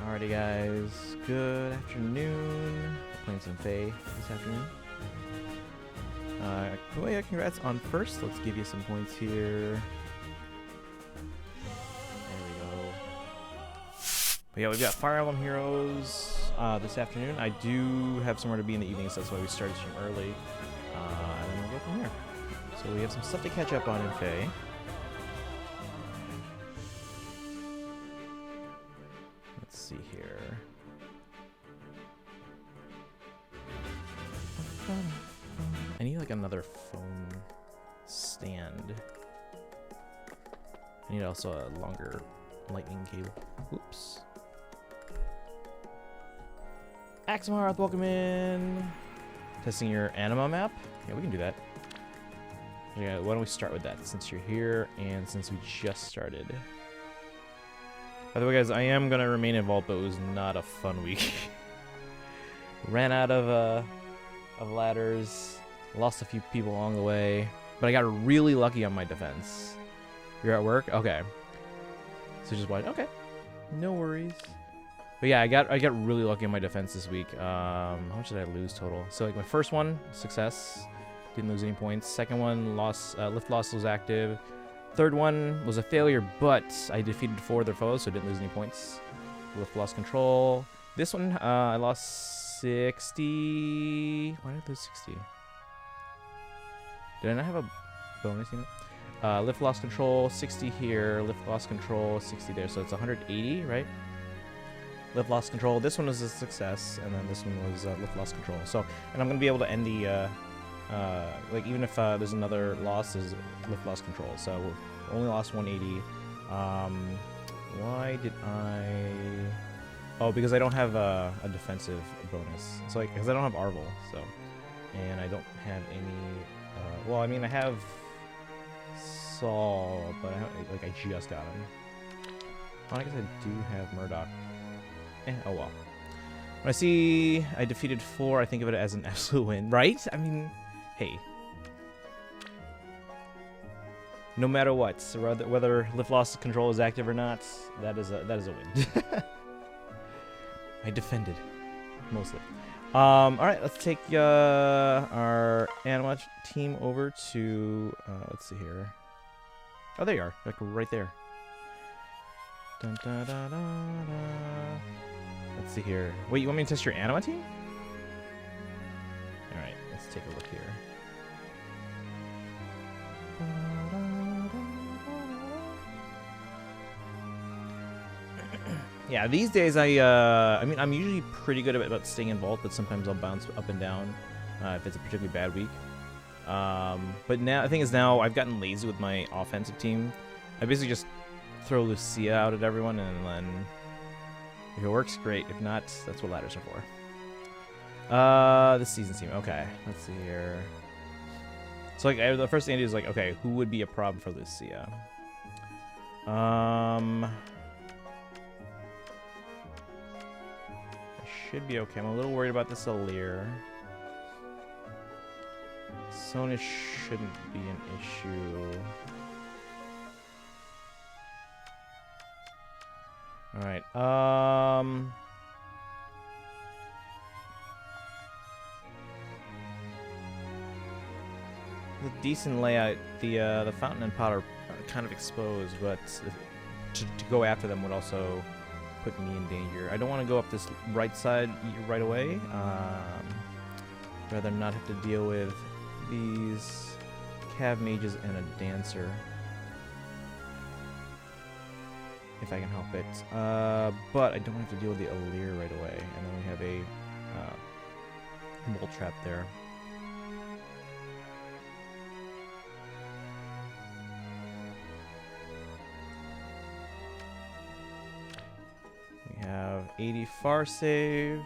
Alrighty guys, good afternoon. Playing some FEH this afternoon. Well, yeah, congrats on first. Let's give you some points here. There we go. But yeah, we've got Fire Emblem Heroes this afternoon. I do have somewhere to be in the evening, so that's why we started stream early. And then we'll go from here. So we have some stuff to catch up on in FEH. Let's see here. I need like another phone stand. I need also a longer lightning cable. Oops. Axmarath, welcome in. Testing your anima map? Yeah, we can do that. Yeah, why don't we start with that since you're here and since we just started. By the way, guys, I am gonna remain involved, but it was not a fun week. Ran out of ladders, lost a few people along the way, but I got really lucky on my defense. You're at work? Okay. So just watch. Okay. No worries. But yeah, I got really lucky on my defense this week. How much did I lose total? So like my first one, success, didn't lose any points. Second one, loss, lift loss was active. Third one was a failure, but I defeated 4 of their foes, so didn't lose any points. Lift lost control. This one, I lost 60. Why did I lose 60? Did I not have a bonus unit? Lift loss control, 60 here. Lift loss control, 60 there. So it's 180, right? Lift loss control. This one was a success, and then this one was lift loss control. So, and I'm gonna be able to end the like even if there's another loss, is lift loss control. So only lost 180. Why did I? Oh, because I don't have a defensive bonus. So like, because I don't have Arvel, so, and I don't have any. Well, I mean, I have Saul, but I just got him. Well, I guess I do have Murdoch. Oh well. When I see I defeated 4, I think of it as an absolute win, right? I mean, hey. No matter what, so whether lift loss control is active or not, that is a win. I defended, mostly. All right, let's take our anima team over to let's see here. Oh, there you are, like right there. Dun, da, da, da, da. Let's see here. Wait, you want me to test your anima team? All right, let's take a look here. Yeah, these days I mean, I'm usually pretty good about staying involved, but sometimes I'll bounce up and down if it's a particularly bad week. But now the thing is, now I've gotten lazy with my offensive team. I basically just throw Lucia out at everyone, and then if it works, great. If not, that's what ladders are for. This season team. Okay, let's see here. So like the first thing I do is like, okay, who would be a problem for Lucia? I should be okay. I'm a little worried about this Alir. Sona shouldn't be an issue. Alright, the decent layout, the fountain and pot are kind of exposed, but to go after them would also put me in danger. I don't want to go up this right side right away. Rather not have to deal with these cav mages and a dancer. If I can help it. But I don't have to deal with the Alir right away. And then we have a bolt trap there. We have 80 far save.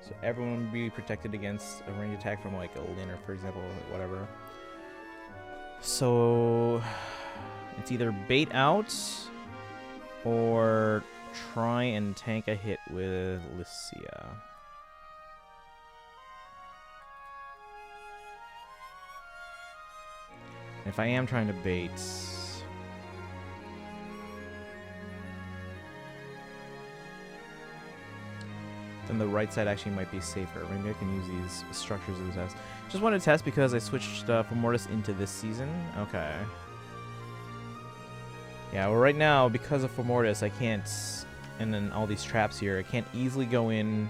So everyone will be protected against a range attack from like a Linner, for example, whatever. So it's either bait out or try and tank a hit with Lucia. If I am trying to bait, then the right side actually might be safer. Maybe I can use these structures as a test. Just want to test because I switched from Mortis into this season. Okay. Yeah, well right now, because of Formortis, I can't, and then all these traps here, I can't easily go in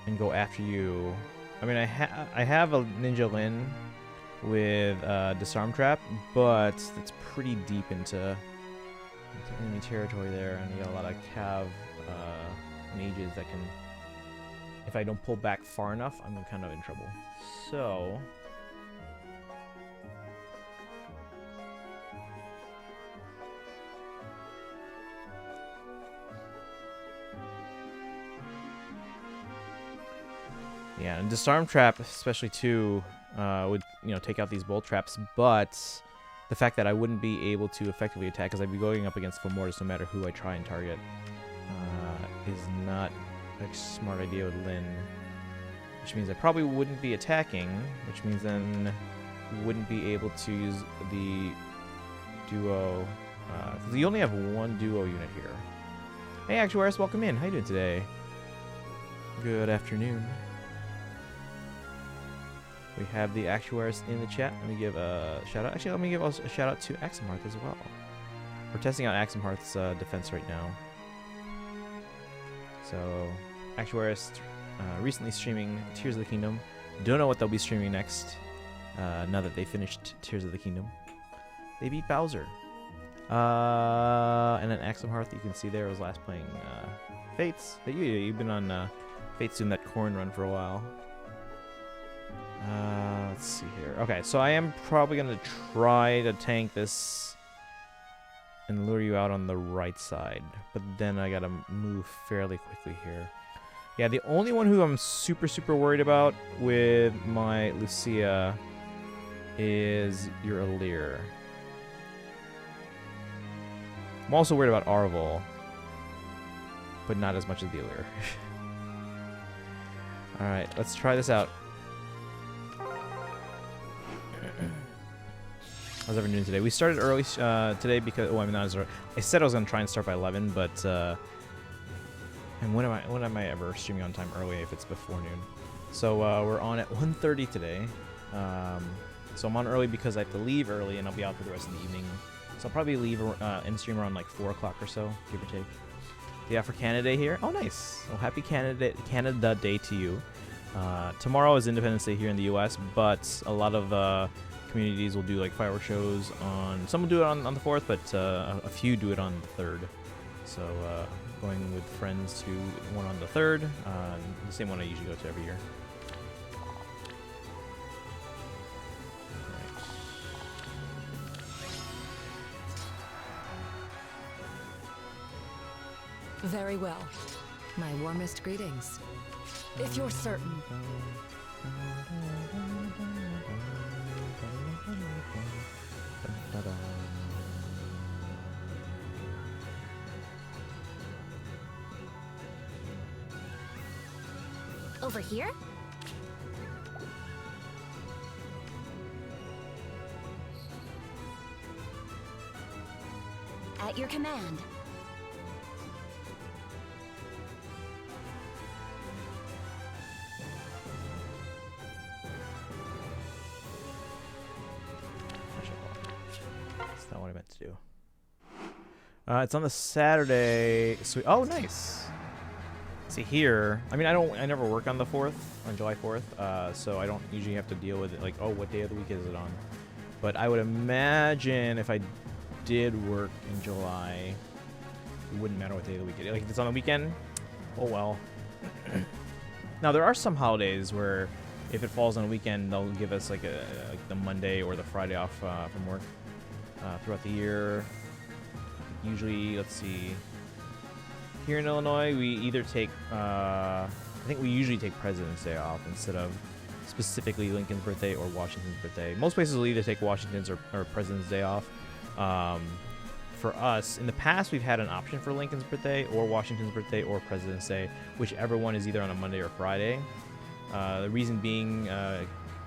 and go after you. I mean, I have a Ninja Lin with Disarm Trap, but it's pretty deep into enemy territory there, and you got a lot of Cav mages that can, if I don't pull back far enough, I'm kind of in trouble. So yeah, and Disarm Trap, especially too, would, you know, take out these bolt traps, but the fact that I wouldn't be able to effectively attack because I'd be going up against Formortis no matter who I try and target is not a smart idea with Lin. Which means I probably wouldn't be attacking, which means then wouldn't be able to use the duo, because you only have one duo unit here. Hey Actuaris, welcome in. How you doing today? Good afternoon. We have the Actuaris in the chat. Let me give a shout out. Actually, let me give a shout out to Axemarth as well. We're testing out Axemarth's defense right now. So, Actuaris recently streaming Tears of the Kingdom. Don't know what they'll be streaming next. Now that they finished Tears of the Kingdom, they beat Bowser. And then Axemarth, you can see there, was last playing Fates. You've been on Fates doing that corn run for a while. Let's see here. Okay, so I am probably going to try to tank this and lure you out on the right side. But then I got to move fairly quickly here. Yeah, the only one who I'm super, super worried about with my Lucia is your Alir. I'm also worried about Arvel, but not as much as the Alir. Alright, let's try this out. How's everyone doing today? We started early today because, well, I mean, not as early. I said I was going to try and start by 11, but, and when am I ever streaming on time early if it's before noon? So, we're on at 1:30 today. So I'm on early because I have to leave early and I'll be out for the rest of the evening. So I'll probably leave in stream around like 4 o'clock or so, give or take. Yeah, for Canada Day here. Oh, nice. Well, happy Canada Day to you. Tomorrow is Independence Day here in the U.S., but a lot of communities will do like fireworks shows on. Some will do it on the 4th, but a few do it on the 3rd. So going with friends to one on the 3rd, the same one I usually go to every year. Very well. My warmest greetings. If you're certain. Over here? At your command. That's not what I meant to do. It's on the Saturday. So oh, nice. See here. I mean, I never work on the 4th, on July 4th. So I don't usually have to deal with it. Like, oh, what day of the week is it on? But I would imagine if I did work in July, it wouldn't matter what day of the week it is. Like, if it's on the weekend, oh well. Now there are some holidays where if it falls on a weekend, they'll give us like the Monday or the Friday off from work throughout the year. Usually, let's see. Here in Illinois, we either take, I think we usually take President's Day off instead of specifically Lincoln's birthday or Washington's birthday. Most places will either take Washington's or President's Day off. For us, in the past, we've had an option for Lincoln's birthday or Washington's birthday or President's Day, whichever one is either on a Monday or Friday. The reason being,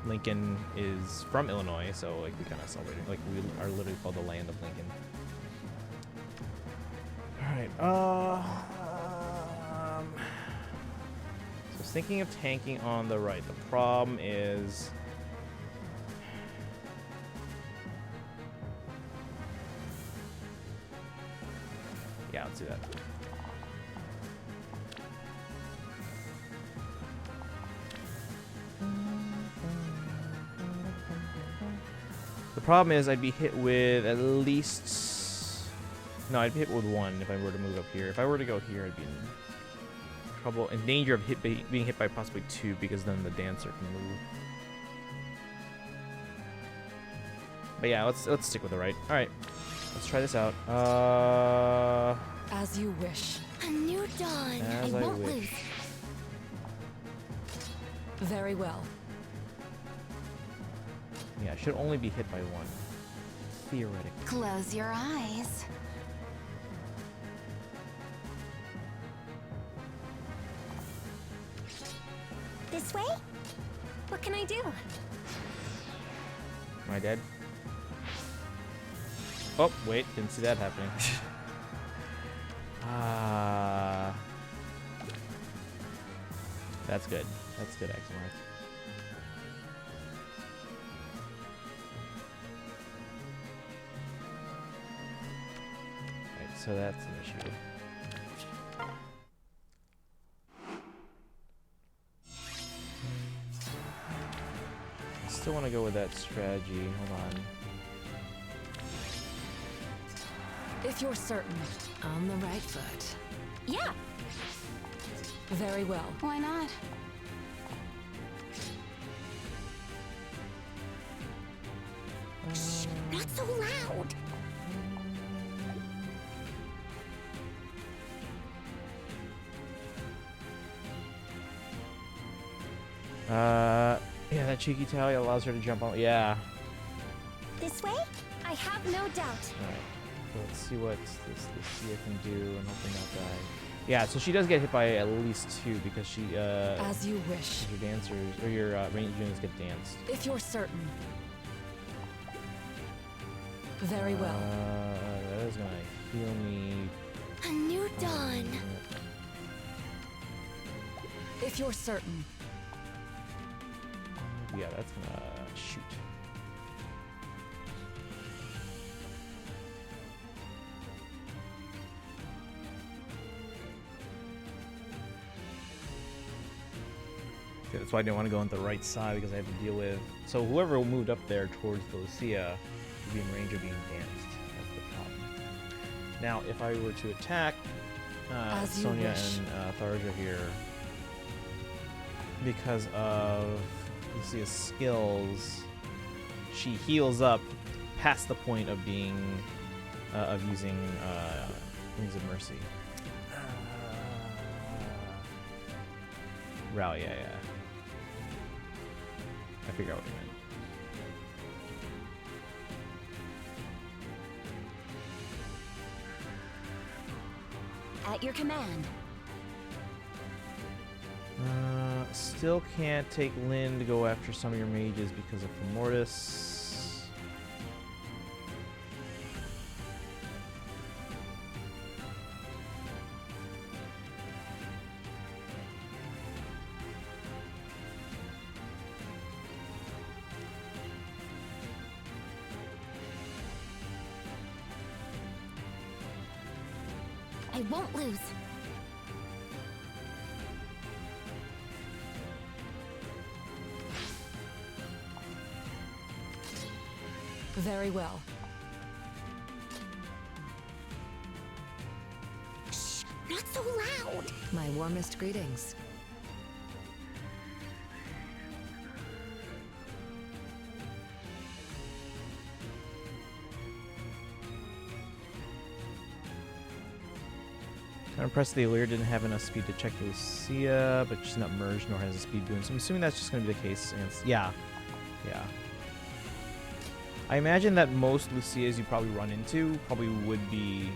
Lincoln is from Illinois, so like we kind of celebrate it. Like we are literally called the land of Lincoln. All right. So I was thinking of tanking on the right. The problem is, yeah, let's do that. The problem is I'd be hit with at least... No, I'd be hit with 1 if I were to move up here. If I were to go here, I'd be in trouble. In danger of being hit by possibly 2 because then the dancer can move. But yeah, let's stick with the right. All right, let's try this out. As you wish. A new dawn. As I won't wish. lose. Very well. Yeah, I should only be hit by 1. Theoretically. Close your eyes. This way? What can I do? Am I dead? Oh, wait, didn't see that happening. That's good. That's good, X-Mark. Right, so that's an issue. I still want to go with that strategy. Hold on. If you're certain. On the right foot. Yeah. Very well. Why not? Shh, not so loud. Yeah, that cheeky tally allows her to jump on. Yeah. This way? I have no doubt. Alright. So let's see what this Lucia can do and hopefully not die. Yeah, so she does get hit by at least 2 because she, As you wish. your dancers, or your ranged units get danced. If you're certain. Very well. That is gonna heal me. A new dawn. If you're certain. Yeah, that's gonna shoot. Okay, that's why I didn't want to go on the right side because I have to deal with. So whoever moved up there towards the Lucia would be in range of being danced. That's the problem. Now, if I were to attack Sonya and Tharja here, because of Lucia's skills, she heals up past the point of being of using Wings of Mercy. Rally, yeah. I figure out what you meant. At your command. Still can't take Lynn to go after some of your mages because of Mortis. I won't lose. Very well. Shh! Not so loud! My warmest greetings. I'm impressed the Illyria didn't have enough speed to check Lucia, but she's not merged nor has the speed boon. So I'm assuming that's just going to be the case against... Yeah. Yeah. I imagine that most Lucias you probably run into probably would be,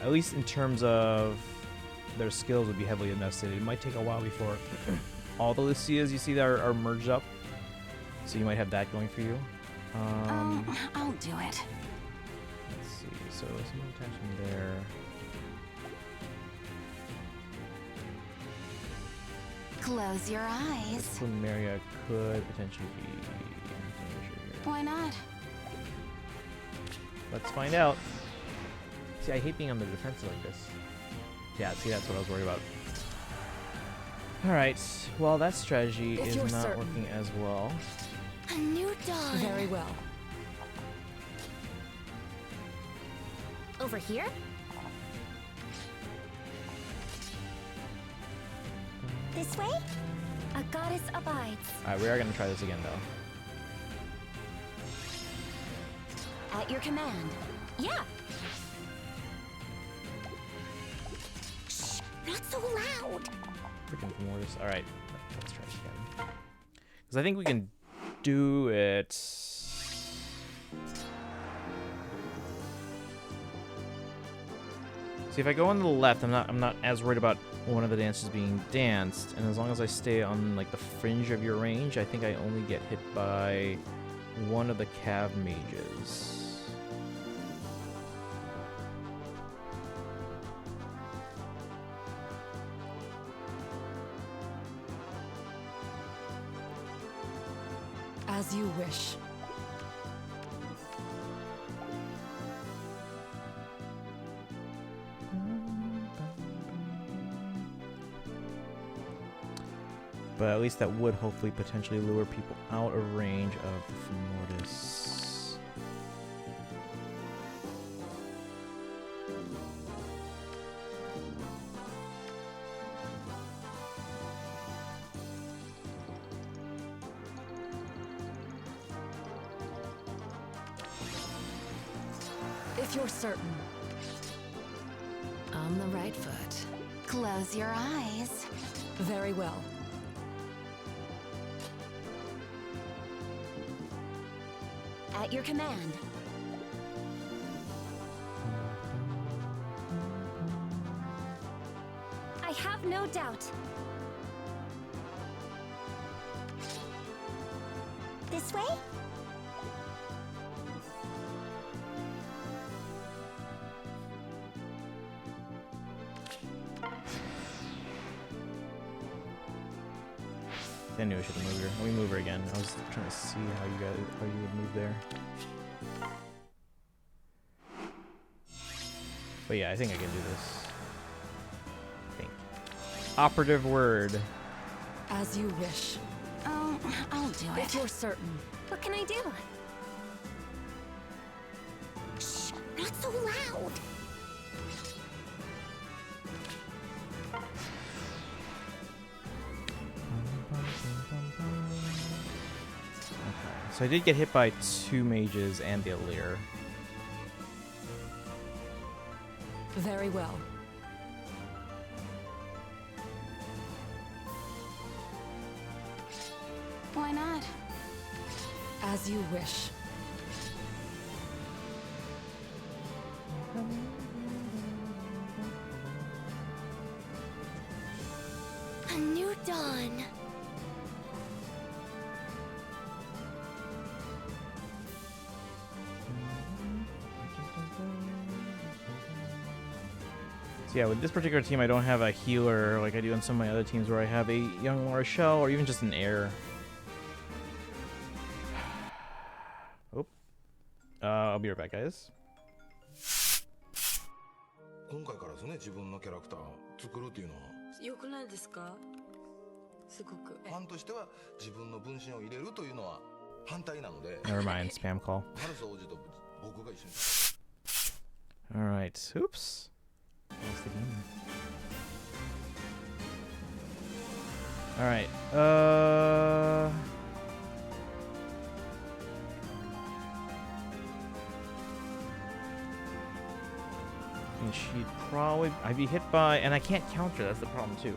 at least in terms of their skills, would be heavily invested. It might take a while before all the Lucias you see that are merged up. So you might have that going for you. I'll do it. Let's see. So some attention there. Close your eyes. This Plumeria could potentially be in danger here. Why not? Let's find out. See, I hate being on the defensive like this. Yeah, see, that's what I was worried about. Alright, well, that strategy is not working as well. A new dawn. Very well. Over here? This way? A goddess abides. Alright, we are going to try this again, though. At your command. Yeah. Shh, not so loud. Freaking Mortis. Alright, let's try it again. Because I think we can do it. See, if I go on the left, I'm not as worried about one of the dances being danced, and as long as I stay on like the fringe of your range, I think I only get hit by one of the Cav mages. As you wish. But at least that would hopefully potentially lure people out of range of the Mortis. If you're certain. On the right foot. Close your eyes. Very well. At your command. I have no doubt. This way? I knew I should have moved her. Let me move her again. I was trying to see how you would move there. But yeah, I think I can do this. I think. Operative word. As you wish. Oh, I'll do it. If you're certain. What can I do? Shh, not so loud. So I did get hit by 2 mages and the Illyria. Very well. Why not? As you wish. A new dawn. So yeah, with this particular team, I don't have a healer like I do on some of my other teams where I have a young Marshall or even just an heir. Oh. I'll be right back, guys. 今回からですね、自分のキャラクターを作るっていうのは。良くないですか？すごく。ファンとしては自分の分身を入れるというのは反対なので。Never mind, spam call. ハルス王子と僕が一緒に。Alright, oops. What's the game? Alright, and she'd probably... I'd be hit by... And I can't counter, that's the problem too.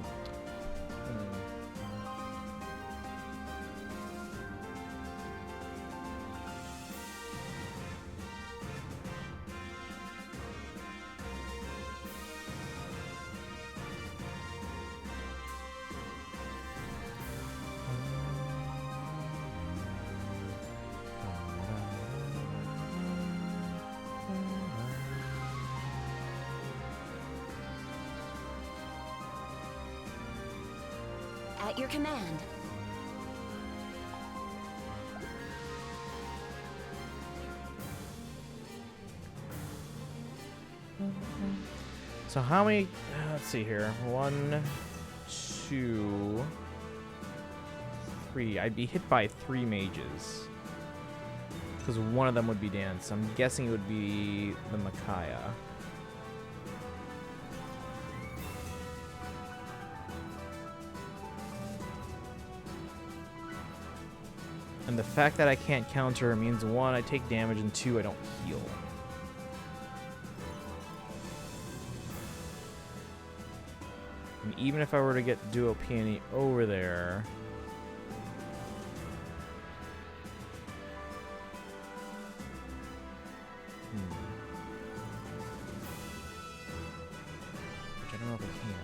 At your command. So how many... let's see here. 1, 2, 3. I'd be hit by 3 mages. Because one of them would be dance. I'm guessing it would be the Micaiah. And the fact that I can't counter means 1, I take damage, and 2, I don't heal. And even if I were to get Duo Peony over there... Which I don't know if I can.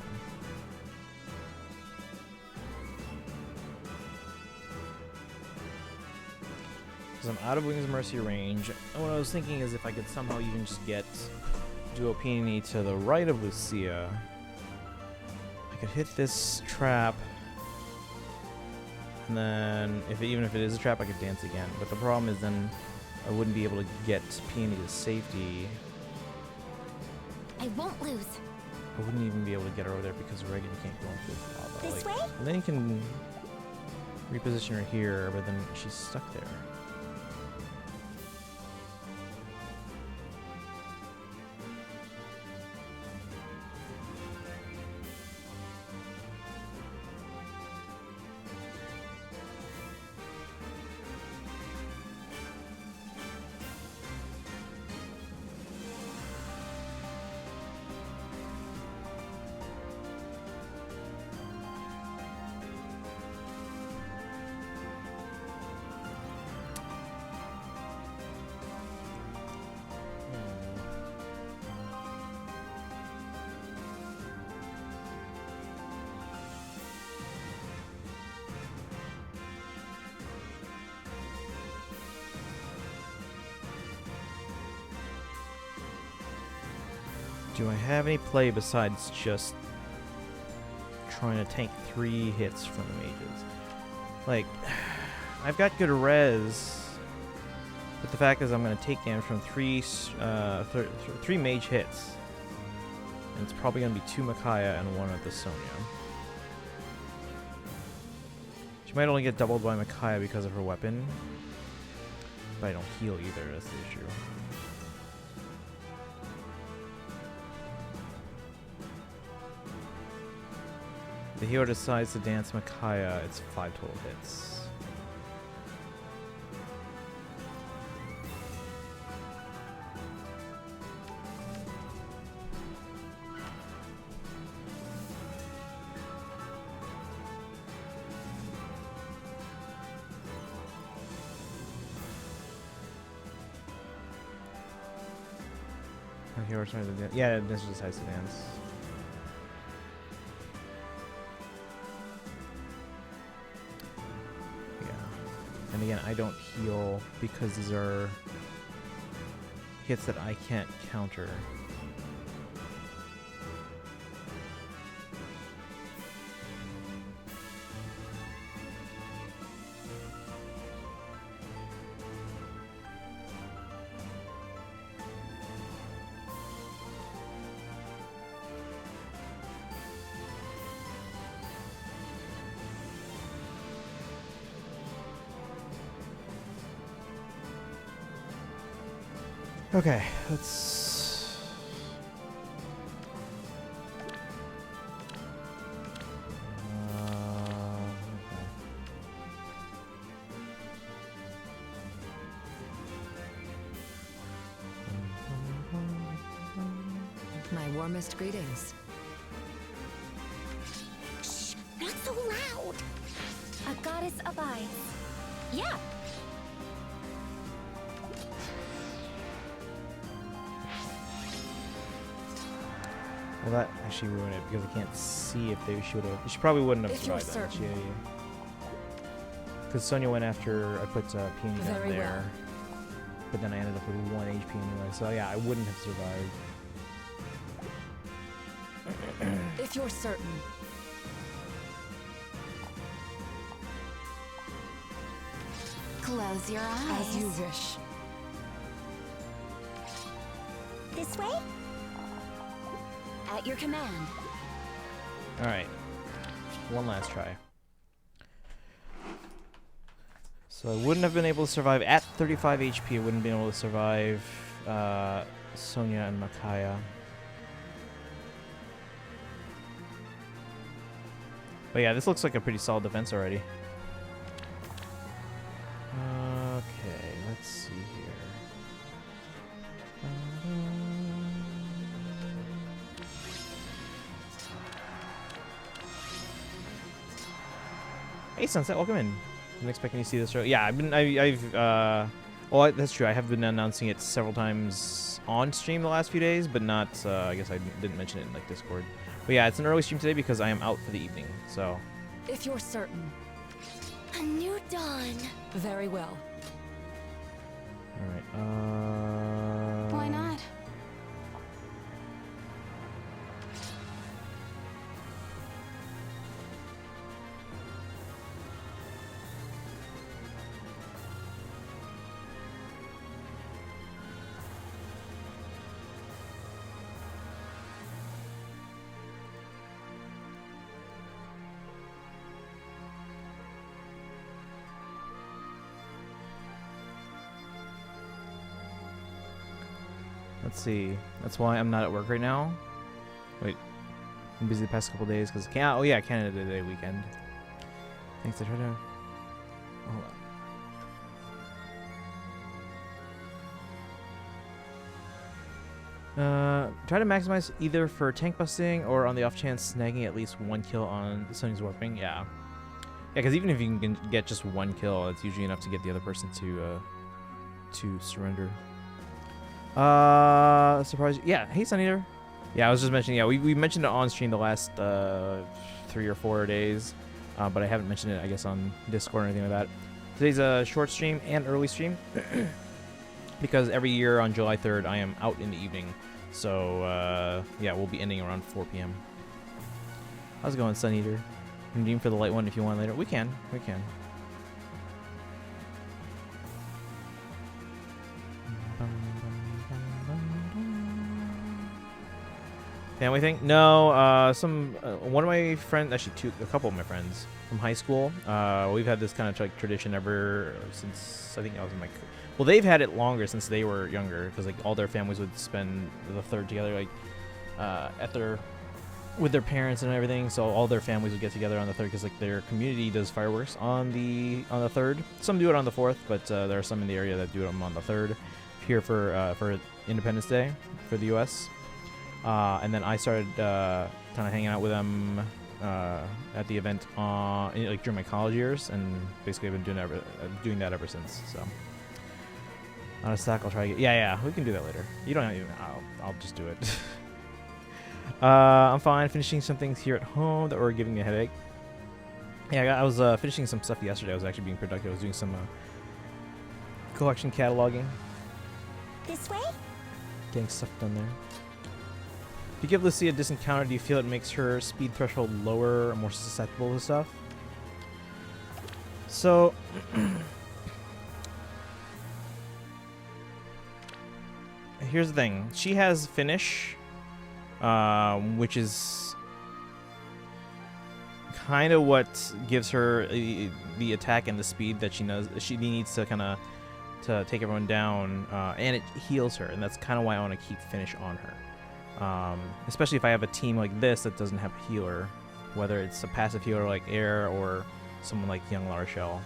Because I'm out of Wings of Mercy range. And what I was thinking is if I could somehow even just get Duo Peony to the right of Lucia, I could hit this trap, and then even if it is a trap, I could dance again. But the problem is then I wouldn't be able to get Peony to safety. I won't lose. I wouldn't even be able to get her over there because Reagan can't go into the lava. This way? And then you can reposition her here, but then she's stuck there. Do I have any play besides just trying to tank 3 hits from the mages? Like, I've got good res, but the fact is I'm going to take damage from 3 mage hits. And it's probably going to be 2 Micaiah and 1 of the Sonya. She might only get doubled by Micaiah because of her weapon, but I don't heal either, that's the issue. The hero decides to dance Micaiah, it's 5 total hits. hero started to dance. Yeah, this just has to dance. Yeah. And again, I don't heal because these are hits that I can't counter. Okay, let's... My warmest greetings. Shh, not so loud. A goddess abides. Yeah. Well, that actually ruined it because I can't see if she would have. She probably wouldn't have If you're survived that. certain. Because Sonya went after I put Peony down Very there, well. but then I ended up with 1 HP anyway. So yeah, I wouldn't have survived. If you're certain. Close your eyes. As you wish. This way? At your command. All right, one last try. So I wouldn't have been able to survive at 35 HP. I wouldn't have been able to survive Sonya and Makaya. But yeah, this looks like a pretty solid defense already. Okay, let's see here. Hey, Sunset, welcome in. I'm expecting you to see this show. Yeah, well, that's true. I have been announcing it several times on stream the last few days, but not, I guess I didn't mention it in, like, Discord. But yeah, it's an early stream today because I am out for the evening, so. If you're certain. A new dawn. Very well. Alright, Why not? let's see. That's why I'm not at work right now. Wait, I'm busy the past couple days because oh yeah, Canada Day weekend. Thanks. I try to. Hold on. Try to maximize either for tank busting or on the off chance snagging at least 1 kill on Sonya's warping. Yeah, because even if you can get just 1 kill, it's usually enough to get the other person to surrender. Surprise. Yeah, hey, Sun Eater. Yeah, I was just mentioning, yeah, we mentioned it on stream the last 3 or 4 days, but I haven't mentioned it, I guess, on Discord or anything like that. Today's a short stream and early stream because every year on July 3rd I am out in the evening. So, yeah, we'll be ending around 4 p.m. How's it going, Sun Eater? Redeem for the light one if you want later. We can. Family thing? No, one of my friends, actually a couple of my friends from high school, we've had this kind of like tradition ever since, I think I was in well, they've had it longer since they were younger, because like all their families would spend the 3rd together, like with their parents and everything, so all their families would get together on the 3rd, because like their community does fireworks on the 3rd. Some do it on the 4th, but there are some in the area that do them on the 3rd here for Independence Day for the U.S. And then I started kind of hanging out with them at the event like during my college years, and basically I've been doing that ever since. So On a stack, I'll try to get... Yeah, we can do that later. You don't even... I'll just do it. I'm fine. Finishing some things here at home that were giving me a headache. Yeah, I was finishing some stuff yesterday. I was actually being productive. I was doing some collection cataloging. This way? Getting stuff done there. If you give Lucy a disencounter, do you feel it makes her speed threshold lower or more susceptible to stuff? So... here's the thing. She has finish, which is kind of what gives her the attack and the speed that she knows she needs to kind of to take everyone down, and it heals her, and that's kind of why I want to keep finish on her. Especially if I have a team like this that doesn't have a healer, whether it's a passive healer like Air or someone like Young Larshell.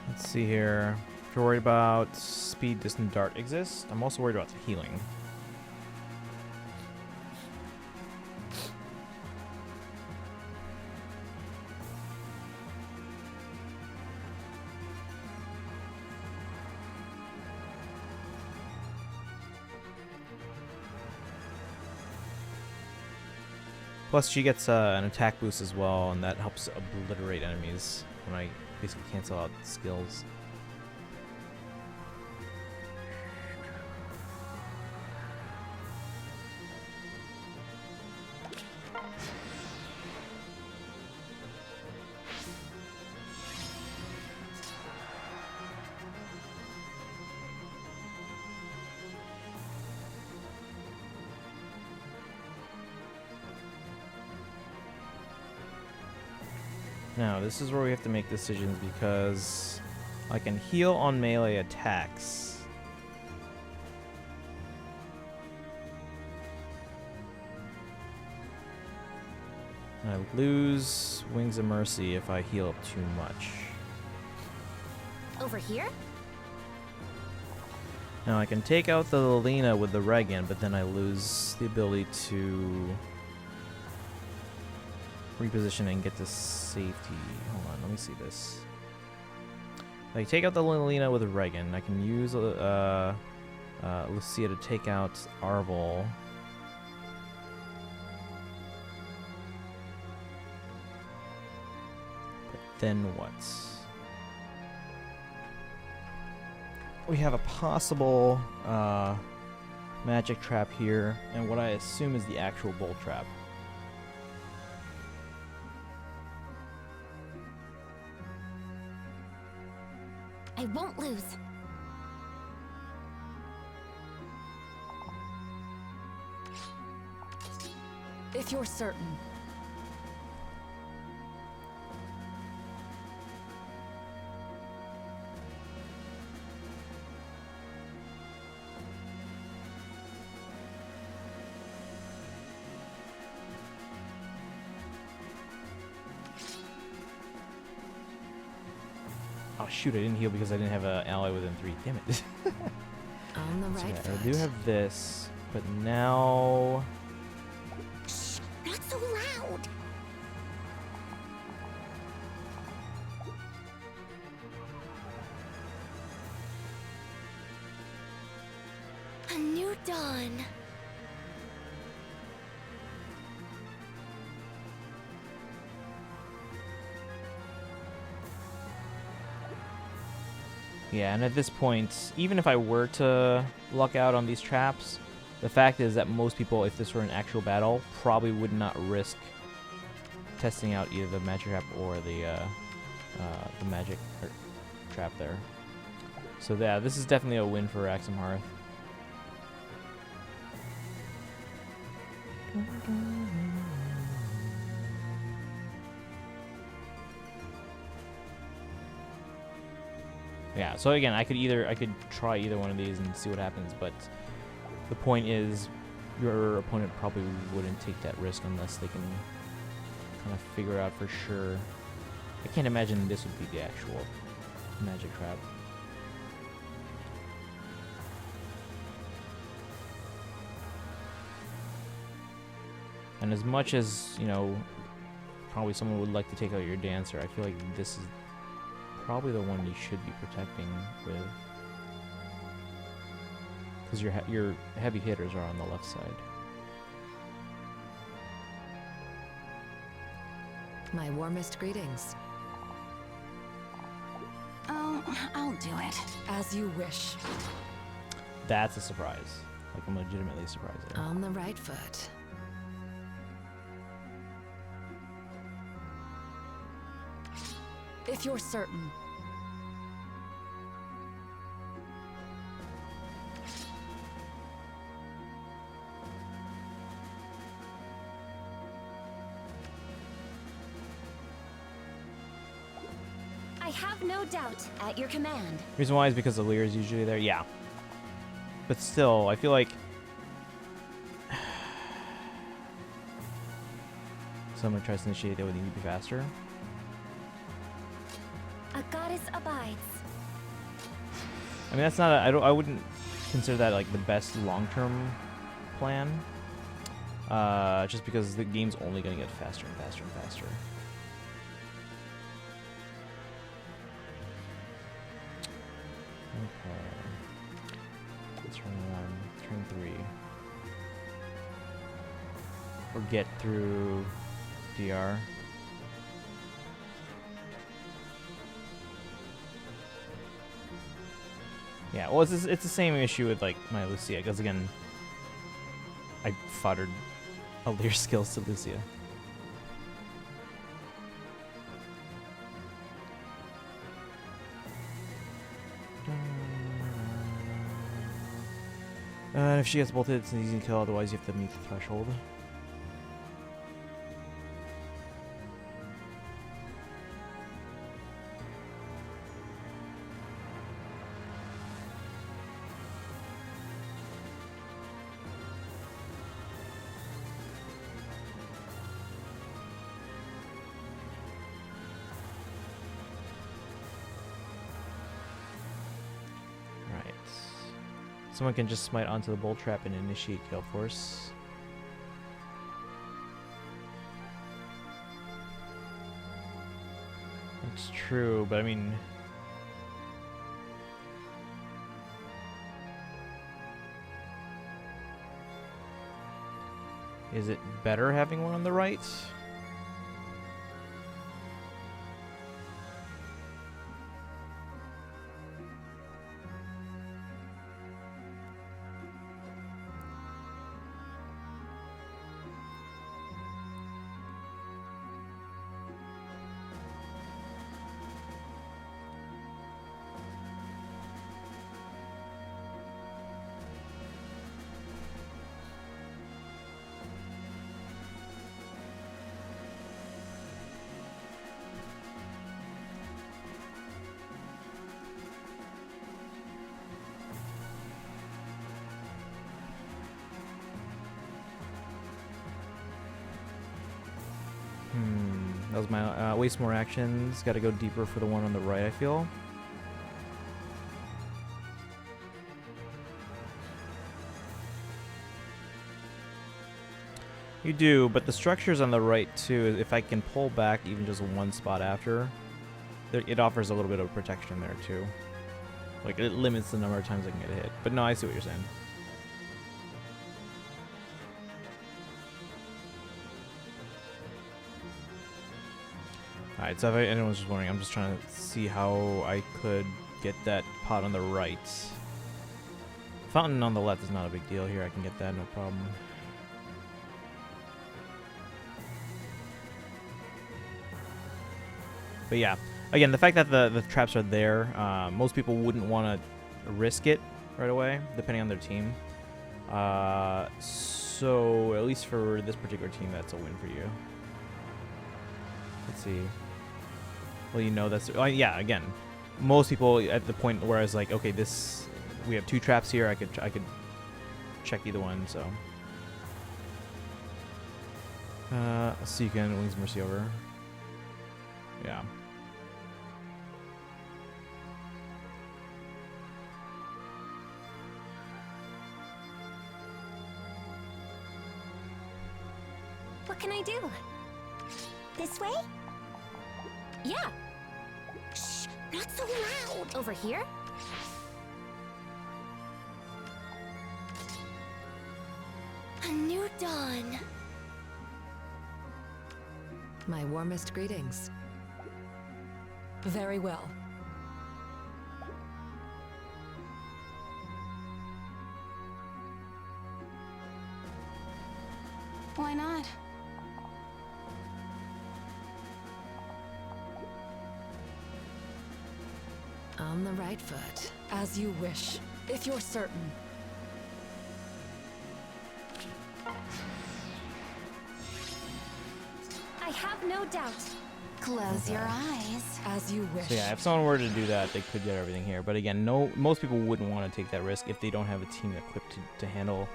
Let's see here. If you're worried about speed, distant dart exists. I'm also worried about the healing. Plus, she gets an attack boost as well, and that helps obliterate enemies when I basically cancel out skills. Now, this is where we have to make decisions because I can heal on melee attacks. I lose Wings of Mercy if I heal up too much. Over here? Now, I can take out the Lilina with the Regan, but then I lose the ability to reposition and get to safety. Hold on, let me see this. If I take out the Lilina with a Regan, I can use Lucia to take out Arvel. But then what? We have a possible magic trap here, and what I assume is the actual bolt trap. I won't lose. If you're certain. Oh shoot, I didn't heal because I didn't have an ally within 3. Damn it. On the right So I foot. do have this, but now... Shh, not so loud. A new dawn. Yeah, and at this point, even if I were to luck out on these traps, the fact is that most people, if this were an actual battle, probably would not risk testing out either the magic trap or the magic trap there. So yeah, this is definitely a win for Axum Hearth. Yeah, so again, I could try either one of these and see what happens, but the point is your opponent probably wouldn't take that risk unless they can kind of figure out for sure. I can't imagine this would be the actual magic trap. And as much as, you know, probably someone would like to take out your dancer, I feel like this is probably the one you should be protecting with. Because your heavy hitters are on the left side. My warmest greetings. Oh, I'll do it. As you wish. That's a surprise. Like, I'm legitimately surprised there. On the right foot. If you're certain. I have no doubt. At your command. Reason why is because the Lear is usually there. Yeah. But still, I feel like someone tries to initiate that would need to be faster. A goddess abides. I mean, that's not I wouldn't consider that like the best long-term plan. Just because the game's only going to get faster and faster and faster. Okay. Turn 1, turn 3. Or get through DR. Yeah, well, it's the same issue with like my Lucia, because again, I foddered Lear skills to Lucia. And if she gets bolted, it's an easy kill, otherwise you have to meet the threshold. Someone can just smite onto the bolt trap and initiate Gale Force. That's true, but I mean... Is it better having one on the right? That was my waste more actions. Got to go deeper for the one on the right, I feel. You do, but the structures on the right too, if I can pull back even just one spot after, it offers a little bit of protection there too. Like, it limits the number of times I can get hit. But no, I see what you're saying. Alright, so if anyone's just wondering, I'm just trying to see how I could get that pot on the right. Fountain on the left is not a big deal here. I can get that, no problem. But yeah, again, the fact that the traps are there, most people wouldn't want to risk it right away, depending on their team. So at least for this particular team, that's a win for you. Let's see. Well, you know that's... Oh, yeah, again. most people at the point where I was like, okay, this we have 2 traps here. I could check either one. So so you can Wings of Mercy over. Yeah. What can I do? This way? Yeah. Shh, not so loud. Over here? A new dawn. My warmest greetings. Very well. Why not? On the right foot. As you wish, if you're certain. I have no doubt. Close your eyes. As you wish. So yeah, if someone were to do that, they could get everything here. But again, most people wouldn't want to take that risk if they don't have a team equipped to handle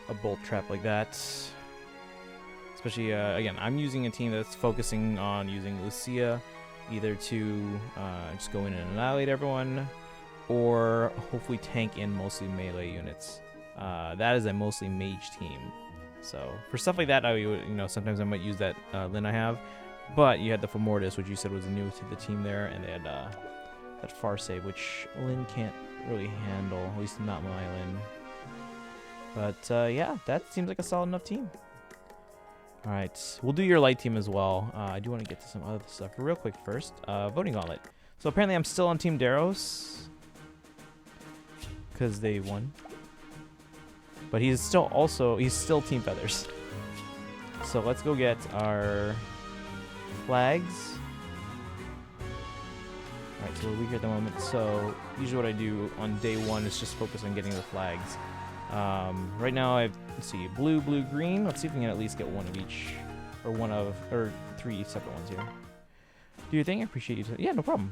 a bolt trap like that. Especially, again, I'm using a team that's focusing on using Lucia, either to just go in and annihilate everyone, or hopefully tank in mostly melee units. That is a mostly mage team. So for stuff like that, sometimes I might use that Lyn I have. But you had the Femortis, which you said was new to the team there, and they had that Farsave, which Lyn can't really handle, at least not my Lyn. But yeah, that seems like a solid enough team. All right, we'll do your light team as well. I do want to get to some other stuff real quick first. Voting Gauntlet. So apparently I'm still on Team Daros because they won. But he's still Team Feathers. So let's go get our flags. Alright, so we're weak at the moment. So usually what I do on day 1 is just focus on getting the flags. Right now I have, let's see, blue, green. Let's see if we can at least get one of each, or 3 separate ones here. Do your thing. I appreciate you. Yeah, no problem.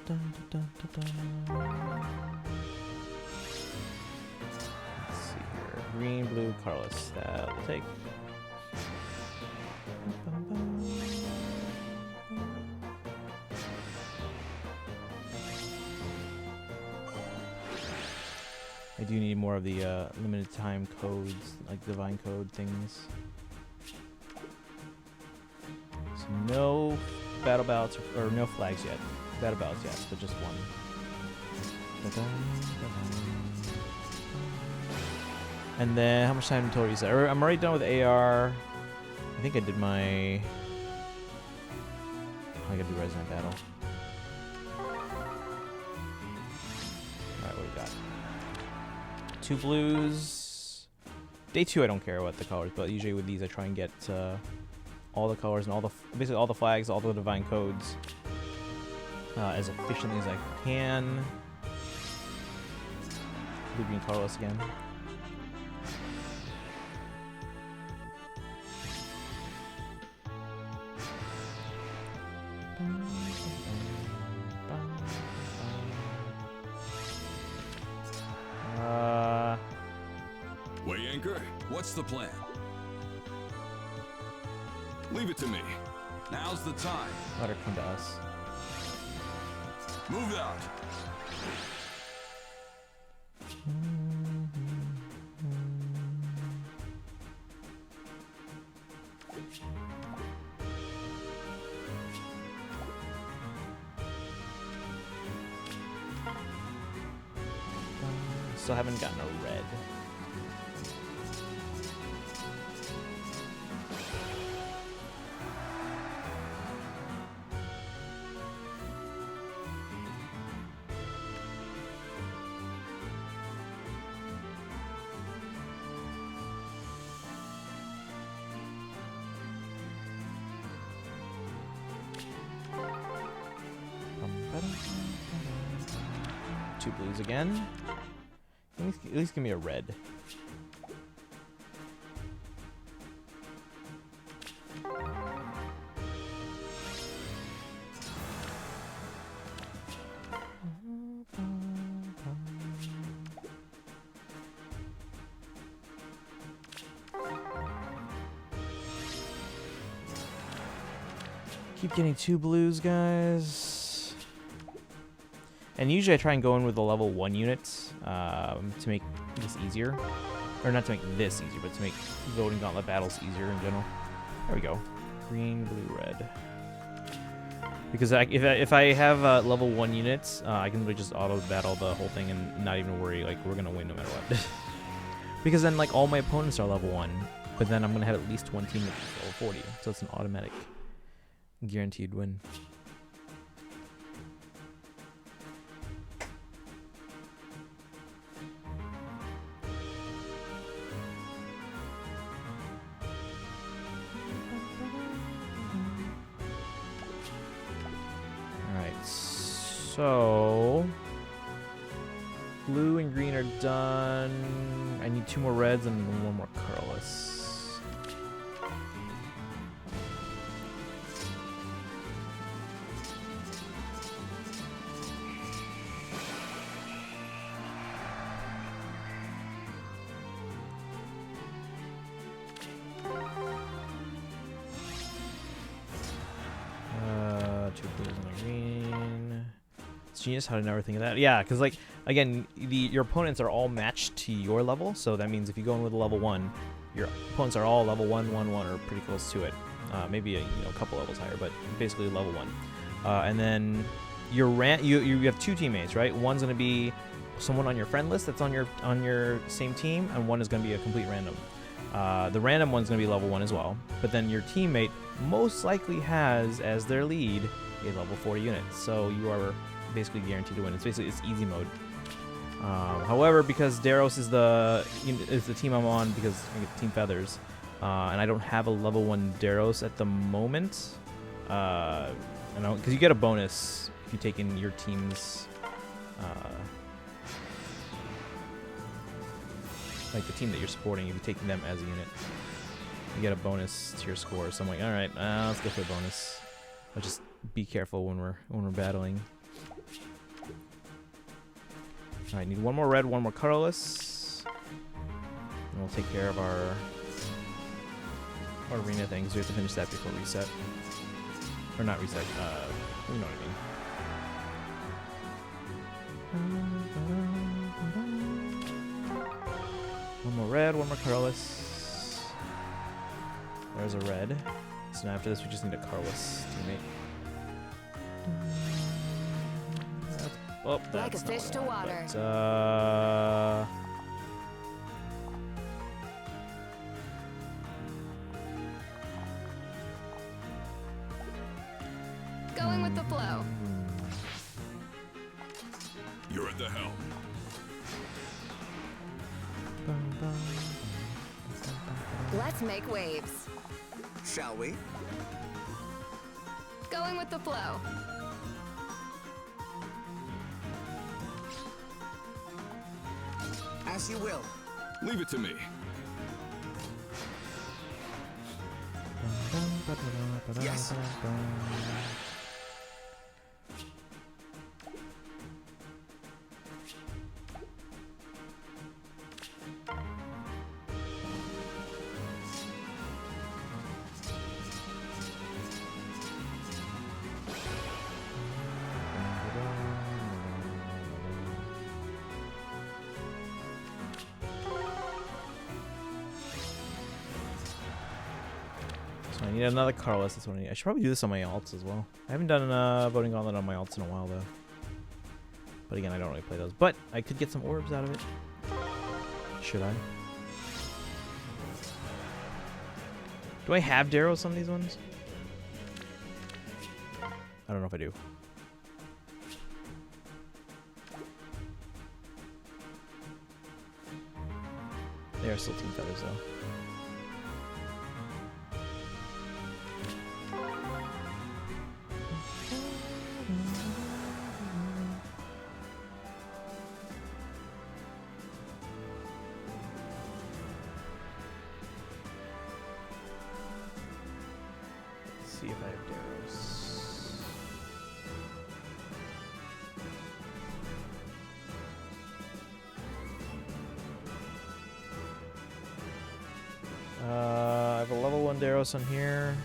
Let's see here. Green, blue, Carlos. That will take. I do need more of the limited time codes, like divine code things. So no battle ballots or no flags yet. Battle ballots, yes, but just one. And then how much time until reset? I'm already done with AR. I think I did my. I gotta do Resident Battle. Alright, what do we got? 2 blues. Day 2, I don't care what the colors, but usually with these, I try and get all the colors and basically all the flags, all the divine codes as efficiently as I can. Blue, green, Carlos again. Weigh anchor? What's the plan? Leave it to me. Now's the time. Let her come to us. Move out. Still haven't gotten a red. Two blues again. At least give me a red. Keep getting 2 blues, guys. And usually I try and go in with the level 1 units to make this easier. Or not to make this easier, but to make voting gauntlet battles easier in general. There we go. Green, blue, red. Because if I have level 1 units, I can literally just auto battle the whole thing and not even worry, like, we're gonna win no matter what. Because then, like, all my opponents are level 1, but then I'm gonna have at least one team that's level 40, so it's an automatic guaranteed win. Alright, so blue and green are done. I need 2 more reds and 1 more colorless. Two blues and a green. It's genius how to never think of that. Yeah, because like again, your opponents are all matched to your level, so that means if you go in with a level 1, your opponents are all level 1, 1, 1, or pretty close to it. Maybe a couple levels higher, but basically level 1. And then you have 2 teammates, right? One's gonna be someone on your friend list that's on your same team, and one is gonna be a complete random. The random one's gonna be level 1 as well, but then your teammate most likely has as their lead a level 40 unit, so you are basically guaranteed to win. It's easy mode. However, because Daros is the team I'm on, because I get Team Feathers, and I don't have a level 1 Daros at the moment, because you get a bonus if you take in your team's, like the team that you're supporting, if you take them as a unit, you get a bonus to your score. So I'm like, all right, let's go for a bonus. I'll just be careful when we're battling. All right, need 1 more red, 1 more colorless, and we'll take care of our arena things. We have to finish that before reset, or not reset. You know what I mean. 1 more red, 1 more colorless. There's a red. So now after this, we just need a colorless teammate. That's Like a fish to water. But, Going with the flow. You're at the helm. Let's make waves. Shall we? Going with the flow. As you will. Leave it to me. Yes. I need another Carlos. That's what I need. I should probably do this on my alts as well. I haven't done voting gauntlet on my alts in a while though. But again, I don't really play those. But I could get some orbs out of it. Should I? Do I have Daros on these ones? I don't know if I do. They are still Team Feathers though. See if I have Daros. I have a level 1 Daros on here.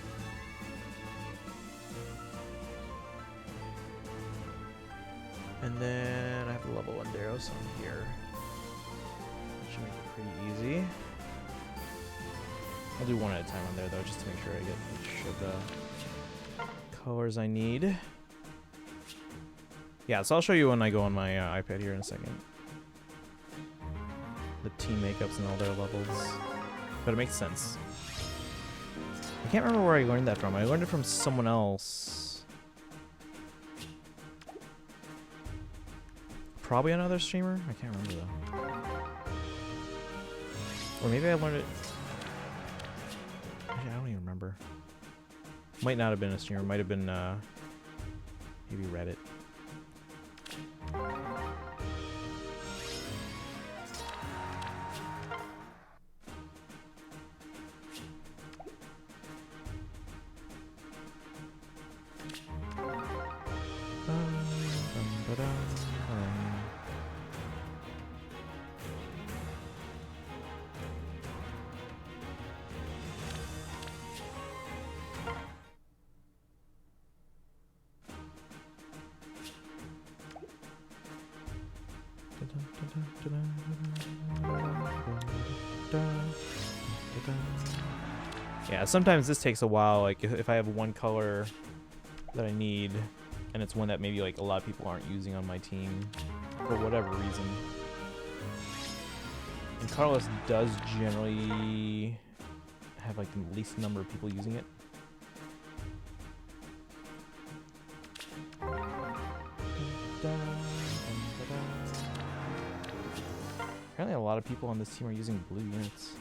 And then I have to level 1 Darrow, so I'm here. That should make it pretty easy. I'll do one at a time on there though, just to make sure I get each of the colors I need. Yeah, so I'll show you when I go on my iPad here in a second. The team makeups and all their levels. But it makes sense. I can't remember where I learned that from. I learned it from someone else. Probably another streamer? I can't remember though. Or maybe I learned it... Actually, I don't even remember. Might not have been a streamer. Might have been maybe Reddit. Yeah, sometimes this takes a while. Like if I have one color that I need, and it's one that maybe like a lot of people aren't using on my team for whatever reason. And Carlos does generally have like the least number of people using it. Apparently a lot of people on this team are using blue units.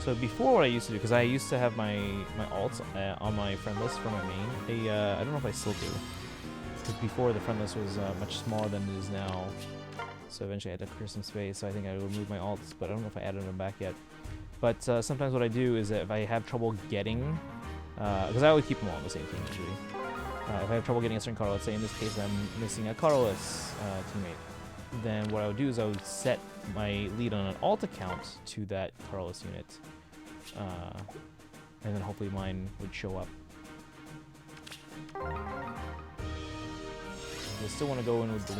So before, what I used to do, because I used to have my alts on my friend list for my main. I don't know if I still do. Because before, the friend list was much smaller than it is now. So eventually I had to clear some space, so I think I removed my alts, but I don't know if I added them back yet. But sometimes what I do is that if I have trouble getting... because I always keep them all on the same team usually. If I have trouble getting a certain color, let's say in this case I'm missing a colorless teammate, then what I would do is I would set my lead on an alt account to that colorless unit. And then hopefully mine would show up. I still want to go in with the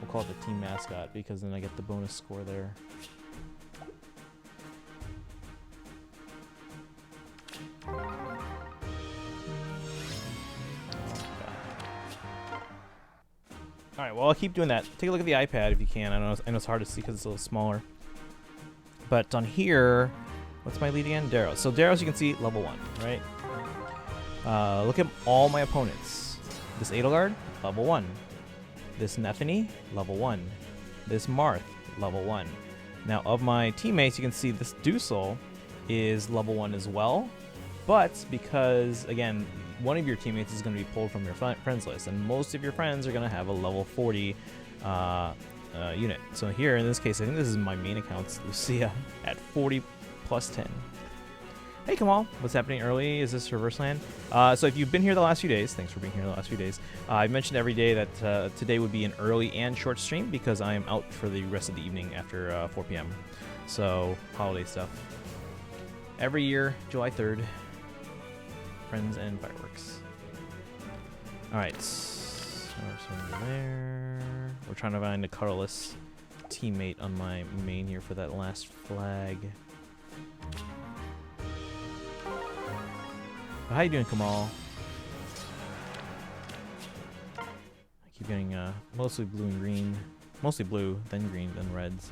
we'll call it the team mascot, because then I get the bonus score there. Alright, well I'll keep doing that. Take a look at the iPad if you can. I know it's hard to see because it's a little smaller. But on here, what's my lead again? Darrow. So Darrow, as you can see, level 1, right? Look at all my opponents. This Edelgard, level 1. This Nethany, level 1. This Marth, level 1. Now, of my teammates, you can see this Dusel is level 1 as well. But because, again, one of your teammates is going to be pulled from your friends list, and most of your friends are going to have a level 40 unit. So here, in this case, I think this is my main account, Lucia, at 40 plus 10. Hey, Kamal. What's happening early? Is this reverse land? So if you've been here the last few days, thanks for being here the last few days. I've mentioned every day that today would be an early and short stream because I am out for the rest of the evening after 4 p.m. So, holiday stuff. Every year, July 3rd. Friends and fireworks. Alright. So there. We're trying to find a colorless teammate on my main here for that last flag. How you doing, Kamal? I keep getting mostly blue and green. Mostly blue, then green, then reds.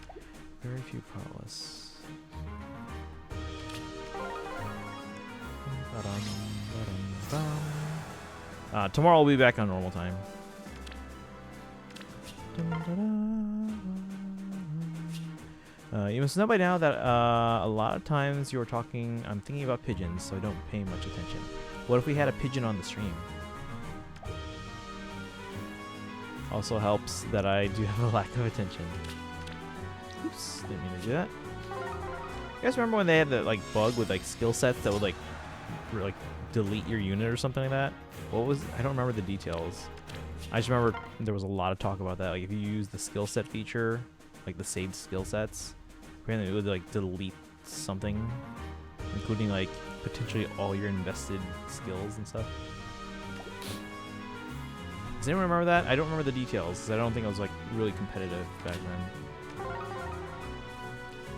Very few colorless. Tomorrow I'll be back on normal time. You must know by now that a lot of times you are talking, I'm thinking about pigeons, so I don't pay much attention. What if we had a pigeon on the stream? Also helps that I do have a lack of attention. Oops, didn't mean to do that. You guys remember when they had that like bug with like skill sets that would like delete your unit or something like that? What was, I don't remember the details. I just remember there was a lot of talk about that. Like if you use the skill set feature, like the saved skill sets, apparently it would like delete something, including like potentially all your invested skills and stuff. Does anyone remember that? I don't remember the details, because I don't think I was like really competitive back then.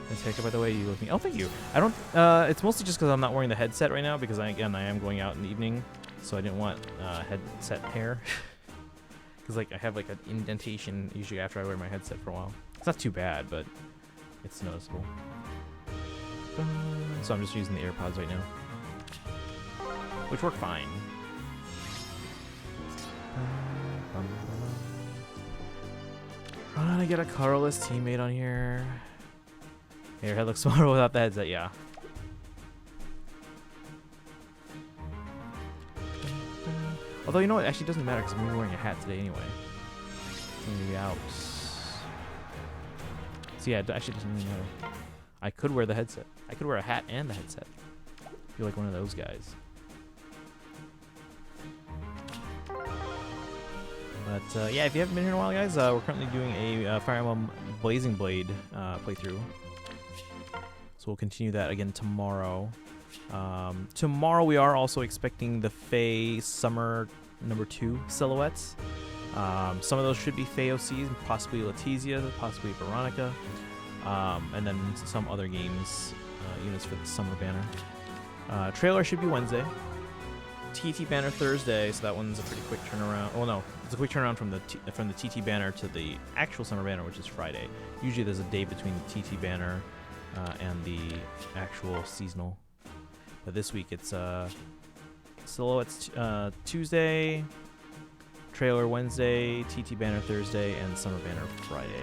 Nice haircut, by the way. You looking? Oh, thank you. I don't. It's mostly just because I'm not wearing the headset right now, because I am going out in the evening, so I didn't want headset hair. Because like I have like an indentation usually after I wear my headset for a while. It's not too bad, but it's noticeable. So I'm just using the AirPods right now, which work fine. Trying to get a colorless teammate on here. Hey, your head looks smaller without the headset, yeah. Although, you know what? Actually, it doesn't matter because I'm wearing a hat today anyway. I'm gonna be out. So yeah, it actually doesn't really matter. I could wear the headset. I could wear a hat and the headset. I feel like one of those guys. But yeah, if you haven't been here in a while, guys, we're currently doing a Fire Emblem Blazing Blade playthrough. So we'll continue that again tomorrow. Tomorrow we are also expecting the Fae Summer #2 silhouettes. Some of those should be Fae OCs, possibly Letizia, possibly Veronica, and then some other games units for the Summer banner. Trailer should be Wednesday. TT banner Thursday, so that one's a pretty quick turnaround. Oh no, it's a quick turnaround from the TT banner to the actual Summer banner, which is Friday. Usually there's a day between the TT banner and the actual seasonal. But this week it's silhouettes Tuesday, trailer Wednesday, TT banner Thursday, and Summer banner Friday.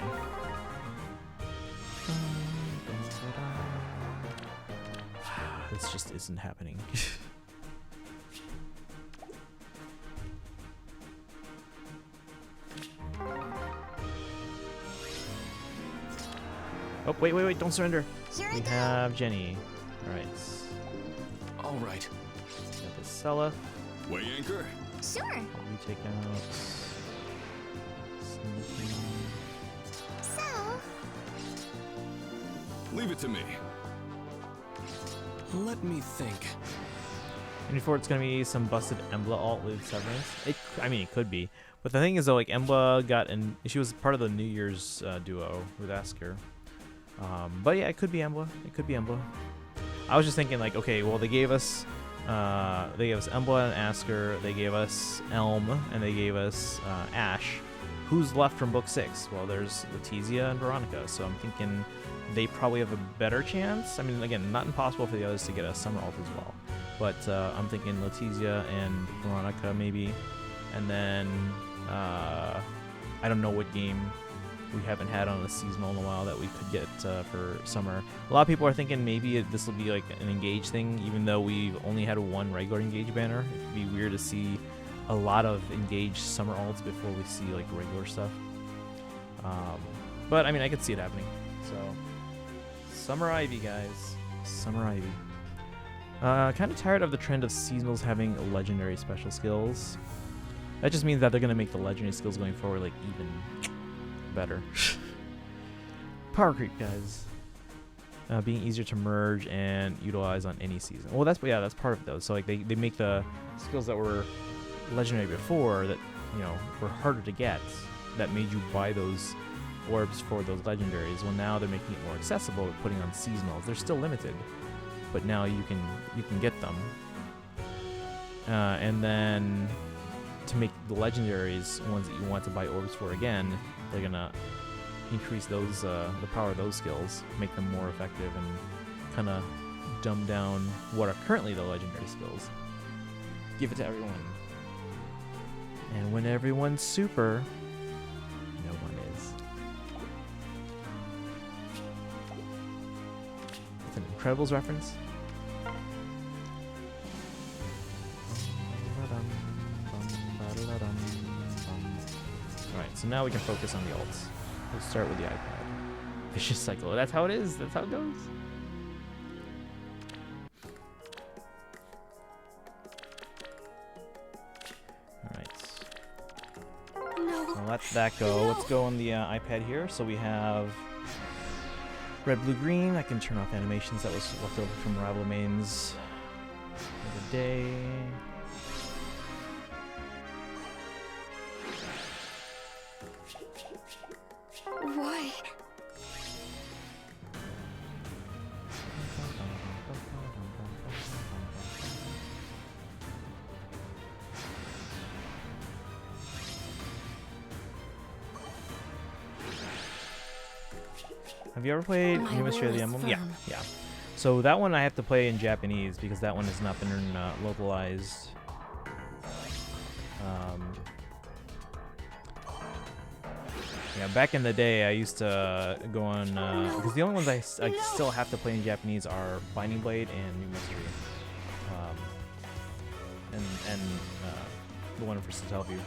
This just isn't happening. Oh, wait, don't surrender. Here I We go. have Jenny. Alright. All right. Got the Sella. Weigh anchor. Sure. We take out. Sneaky. So, Leave it to me. Let me think. And before it's gonna be some busted Embla alt with Severance. I mean, it could be. But the thing is, though, like Embla she was part of the New Year's duo with Asker. But yeah, it could be Embla. It could be Embla. I was just thinking, like, okay, well, they gave us Embla and Asker. They gave us Elm, and they gave us Ash. Who's left from Book 6? Well, there's Letizia and Veronica. So I'm thinking they probably have a better chance. I mean, again, not impossible for the others to get a Summer alt as well. But I'm thinking Letizia and Veronica maybe. And then I don't know what game we haven't had on a seasonal in a while that we could get for Summer. A lot of people are thinking maybe this will be like an Engage thing, even though we've only had one regular Engage banner. It'd be weird to see a lot of Engage Summer alts before we see like regular stuff. But I mean, I could see it happening. So Summer Ivy, guys. Summer Ivy. Kind of tired of the trend of seasonals having legendary special skills. That just means that they're gonna make the legendary skills going forward like even better. Power creep, guys. Being easier to merge and utilize on any season. Well, that's part of it though. So like they make the skills that were legendary before that, you know, were harder to get, that made you buy those orbs for those legendaries. Well, now they're making it more accessible with putting on seasonals. They're still limited, but now you can get them. And then to make the legendaries, ones that you want to buy orbs for again, they're gonna increase those the power of those skills, make them more effective, and kind of dumb down what are currently the legendary skills. Give it to everyone. And when everyone's super, no one is. It's an Incredibles reference. Alright, so now we can focus on the ults. We'll start with the iPad. Vicious cycle. That's how it is. That's how it goes. Alright. So let that go. Let's go on the iPad here. So we have red, blue, green. I can turn off animations that was left over from Rival Main's Another day. Why? Have you ever played My New Mystery of will the is Emblem? Yeah, firm. yeah. So that one I have to play in Japanese because that one has not been localized. Yeah, back in the day, I used to go on because the only ones I still have to play in Japanese are Binding Blade and New Mystery, and the one for Satellaview,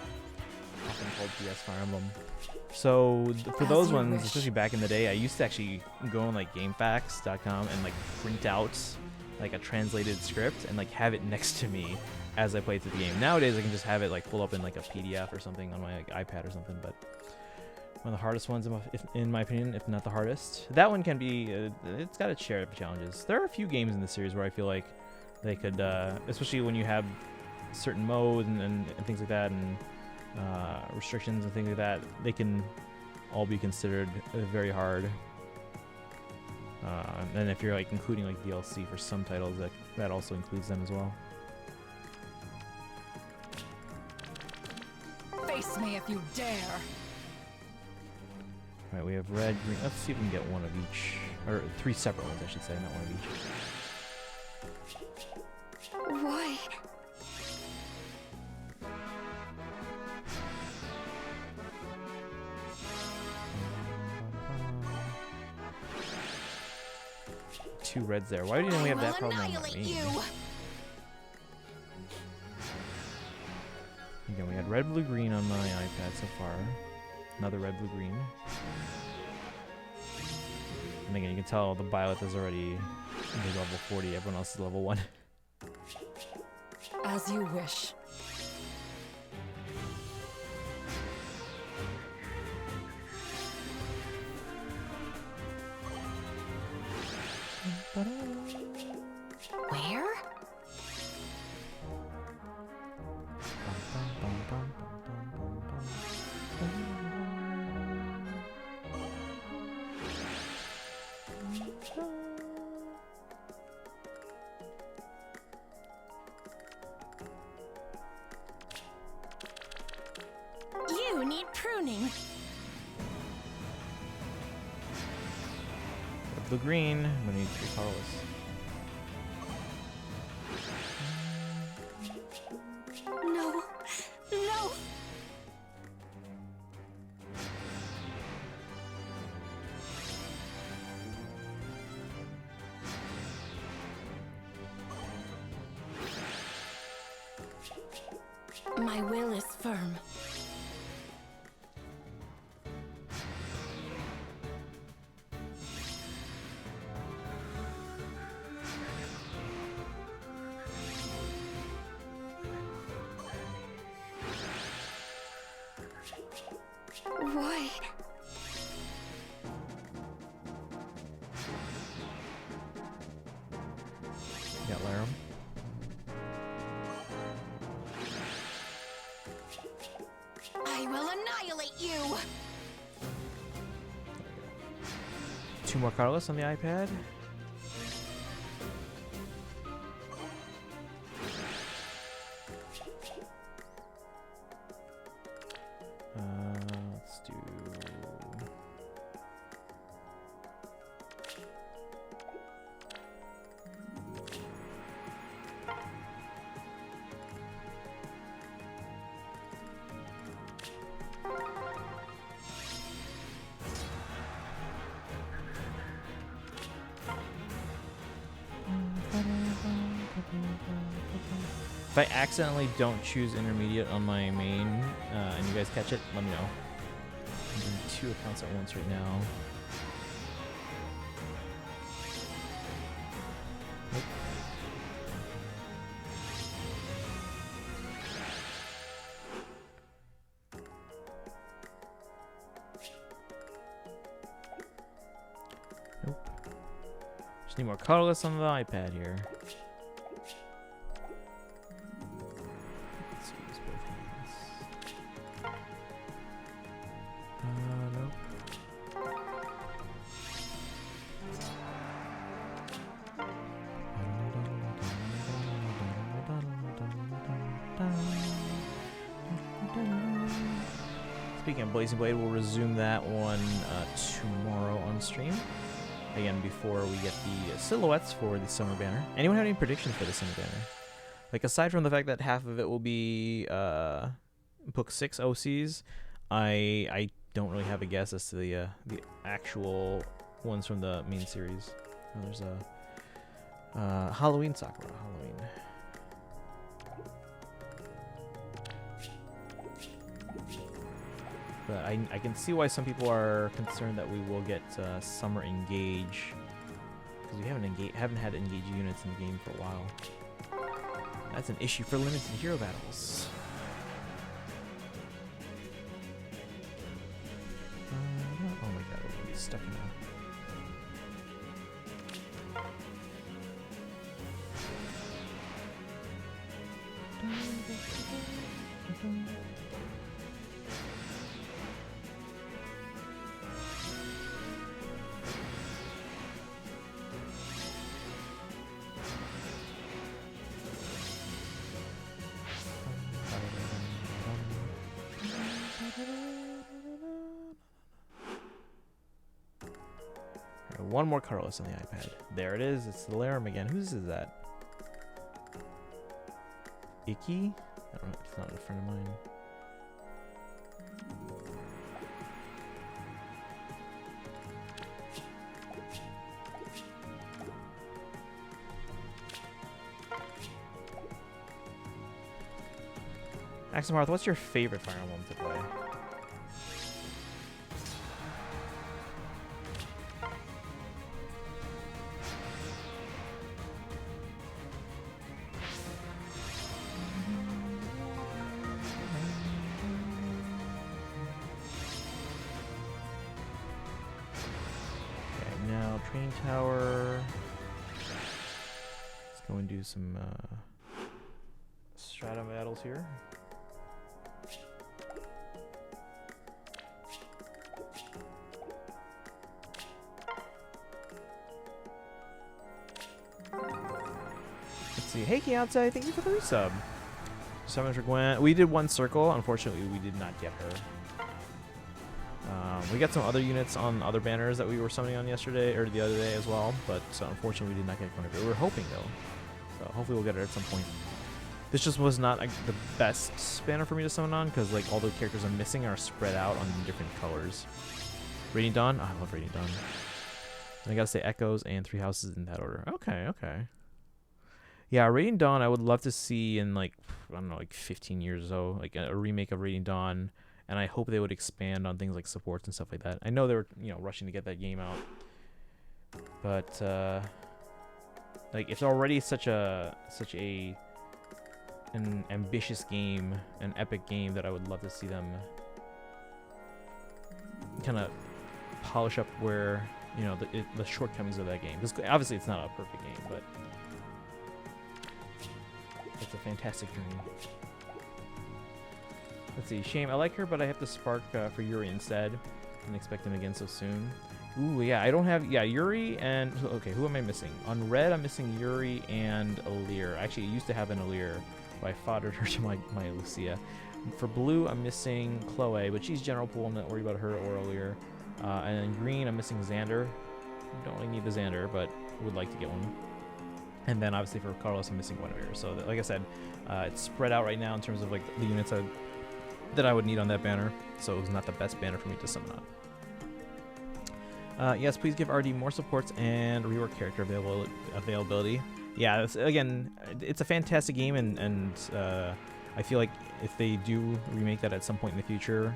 often called DS Fire Emblem. So for As those you ones, wish. especially back in the day, I used to actually go on like GameFAQs.com and like print out like a translated script and like have it next to me as I play through the game. Nowadays, I can just have it like pull up in like a PDF or something on my like, iPad or something. But one of the hardest ones, in my opinion, if not the hardest. That one can be. It's got its share of challenges. There are a few games in the series where I feel like they could, especially when you have certain modes and things like that, and restrictions and things like that, they can all be considered very hard. And if you're like including like DLC for some titles, that also includes them as well. Face me if you dare. All right, we have red, green. Let's see if we can get one of each, or 3 separate ones, I should say, not one of each. Why? Two reds there. Why didn't we have that I will problem on annihilate me? you. Again, we had red, blue, green on my iPad so far. Another red, blue, green. And again, you can tell the violet is already level 40. Everyone else is level 1. As you wish. Where? You need pruning. Red, blue, green. We need 3 colorless. No. No. My will is firm. Why? Got Larum. I will annihilate you. 2 more colorless on the iPad. Let's do. If I accidentally don't choose intermediate on my main, and you guys catch it, let me know. I'm doing 2 accounts at once right now. Nope. Nope. Just need more colorless on the iPad here. Speaking of Blazing Blade, we'll resume that one tomorrow on stream. Again, before we get the silhouettes for the summer banner. Anyone have any predictions for the summer banner? Like, aside from the fact that half of it will be Book 6 OCs, I don't really have a guess as to the actual ones from the main series. Oh, there's a Halloween Sakura. Halloween. But I can see why some people are concerned that we will get Summer Engage, because we haven't had Engage units in the game for a while. That's an issue for limited hero battles. Oh my god, we're gonna be stuck now. One more colorless on the iPad. There it is. It's the Larum again. Whose is that? Icky? I don't know. It's not a friend of mine. Axemarth, what's your favorite Fire Emblem to play? Training tower. Let's go and do some strata battles here. Let's see. Hey, Kiantai, thank you for the resub. Summons for Gwen. We did one circle. Unfortunately, we did not get her. We got some other units on other banners that we were summoning on yesterday, or the other day as well, but unfortunately we did not get one of her. We were hoping though, so hopefully we'll get her at some point. This just was not the best banner for me to summon on, because like all the characters I'm missing are spread out on different colors. Radiant Dawn? Oh, I love Radiant Dawn. And I gotta say Echoes and Three Houses in that order. Okay, okay. Yeah, Radiant Dawn I would love to see in like, I don't know, like 15 years or so, like a remake of Radiant Dawn. And I hope they would expand on things like supports and stuff like that. I know they were, rushing to get that game out, but like it's already such an ambitious game, an epic game, that I would love to see them kind of polish up where the shortcomings of that game. Because obviously it's not a perfect game, but it's a fantastic journey. Let's see, Shame, I like her, but I have to spark for Yuri instead. Didn't expect him again so soon. Ooh, yeah, I don't have, Yuri and, okay, who am I missing? On red, I'm missing Yuri and Alear. Actually, I used to have an Alear, but I foddered her to my Lucia. For blue, I'm missing Chloe, but she's general pool, I'm not worried about her or Alear. And then green, I'm missing Xander. Don't really need the Xander, but would like to get one. And then obviously for Carlos, I'm missing Guinevere. So like I said, it's spread out right now in terms of like the units that I would need on that banner, so it was not the best banner for me to summon on. Yes, please give RD more supports and rework character availability. Yeah, again, it's a fantastic game, and I feel like if they do remake that at some point in the future,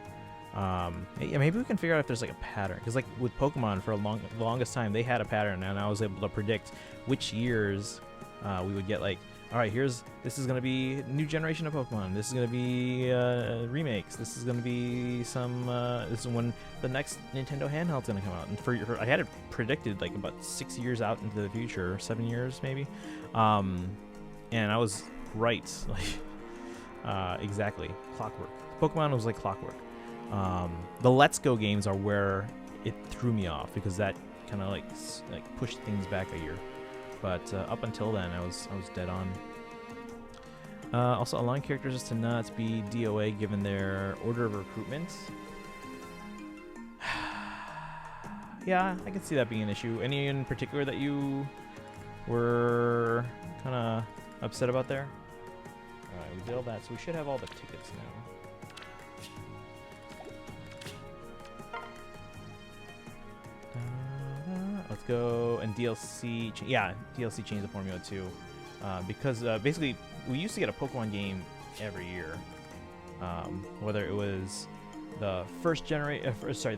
maybe we can figure out if there's like a pattern. Because like with Pokemon, for the longest time, they had a pattern, and I was able to predict which years we would get like, all right, this is going to be new generation of Pokemon. This is going to be remakes. This is going to be this is when the next Nintendo handheld's going to come out. And I had it predicted like about 6 years out into the future, 7 years maybe. And I was right, like exactly. Clockwork. Pokemon was like clockwork. The Let's Go games are where it threw me off, because that kind of like pushed things back a year. But up until then, I was dead on. Also, allowing characters to not be DOA given their order of recruitment. Yeah, I can see that being an issue. Any in particular that you were kind of upset about there? Alright, we did all that, so we should have all the tickets now. Let's go, and DLC, yeah, DLC changed the formula too. Because basically, we used to get a Pokemon game every year. Whether it was the first the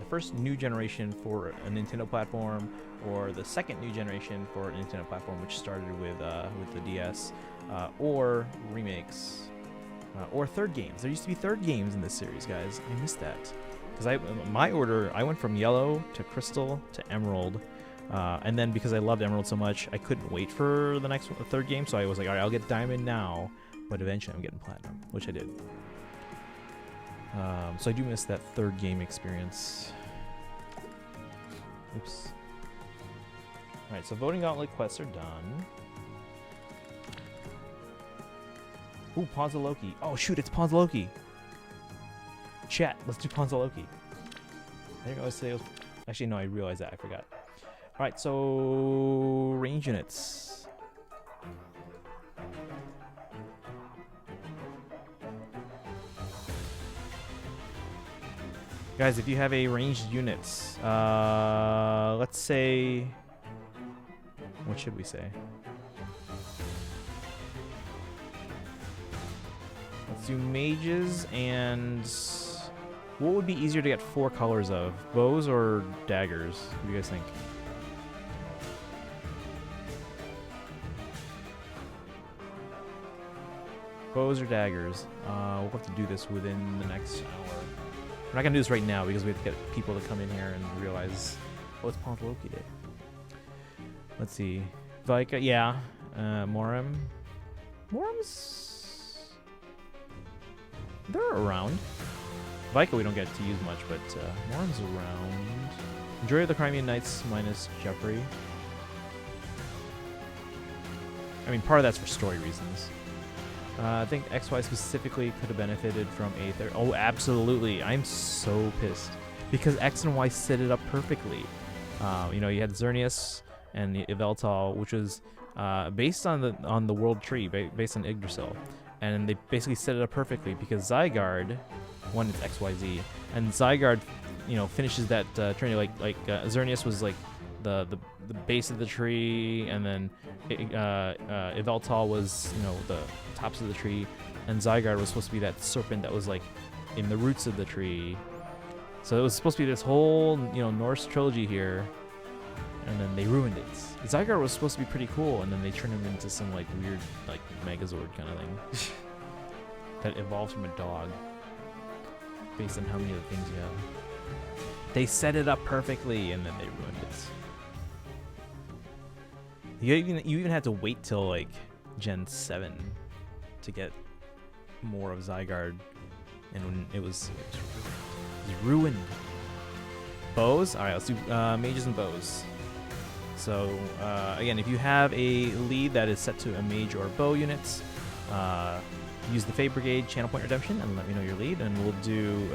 first new generation for a Nintendo platform, or the second new generation for a Nintendo platform, which started with the DS, or remakes, or third games. There used to be third games in this series, guys. I missed that because my order, I went from Yellow to Crystal to Emerald, and then because I loved Emerald so much, I couldn't wait for the next third game. So I was like, all right, I'll get Diamond now, but eventually I'm getting Platinum, which I did. So I do miss that third game experience. Oops. Alright, so voting gauntlet quests are done. Ooh, Pawns of Loki. Oh shoot, it's Pawns of Loki. Chat, let's do Pawns of Loki. I didn't realize today was... Actually, no, I realized that. I forgot. Alright, so... range units. Guys, if you have a ranged units, let's say, what should we say? Let's do mages, and what would be easier to get 4 colors of? Bows or daggers? What do you guys think? Bows or daggers? We'll have to do this within the next hour. We're not going to do this right now because we have to get people to come in here and realize, oh, it's Pawns of Loki Day. Let's see. Vika, yeah. Morim. Morim's... they're around. Vika we don't get to use much, but Morim's around. Enjoy the Crimean Knights minus Jeffrey. I mean, part of that's for story reasons. I think XY specifically could have benefited from a third. Oh, absolutely. I'm so pissed. Because X and Y set it up perfectly. You know, you had Xerneas and Yveltal, which was based on the world tree, based on Yggdrasil. And they basically set it up perfectly because Zygarde, one is XYZ, and Zygarde, you know, finishes that tree like Xerneas was like the base of the tree, and then Yveltal was, you know, the tops of the tree, and Zygarde was supposed to be that serpent that was like in the roots of the tree. So it was supposed to be this whole, you know, Norse trilogy here, and then they ruined it. Zygarde was supposed to be pretty cool, and then they turned him into some like weird like Megazord kind of thing that evolves from a dog based on how many of the things you have. They set it up perfectly, and then they ruined it. You even had to wait till like Gen 7 to get more of Zygarde, and when it was ruined. Bows? Alright, let's do mages and bows. So again, if you have a lead that is set to a mage or bow units, use the Fey Brigade Channel Point Redemption and let me know your lead, and we'll do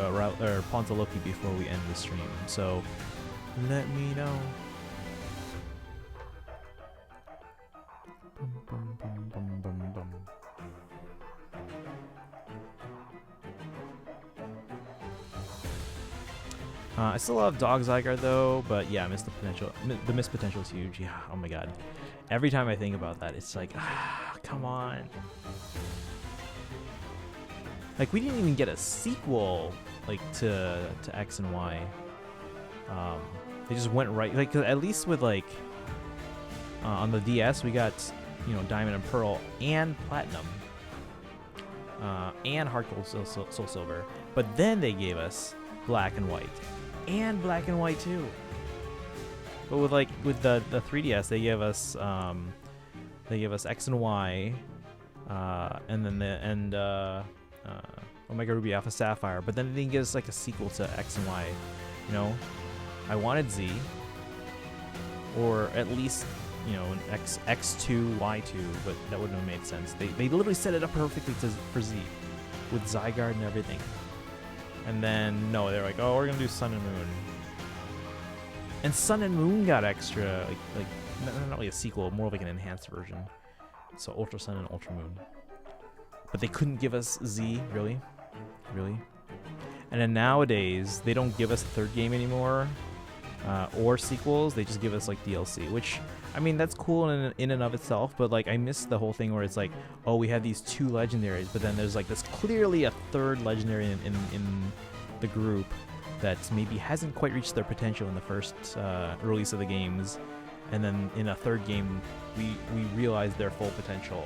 Pawns of Loki before we end the stream. So let me know. Bum, bum, bum, bum, bum. I still love Dog Zygarde though, but yeah, I miss the potential. The missed potential is huge. Yeah, oh my god. Every time I think about that, it's like, come on. Like, we didn't even get a sequel, like, to X and Y. They just went right, like, 'cause at least with, like, on the DS, we got, you know, Diamond and Pearl and Platinum. And Heart Gold, Soul Silver. But then they gave us Black and White. And Black and White, too. But with, like, with the 3DS, they gave us X and Y, and then Omega Ruby Alpha Sapphire, but then they didn't give us like a sequel to X and Y. You know, I wanted Z, or at least, you know, an X2, Y2, but that wouldn't have made sense. They literally set it up perfectly for Z, with Zygarde and everything. And then no, they're like, oh, we're gonna do Sun and Moon. And Sun and Moon got extra, like not really a sequel, more like an enhanced version. So Ultra Sun and Ultra Moon. But they couldn't give us Z, really? Really? And then nowadays, they don't give us a third game anymore, or sequels. They just give us like DLC, which, I mean, that's cool in and of itself. But like, I miss the whole thing where it's like, oh, we have these 2 legendaries, but then there's like this clearly a third legendary in the group that maybe hasn't quite reached their potential in the first release of the games, and then in a third game, we realize their full potential.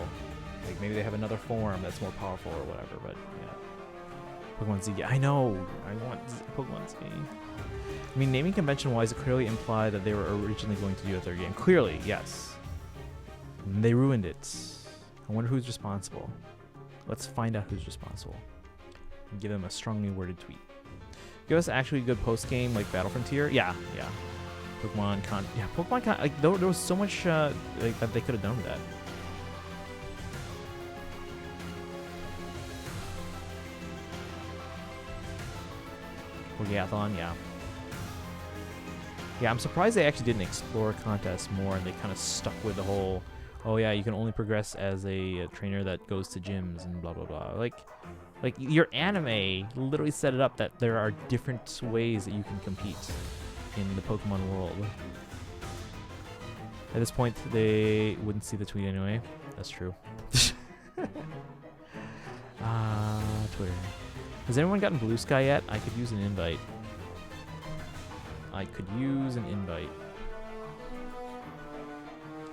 Like maybe they have another form that's more powerful or whatever. But yeah. Pokemon Z. I know. I want Pokemon Z. I mean, naming convention-wise, it clearly implied that they were originally going to do a third game. Clearly, yes. And they ruined it. I wonder who's responsible. Let's find out who's responsible. And give them a strongly worded tweet. Give us actually a good post-game, like Battle Frontier. Yeah. Pokemon like there was so much like that they could have done with that. Orgathon, yeah. Yeah, I'm surprised they actually didn't explore contests more, and they kind of stuck with the whole, oh yeah, you can only progress as a trainer that goes to gyms and blah blah blah. Like your anime literally set it up that there are different ways that you can compete in the Pokemon world. At this point, they wouldn't see the tweet anyway. That's true. Twitter. Has anyone gotten Blue Sky yet? I could use an invite.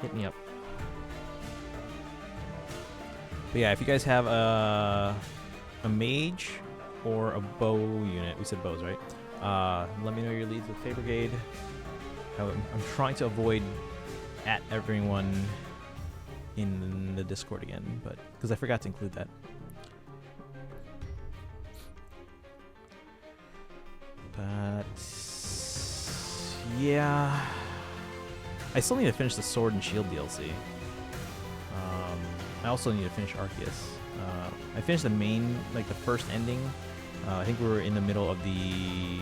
Hit me up. But yeah, if you guys have a mage or a bow unit, we said bows, right? Let me know your leads with Fey Brigade. I'm trying to avoid at everyone in the Discord again, but because I forgot to include that. But yeah, I still need to finish the Sword and Shield DLC. I also need to finish Arceus. I finished the main, like the first ending. I think we were in the middle of the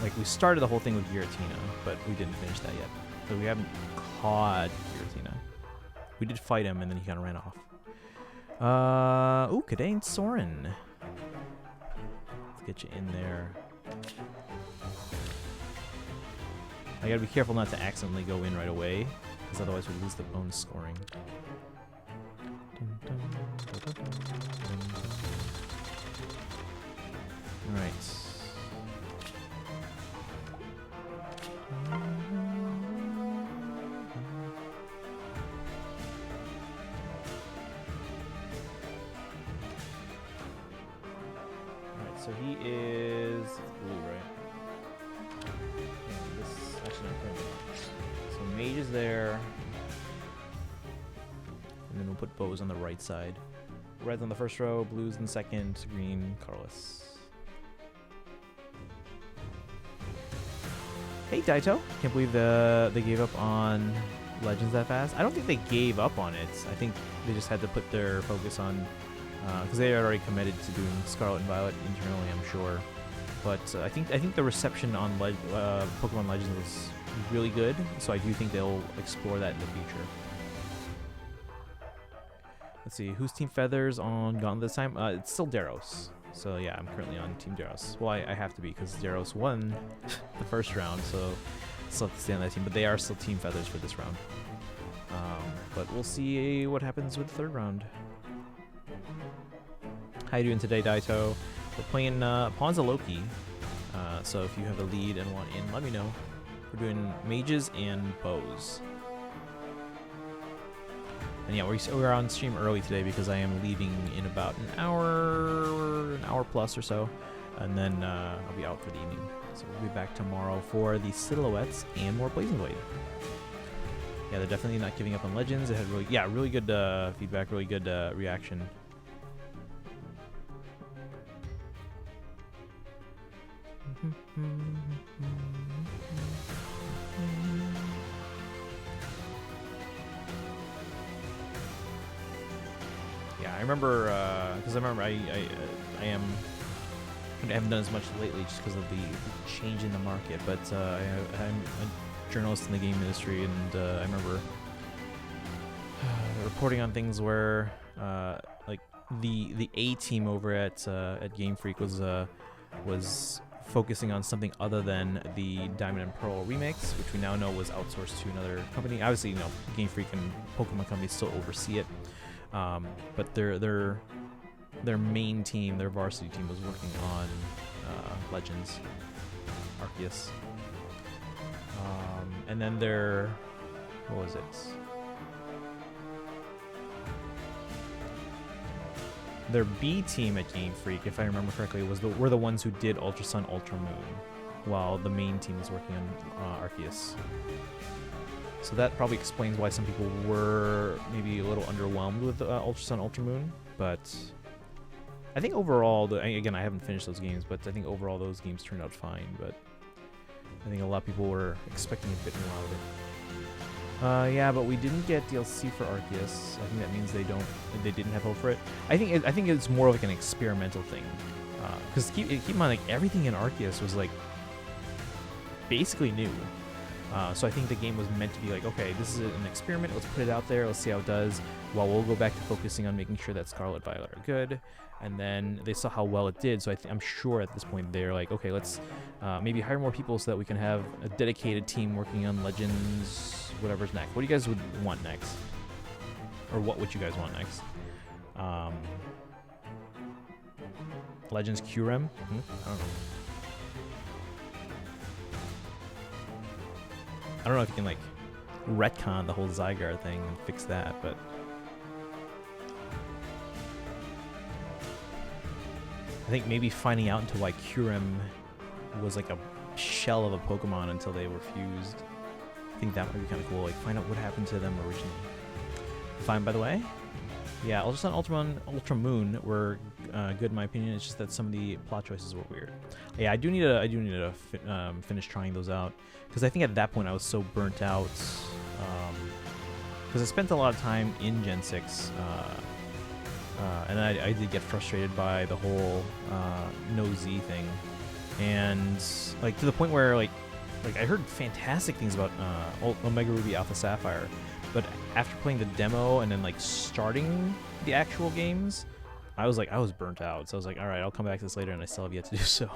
like we started the whole thing with Giratina, but we didn't finish that yet. So we haven't caught Giratina. We did fight him, and then he kind of ran off. Ooh, Kadane Soren. Get you in there. I gotta be careful not to accidentally go in right away, because otherwise we lose the bonus scoring. Alright. So he is blue, right? And this actually not purple. So mage is there, and then we'll put bows on the right side. Red's on the first row, blues in the second, green, colorless. Hey Daito, can't believe they gave up on Legends that fast. I don't think they gave up on it. I think they just had to put their focus on. Because they are already committed to doing Scarlet and Violet internally, I'm sure. But I think the reception on Pokemon Legends was really good, so I do think they'll explore that in the future. Let's see, who's Team Feathers on Gauntlet this time? It's still Daros. So yeah, I'm currently on Team Daros. Well, I have to be, because Daros won the first round, so I still have to stay on that team. But they are still Team Feathers for this round. But we'll see what happens with the third round. How you doing today, Daito? We're playing Pawns of Loki. So if you have a lead and want in, let me know. We're doing mages and bows. And yeah, we're on stream early today because I am leaving in about an hour plus or so. And then I'll be out for the evening. So we'll be back tomorrow for the Silhouettes and more Blazing Blade. Yeah, they're definitely not giving up on Legends. It had really good feedback, really good reaction. Yeah, I remember because I am I haven't done as much lately just because of the change in the market. But I'm a journalist in the game industry, and I remember reporting on things where like the A team over at Game Freak was focusing on something other than the Diamond and Pearl remakes, which we now know was outsourced to another company. Obviously, you know, Game Freak and Pokemon companies still oversee it, but their main team, their varsity team, was working on Legends Arceus, and then what was it? Their B team at Game Freak, if I remember correctly, were the ones who did Ultra Sun, Ultra Moon, while the main team was working on Arceus. So that probably explains why some people were maybe a little underwhelmed with Ultra Sun, Ultra Moon. But I think overall, again, I haven't finished those games, but I think overall those games turned out fine. But I think a lot of people were expecting a bit more out of it. Yeah, but we didn't get DLC for Arceus. I think that means they didn't have hope for it. I think it's more like an experimental thing, because keep in mind, like, everything in Arceus was like basically new. So I think the game was meant to be like, okay, this is an experiment. Let's put it out there. Let's see how it does. While we'll go back to focusing on making sure that Scarlet Violet are good. And then they saw how well it did. So I'm sure at this point they're like, okay, let's maybe hire more people so that we can have a dedicated team working on Legends, whatever's next. What do you guys would want next? Or what would you guys want next? Legends QREM? I don't know. I don't know if you can like retcon the whole Zygarde thing and fix that, but I think maybe finding out into why Kyurem was like a shell of a Pokemon until they were fused. I think that might be kind of cool. Like, find out what happened to them originally. Fine, by the way. Yeah, Ultra Sun, Ultra Moon were good in my opinion. It's just that some of the plot choices were weird. Yeah, I do need to finish trying those out, because I think at that point I was so burnt out. Because I spent a lot of time in Gen 6. And I did get frustrated by the whole no Z thing, and like to the point where like I heard fantastic things about Omega Ruby Alpha Sapphire, but after playing the demo and then like starting the actual games, I was burnt out. So I was like, all right, I'll come back to this later, and I still have yet to do so.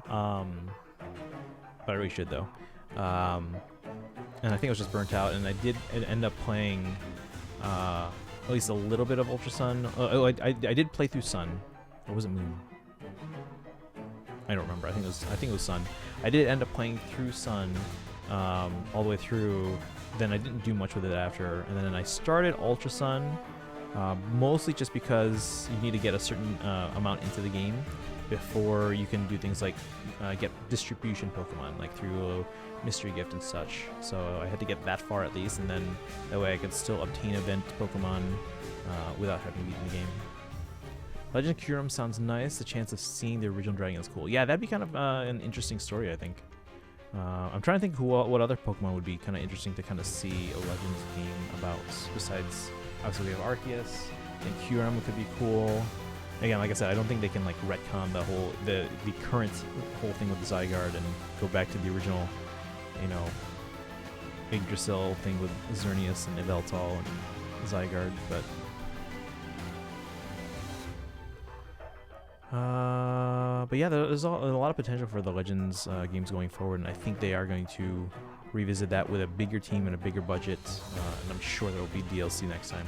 But I really should though. And I think I was just burnt out, and I did end up playing at least a little bit of Ultra Sun. I did play through Sun. Or was it Moon? I don't remember. I think it was Sun. I did end up playing through Sun all the way through. Then I didn't do much with it after. And then I started Ultra Sun, mostly just because you need to get a certain amount into the game before you can do things like get distribution Pokemon, like through a mystery gift and such. So I had to get that far at least, and then that way I could still obtain event Pokemon without having beaten the game. Legend of Kyurem sounds nice. The chance of seeing the original dragon is cool. Yeah, that'd be kind of an interesting story, I think. I'm trying to think what other Pokemon would be kind of interesting to kind of see a Legends game about. Besides, obviously we have Arceus, and Kyurem could be cool. Again, like I said, I don't think they can like retcon the current whole thing with the Zygarde and go back to the original, you know, Yggdrasil thing with Xerneas and Yveltal and Zygarde, but yeah, there's a lot of potential for the Legends games going forward, and I think they are going to revisit that with a bigger team and a bigger budget, and I'm sure there will be DLC next time.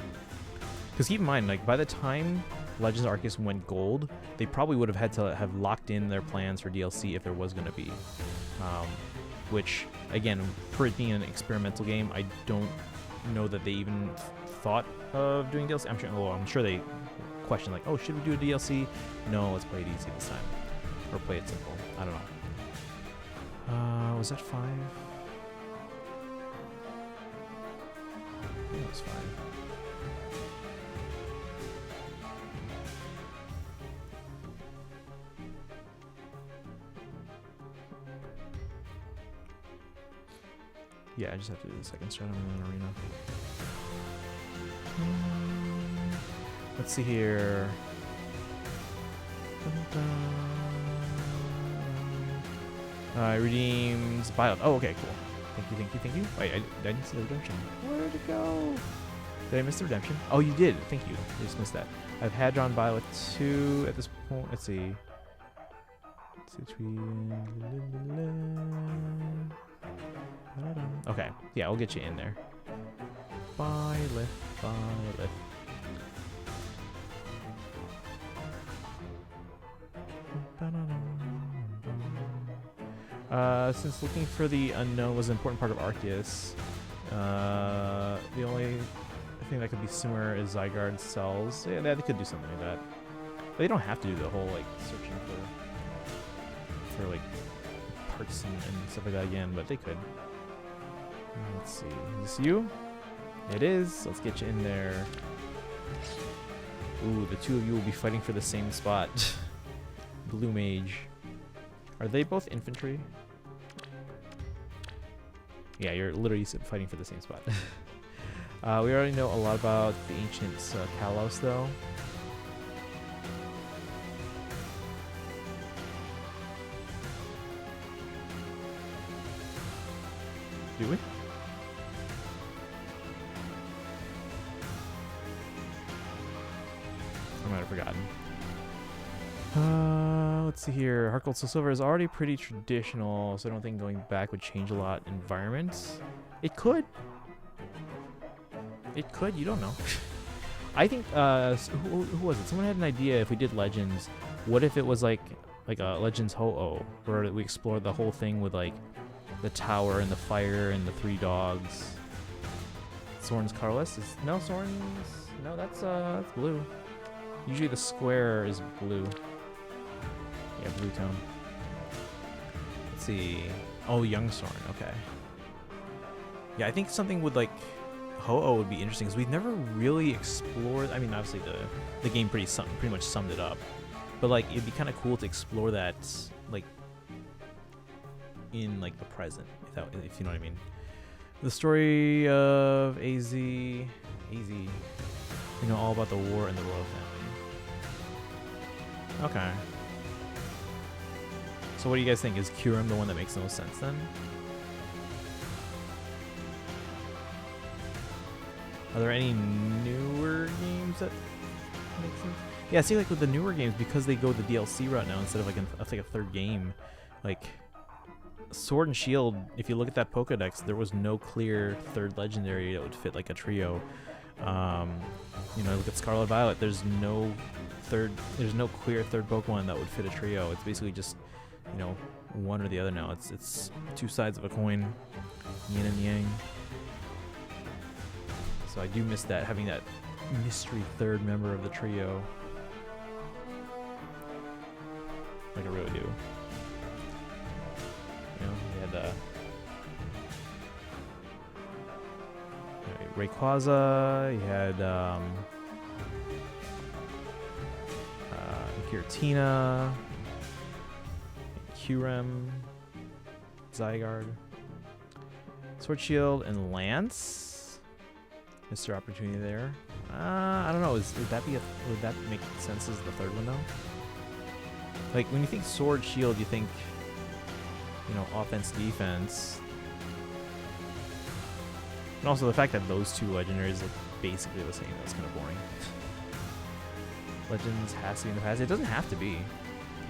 Because keep in mind, like, by the time Legends Arceus went gold, they probably would have had to have locked in their plans for DLC if there was going to be. Which, again, for it being an experimental game, I don't know that they even thought of doing DLC. I'm sure they questioned, like, oh, should we do a DLC? No, let's play it easy this time. Or play it simple. I don't know. Was that 5? I think it was 5. Yeah, I just have to do the second strat. I'm in an arena. Let's see here. Redeems buyout. Oh, okay, cool. Thank you, thank you, thank you. Wait, I didn't see the redemption. Where'd it go? Did I miss the redemption? Oh, you did. Thank you. I just missed that. I've had drawn buyout 2 at this point. Let's see. Okay, yeah, we'll get you in there. Buy lift, buy lift. Since looking for the unknown was an important part of Arceus, the only thing that could be similar is Zygarde cells. Yeah, they could do something like that. But they don't have to do the whole like searching for like parts and stuff like that again, but they could. Let's see. Is this you? It is. Let's get you in there. Ooh, the two of you will be fighting for the same spot. Blue Mage. Are they both infantry? Yeah, you're literally fighting for the same spot. We already know a lot about the ancient Kalos, though. Do we? I might have forgotten. Let's see here. Heart Gold Soul Silver is already pretty traditional, so I don't think going back would change a lot. Environments? It could. It could. You don't know. I think, who was it? Someone had an idea if we did Legends. What if it was like a Legends Ho-Oh, where we explored the whole thing with like the tower and the fire and the 3 dogs. Soren's Carlos is no Soren's. No, that's blue. Usually the square is blue. Yeah, blue tone. Let's see. Oh, young Soren. Okay. Yeah, I think something with like Ho-Oh would be interesting because we've never really explored. I mean, obviously the game pretty much summed it up, but like it'd be kind of cool to explore that like in like the present, if you know what I mean. The story of AZ. You know all about the war and the royal family. Okay. So what do you guys think? Is Kyurem the one that makes the most sense then? Are there any newer games that make sense? Yeah, see, like with the newer games, because they go the DLC route now instead of like a third game, like Sword and Shield, if you look at that Pokédex, there was no clear third legendary that would fit like a trio. You know, look at Scarlet Violet. There's no clear third Pokemon that would fit a trio. It's basically just, you know, one or the other now. It's two sides of a coin, yin and yang. So I do miss that, having that mystery third member of the trio. Like I really do. You know, we had Rayquaza, you had Giratina, Kyurem, Zygarde, Sword Shield, and Lance. Mr. Opportunity there. I don't know. Would that make sense as the third one though? Like when you think Sword Shield, you think, you know, offense, defense. And also the fact that those two legendaries look basically the same, that's kind of boring. Legends has to be in the past. It doesn't have to be.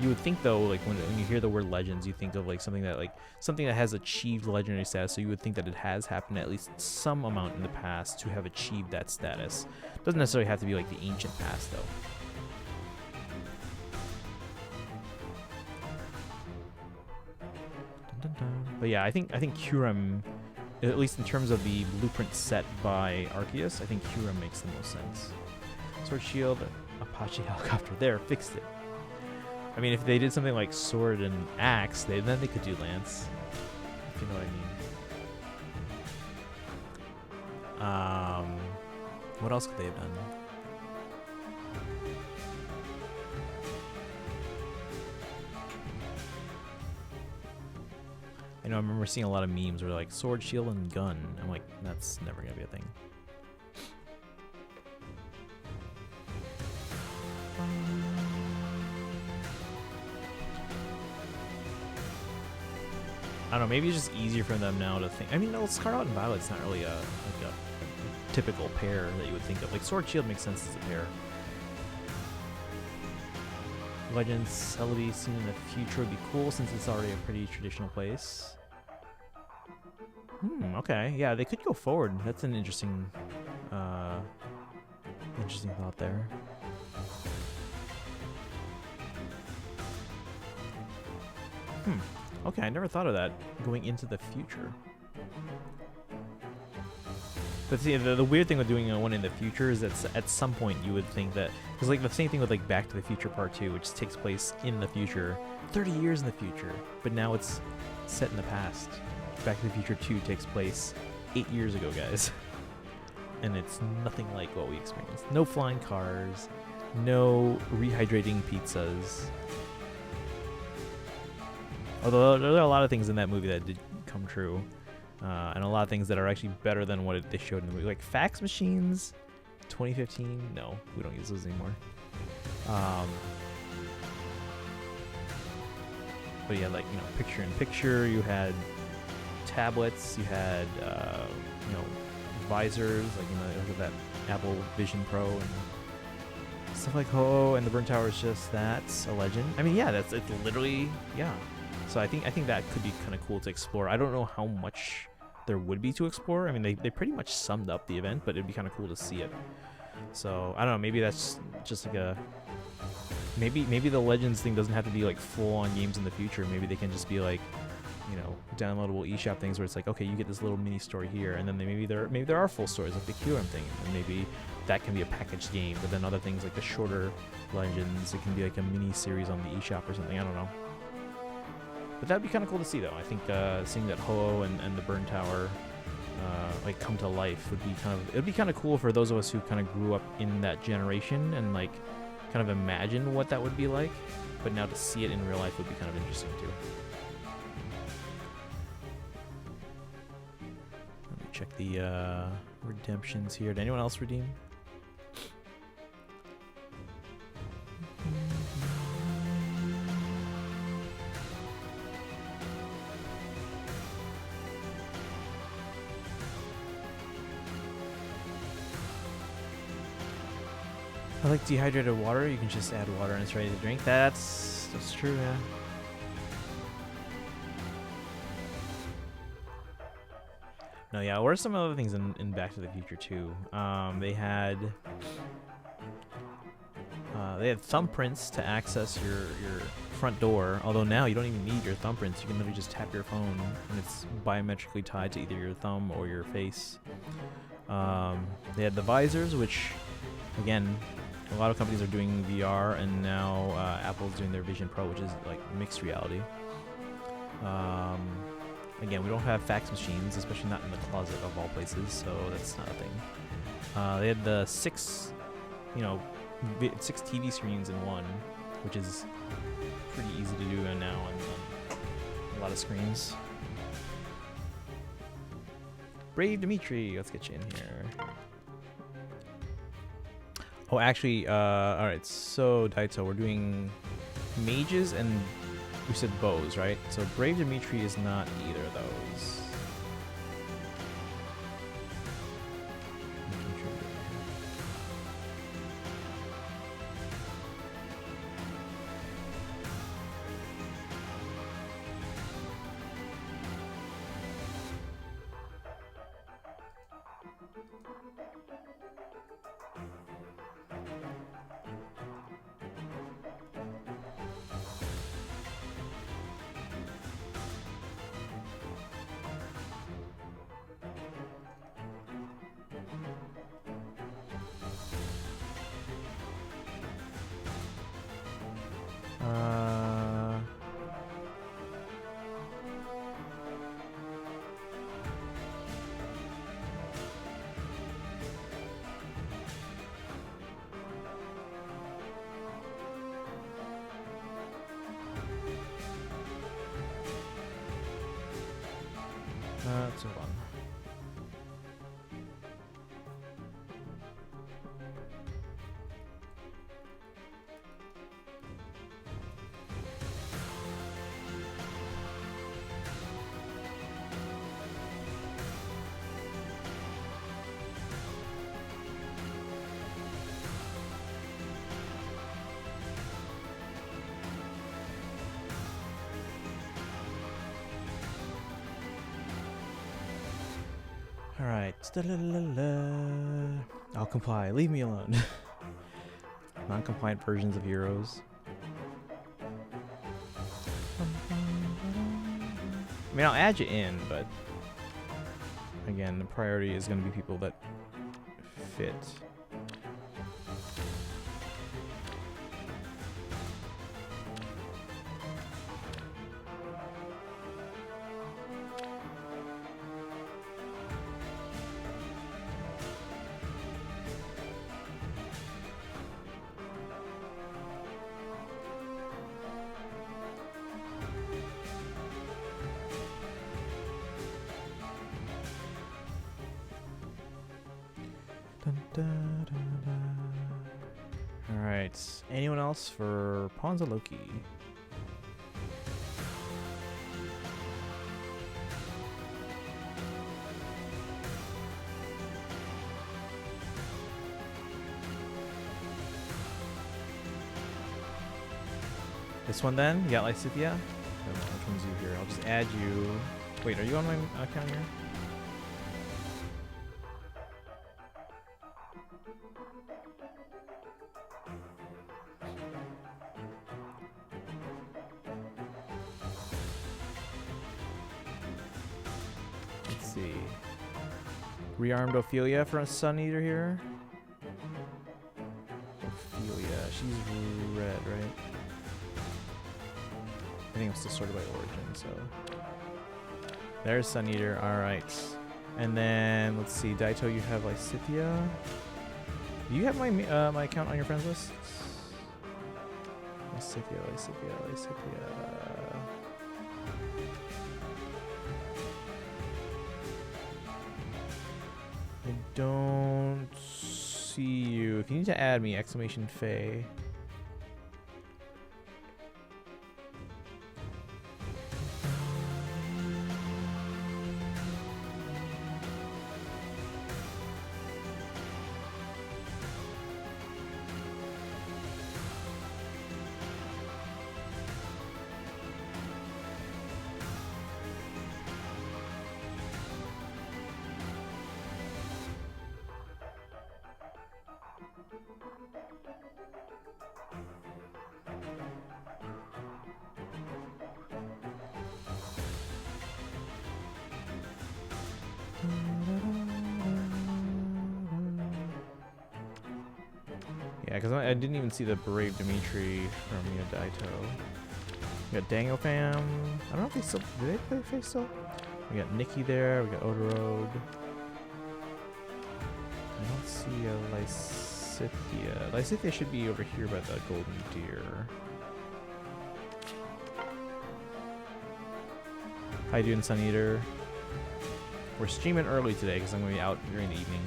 You would think though, like when you hear the word Legends, you think of like something that has achieved legendary status. So you would think that it has happened at least some amount in the past to have achieved that status. Doesn't necessarily have to be like the ancient past though. Dun, dun, dun. But yeah, I think Kyurem, at least in terms of the blueprint set by Arceus, I think Kyurem makes the most sense. Sword Shield, Apache Helicopter, there, fixed it. I mean, if they did something like Sword and Axe, then they could do Lance, if you know what I mean. What else could they have done? I know I remember seeing a lot of memes where like Sword, Shield, and Gun. I'm like, that's never gonna be a thing. don't know, maybe it's just easier for them now to think. I mean, no, Scarlet and Violet's not really a typical pair that you would think of. Like Sword Shield makes sense as a pair. Legends Celebi seen in the future would be cool since it's already a pretty traditional place. Okay, yeah, they could go forward. That's an interesting thought there. Okay, I never thought of that, going into the future. But see, the weird thing with doing one in the future is that at some point you would think that, because like the same thing with like Back to the Future Part 2, which takes place in the future, 30 years in the future, but now it's set in the past. Back to the Future 2 takes place 8 years ago, guys. And it's nothing like what we experienced. No flying cars, no rehydrating pizzas. Although there are a lot of things in that movie that did come true. And a lot of things that are actually better than what they showed in the movie. Like fax machines, 2015, no, we don't use those anymore. But yeah, like, you know, picture-in-picture, you had tablets, you had, you know, visors, like, you know, that Apple Vision Pro and stuff like Ho, and the Burn Tower is just, that's a legend. I mean, yeah, it's literally, yeah. So I think that could be kind of cool to explore. I don't know how much there would be to explore. I mean, they pretty much summed up the event, but it'd be kind of cool to see it. So I don't know. Maybe that's just like a maybe the Legends thing doesn't have to be like full-on games in the future. Maybe they can just be like, you know, downloadable eShop things where it's like, okay, you get this little mini story here, and then maybe there are full stories like the QM thing, and maybe that can be a packaged game. But then other things like the shorter Legends, it can be like a mini series on the eShop or something. I don't know. But that'd be kind of cool to see, though. I think seeing that Ho and the Burn Tower like come to life would be it'd be kind of cool for those of us who kind of grew up in that generation and like kind of imagine what that would be like. But now to see it in real life would be kind of interesting too. Let me check the redemptions here. Did anyone else redeem? I like dehydrated water. You can just add water and it's ready to drink. That's true, yeah. No, yeah. What are some other things in Back to the Future 2? They had thumbprints to access your front door. Although now you don't even need your thumbprints. You can literally just tap your phone and it's biometrically tied to either your thumb or your face. They had the visors, which, again, a lot of companies are doing VR, and now Apple's doing their Vision Pro, which is like mixed reality. Again, we don't have fax machines, especially not in the closet of all places, so that's not a thing. They had the six TV screens in one, which is pretty easy to do now on a lot of screens. Brave Dimitri, let's get you in here. Oh, actually, alright, so Daito, we're doing mages and we said bows, right? So Brave Dimitri is not either of those. Let's move on. All right. I'll comply. Leave me alone. Non-compliant versions of heroes. I mean, I'll add you in, but again, the priority is going to be people that fit. Alright, anyone else for Pawns of Loki? This one then? You got Lysithia? I don't know which one's you here. I'll just add you. Wait, are you on my account here? Let's see. Rearmed Ophelia for a Sun Eater here. Ophelia, she's red, right? I think I'm still sorted by origin, so. There's Sun Eater, alright. And then, let's see, Daito, you have Lysithia. Do you have my my account on your friends list? Lysithia. I don't see you. If you need to add me, exclamation Faye. Yeah, because I didn't even see the Brave Dimitri from Daito. We got Dango Fam. I don't know if they still... Do they play Face still? We got Nikki there. We got Odorode. I don't see a Lysithia. Lysithia should be over here by the Golden Deer. How you doing, Sun Eater? We're streaming early today because I'm going to be out during the evening.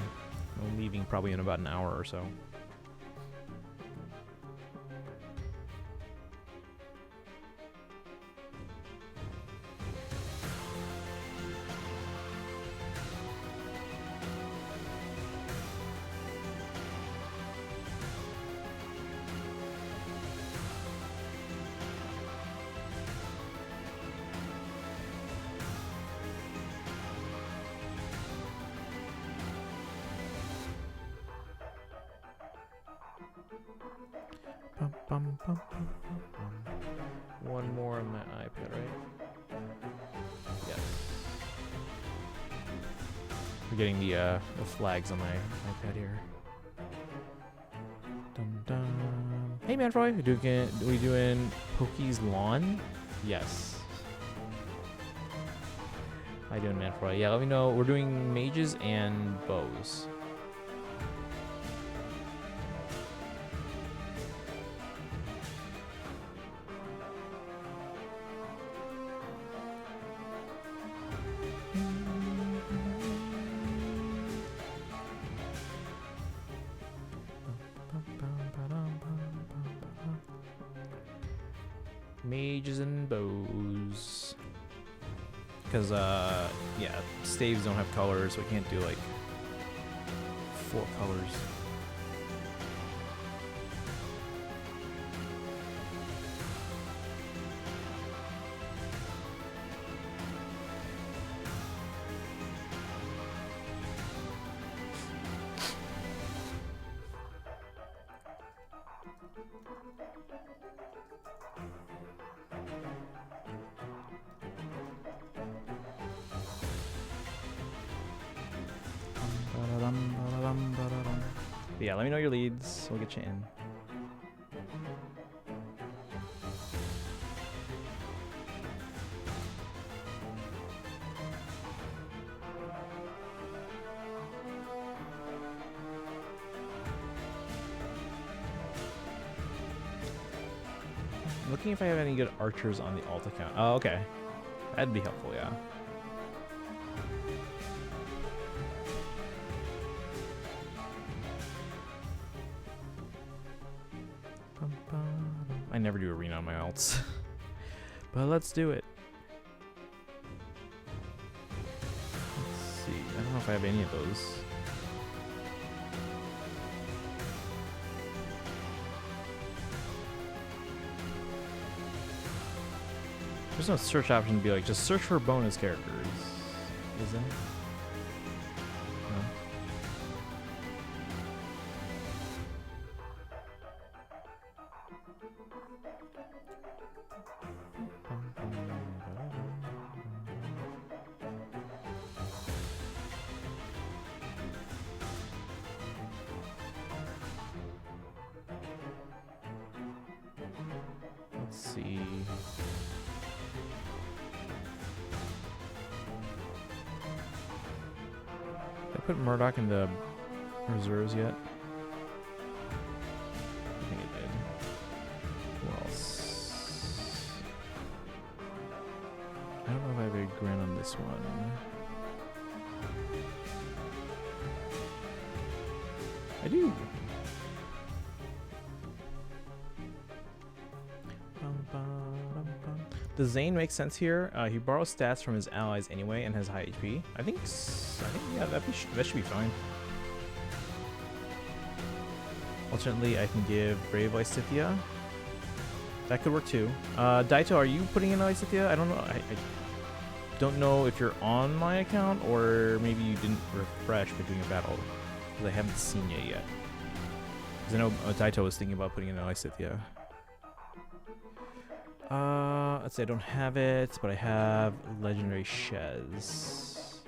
I'm leaving probably in about an hour or so. One more on my iPad, right? Yes. We're getting the flags on my iPad here. Dun dun. Hey Manfroy, we doing Poke's Lawn? Yes. How you doing, Manfroy? Yeah, let me know. We're doing mages and bows. Mages and bows. Because, yeah, staves don't have colors, so we can't do, like, 4 colors. But yeah, let me know your leads. We'll get you in. Looking if I have any good archers on the alt account. Oh, okay. That'd be helpful, yeah. I never do arena on my alts. But let's do it. Let's see. I don't know if I have any of those. There's no search option to be like, just search for bonus characters. Is there? No. Let's see. Did I put Murdoch in the reserves yet? I think I did. Who else? I don't know if I have a grin on this one. I do. Does Zane make sense here? He borrows stats from his allies anyway and has high HP. I think yeah, that should be fine. Alternately, I can give Brave Lysithia. That could work too. Daito, are you putting in Lysithia? I don't know. I don't know if you're on my account or maybe you didn't refresh between a battle because I haven't seen you yet. Because I know Daito was thinking about putting in Lysithia. Let's say I don't have it, but I have Legendary Shez.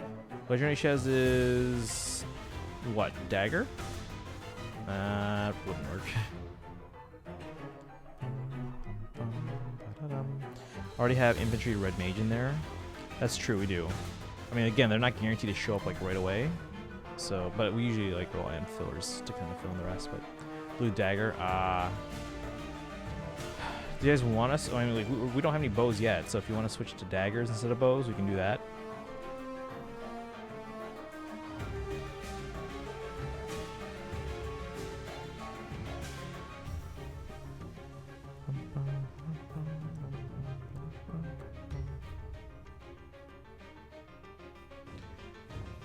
Legendary Shez is what? Dagger? That wouldn't work. Already have Infantry Red Mage in there. That's true, we do. I mean, again, they're not guaranteed to show up like right away. So, but we usually like rely on fillers to kind of fill in the rest. But Blue Dagger, do you guys want us? I mean, like, we don't have any bows yet, so if you want to switch to daggers instead of bows, we can do that.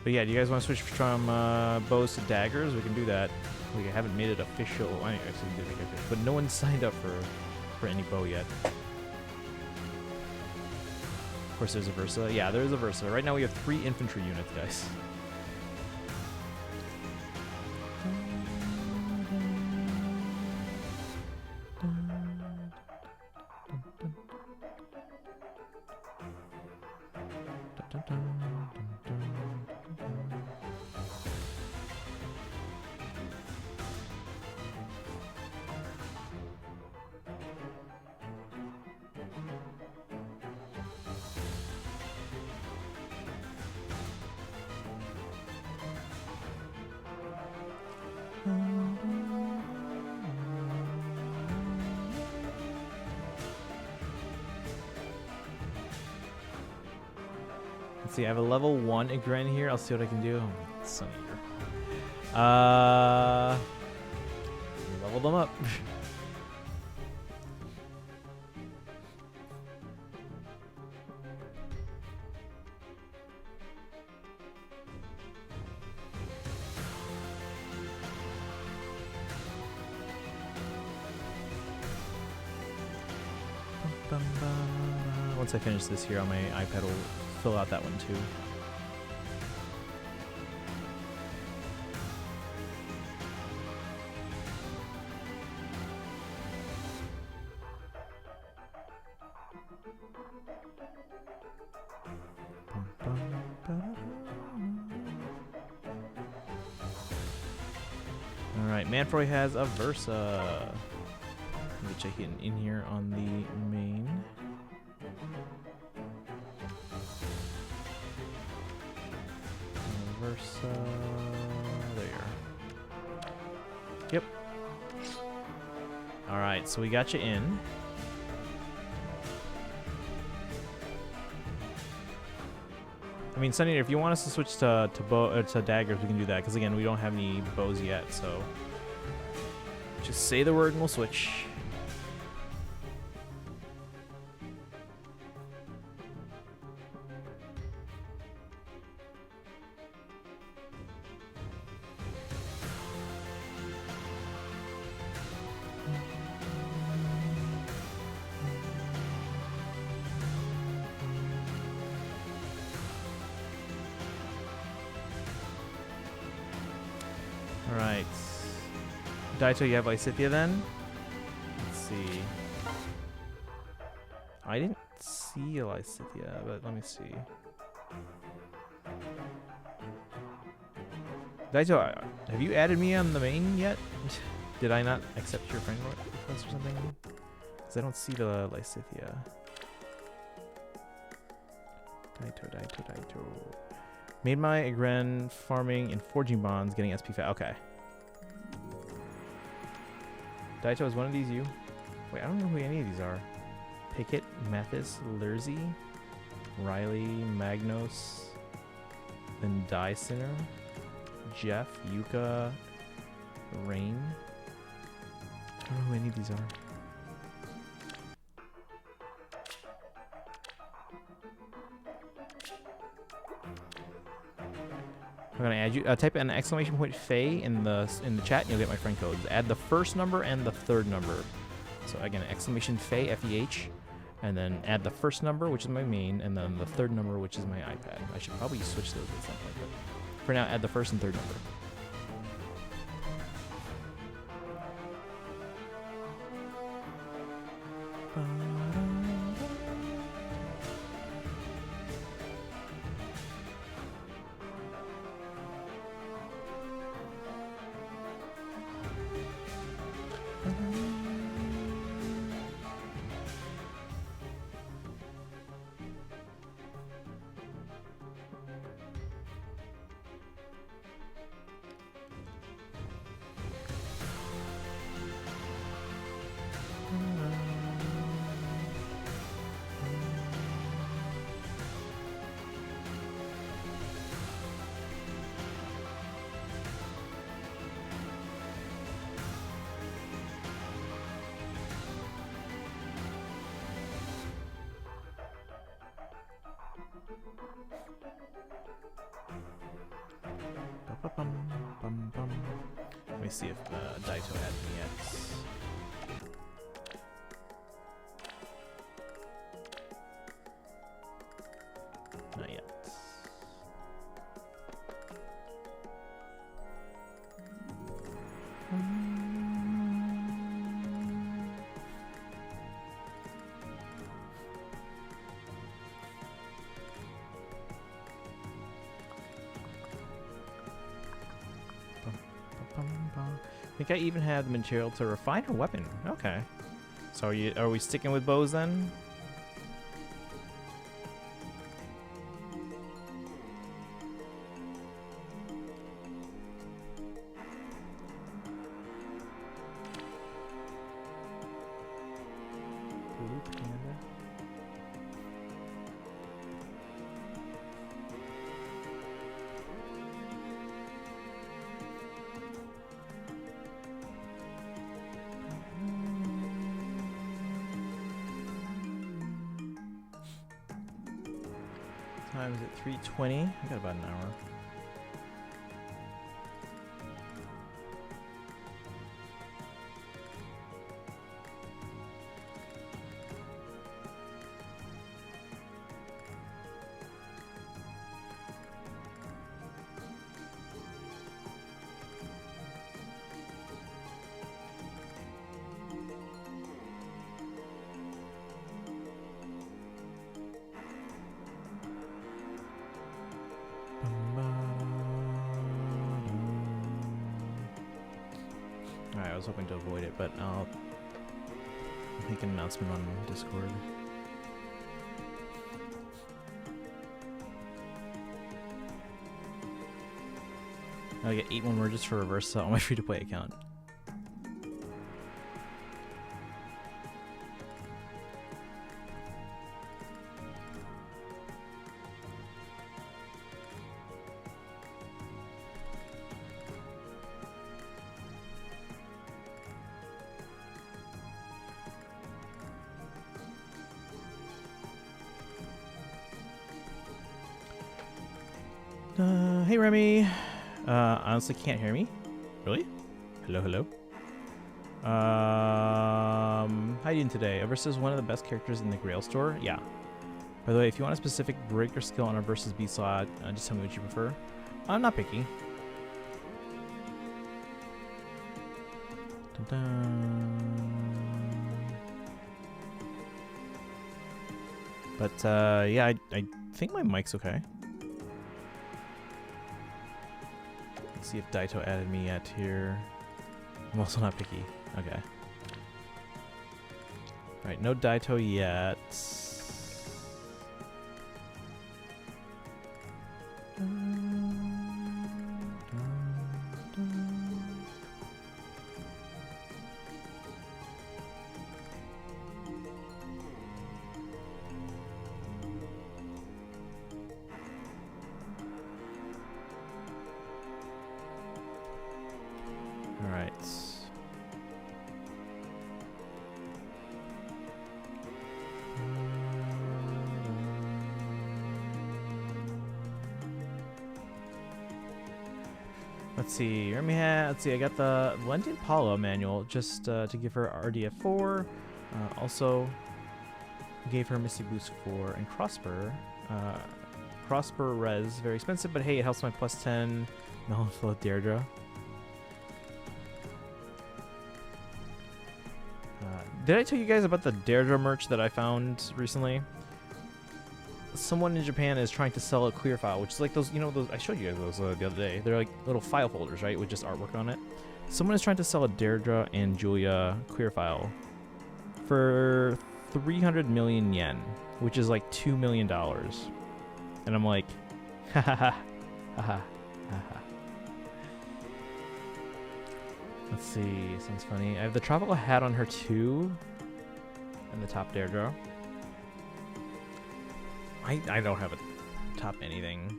But yeah, do you guys want to switch from bows to daggers? We can do that. We haven't made it official. I actually did make it official, but no one signed up for any bow yet. Of course, there's a Versa. Yeah, there's a Versa. Right now we have 3 infantry units, guys. Let's see, I have a level 1 Igren here. I'll see what I can do. Oh, Sun Eater. Level them up. Once I finish this here on my iPad, will fill out that one too. Alright, Manfroy has a Versa. Let me check it in here on the main. Versa. There. Yep. Alright, so we got you in. I mean, Sunny, if you want us to switch to daggers, we can do that. Because again, we don't have any bows yet, so just say the word and we'll switch. Alright. Daito, you have Lysithea then? Let's see. I didn't see Lysithea, but let me see. Daito, have you added me on the main yet? Did I not accept your friend request or something? Because I don't see the Lysithea. Daito. Made my Agren farming and forging bonds, getting SP fat. Okay. Daito, is one of these you? Wait, I don't know who any of these are. Pickett, Mathis, Lurzi, Riley, Magnos, then Dysiner, Jeff, Yuka, Rain. I don't know who any of these are. I'm gonna add you. Type an exclamation point Faye in the chat, and you'll get my friend codes. Add the first number and the third number. So again, exclamation Faye FEH, and then add the first number, which is my main, and then the third number, which is my iPad. I should probably switch those at some point, but for now, add the first and third number. Let me see if Daito had me yet. Not yet. I think I even have the material to refine a weapon. Okay. So are we sticking with bows then? Blue panda. Time is at 3:20. I got about an hour. I was hoping to avoid it, but I'll make an announcement on Discord. I get 8 more merges for reverse on my free-to-play account. Hey Remy. Honestly can't hear me. Really? Hello, hello. How you doing today? Versus is one of the best characters in the Grail store. Yeah. By the way, if you want a specific breaker skill on a versus B slot, just tell me what you prefer. I'm not picky. Dun -dun. But yeah, I think my mic's okay. See if Daito added me yet here. I'm also not picky. Okay. Alright, no Daito yet. Let's see, let's see, I got the London Paula manual just to give her RDF4. Also gave her Mystic Boost 4 and Crossbow. Crossbow res, very expensive, but hey, it helps my plus 10 Melon Float Deirdre. Did I tell you guys about the Deirdre merch that I found recently? Someone in Japan is trying to sell a clear file, which is like those, you know, those I showed you guys those the other day. They're like little file folders, right, with just artwork on it. Someone is trying to sell a Deirdre and Julia clear file for 300 million yen, which is like $2 million. And I'm like, ha ha ha, ha ha ha. Let's see, sounds funny. I have the tropical hat on her too, and the top Deirdre. I don't have a top anything.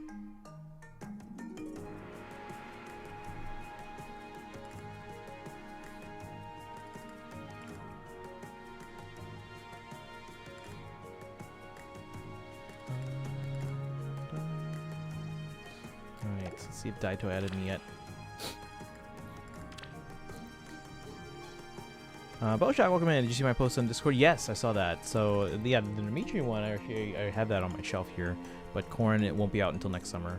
Alright, let's see if Daito added me yet. Boshak, welcome in. Did you see my post on Discord? Yes, I saw that. So, yeah, the Dimitri one, I have that on my shelf here. But Corrin, it won't be out until next summer.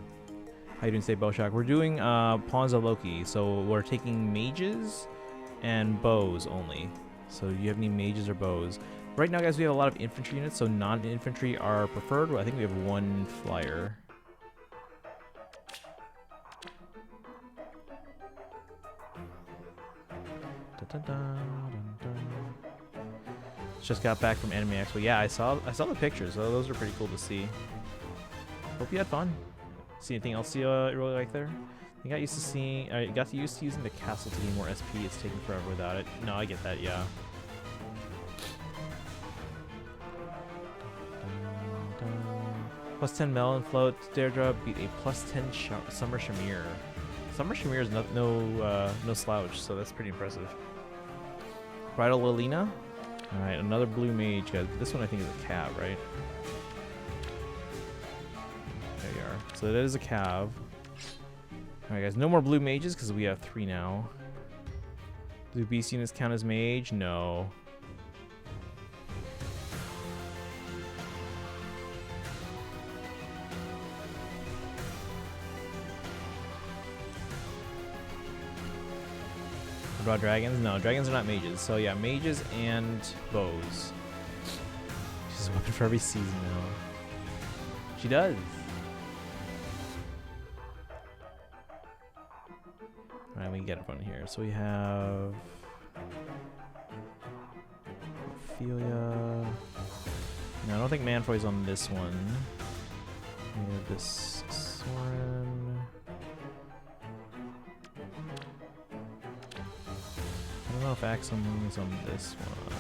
How you doing today, Boshak? We're doing Pawns of Loki. So, we're taking mages and bows only. So, do you have any mages or bows? Right now, guys, we have a lot of infantry units. So, non-infantry are preferred. I think we have one flyer. Just got back from Anime Expo. Yeah, I saw the pictures. So those are pretty cool to see. Hope you had fun. See anything else you really like there? You got used to seeing. Got used to using the castle to gain more SP. It's taking forever without it. No, I get that. Yeah. Plus 10 Melon Float. Deirdre beat a plus 10 Summer Shamir. Summer Shamir is no slouch, so that's pretty impressive. Bridal Lilina. Alright, another blue mage, guys. This one I think is a cav, right? There you are. So that is a cav. Alright, guys, no more blue mages because we have 3 now. Do beast units count as mage? No. About dragons? No, dragons are not mages. So yeah, mages and bows. She's a weapon for every season now. She does. Alright, we can get everyone here. So we have Ophelia. No, I don't think Manfoy's on this one. We have this Soren. I don't know if Axel Moon is on this one.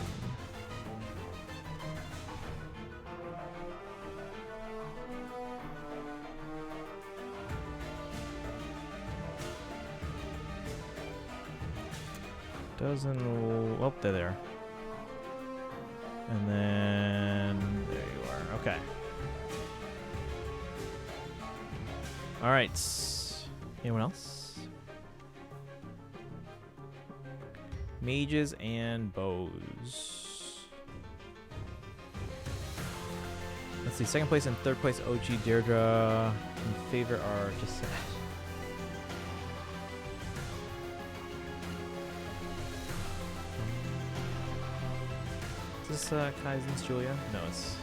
Doesn't. Oh, they're there. And then there you are. Okay. All right. Anyone else? Mages and bows. Let's see. Second place and third place, OG Deirdre. In favor are just. Is this Kaizen's Julia? No, it's.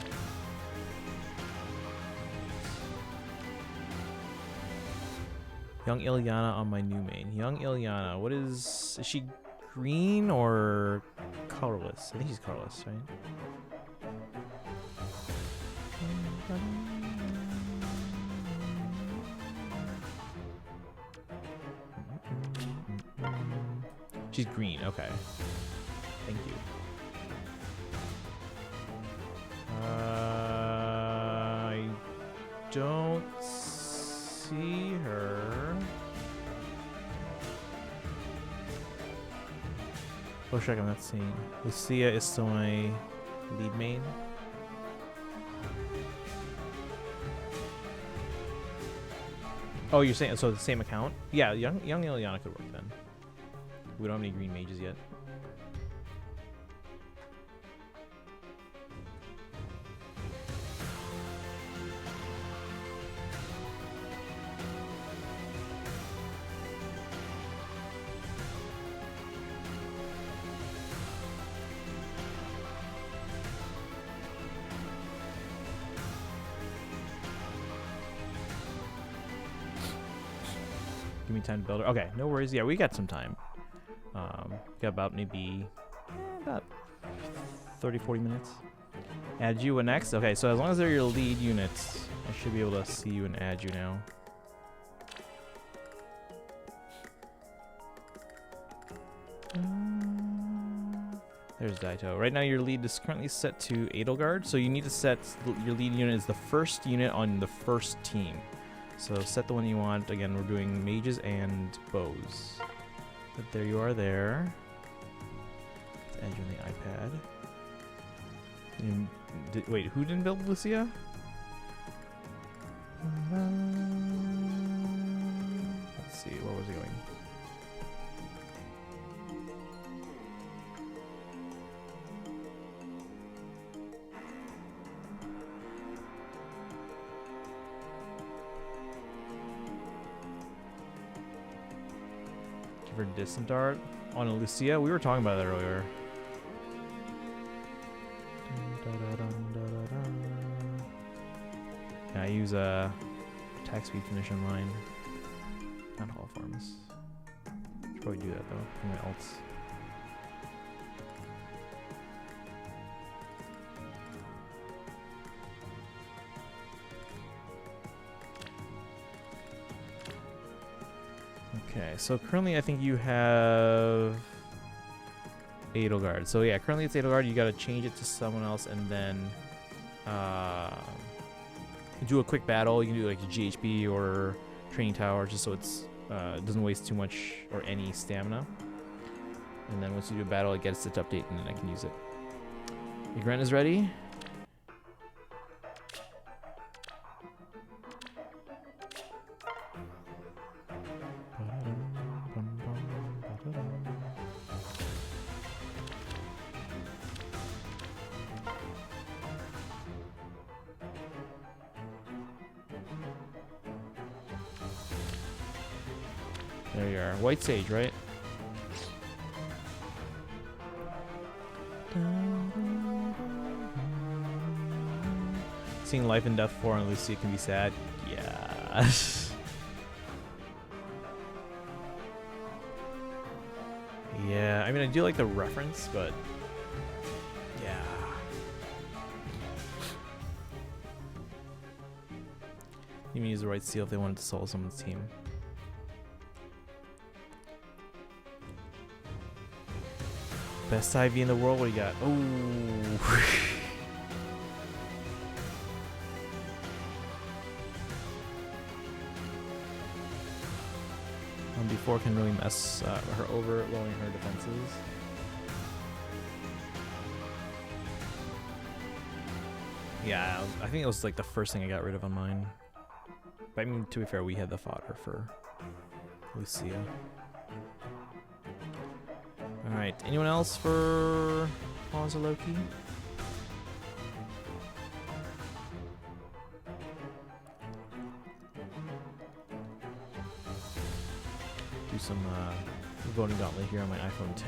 Young Ilyana on my new main. Young Ilyana, what is she green or colorless? I think she's colorless, right? She's green, okay. Thank you. I don't see her. Oh, check, I'm not seeing. Lucia is still my lead main. Oh, you're saying so the same account? Yeah, young Ilyana could work then. We don't have any green mages yet. Give me time to build her. Okay, no worries. Yeah, we got some time. Got about maybe about 30-40 minutes. Add you next. Okay, so as long as they're your lead units, I should be able to see you and add you now. There's Daito. Right now your lead is currently set to Edelgard, so you need to set your lead unit as the first unit on the first team. So set the one you want. Again, we're doing mages and bows. But there you are there. Let's add you on the iPad. Wait, who didn't build Lucia? Let's see, where was he going? For distant dart on a Lucia. We were talking about that earlier. Yeah, I use a attack speed finish in line. Not Hall Farms. Should probably do that though for my ults. Okay, so currently I think you have Edelgard. So yeah, currently it's Edelgard. You gotta change it to someone else and then do a quick battle. You can do like a GHB or training tower just so it's doesn't waste too much or any stamina. And then once you do a battle, it gets it to update and then I can use it. Your Grant is ready. There you are. White Sage, right? Seeing Life and Death 4 on Lucia can be sad. Yeah. Yeah, I mean, I do like the reference, but yeah. You can use the right seal if they wanted to solo someone's team. Best IV in the world. What do you got? Oh. 1d4 can really mess her over, lowering her defenses. Yeah, I think it was like the first thing I got rid of on mine. But I mean, to be fair, we had the fodder for Lucia. Alright, anyone else for Hanzo Loki? Do some voting gauntlet here on my iPhone 10.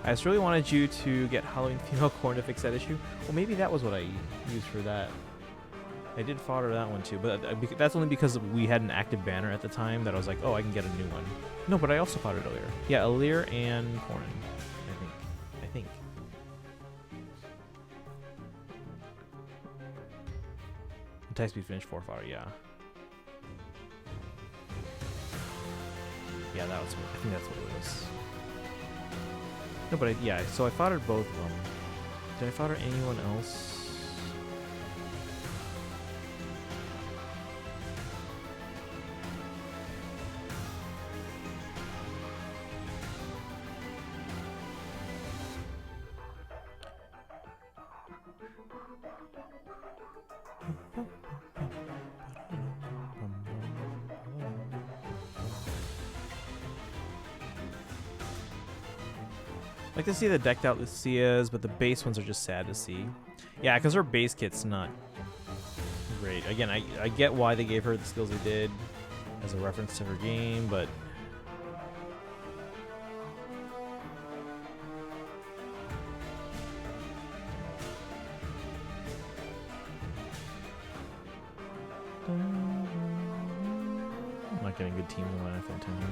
I just really wanted you to get Halloween female corn to fix that issue. Well, maybe that was what I used for that. I did fodder that one too, but that's only because we had an active banner at the time that I was like, oh, I can get a new one. No, but I also foddered Alir. Yeah, Alir and Corrin, I think. Type speed finish 4 fodder, yeah. Yeah, that was, I think that's what it was. No, but yeah, so I foddered both of them. Did I fodder anyone else? I like to see the decked out Lucias, but the base ones are just sad to see. Yeah, because her base kit's not great. Again, I get why they gave her the skills they did as a reference to her game, but I'm not getting good teams on my iPhone 10 here.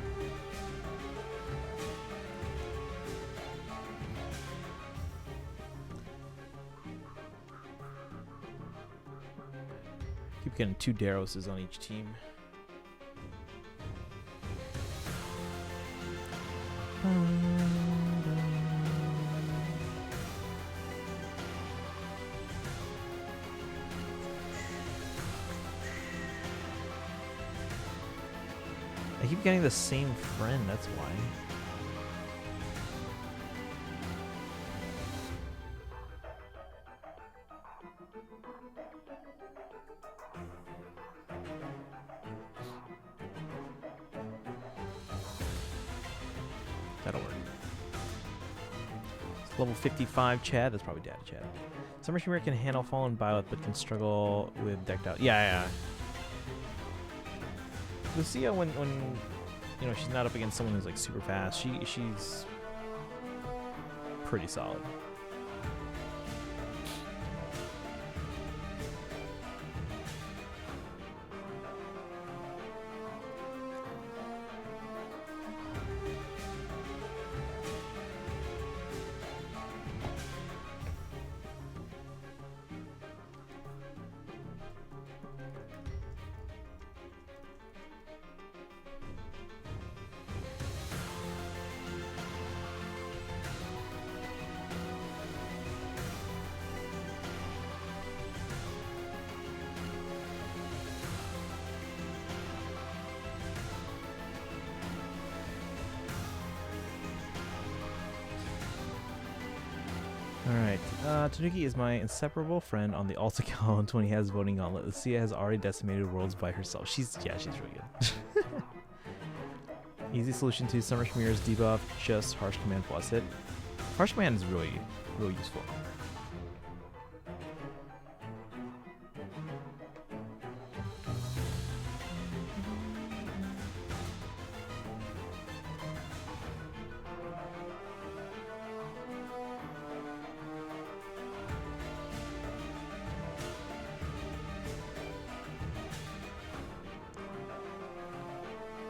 Keep getting 2 Daroses on each team. I keep getting the same friend, that's why. That'll work. It's level 55 Chad. That's probably Data Chad. Summer Shimmer can handle Fallen Violet, but can struggle with decked out. Yeah. Lucia, when you know she's not up against someone who's like super fast, she's pretty solid. Alright, Tanuki is my inseparable friend on the alt account when he has voting gauntlet. Lucia has already decimated worlds by herself. She's really good. Easy solution to Summer Shmir's debuff, just Harsh Command plus it. Harsh Command is really useful.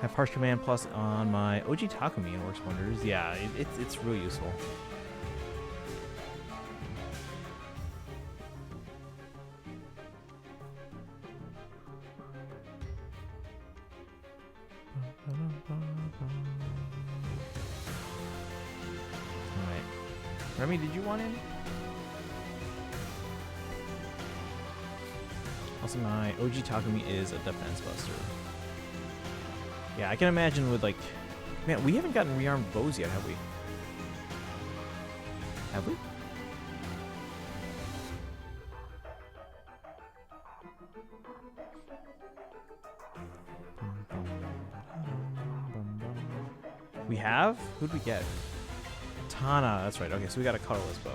Have harsh command plus on my OG Takumi and works wonders. Yeah, it's really useful. Alright. Remy, did you want in? Also, my OG Takumi is a defense buster. Yeah, I can imagine with, like... Man, we haven't gotten rearmed bows yet, have we? Have we? We have? Who'd we get? Tana, that's right. Okay, so we got a colorless bow.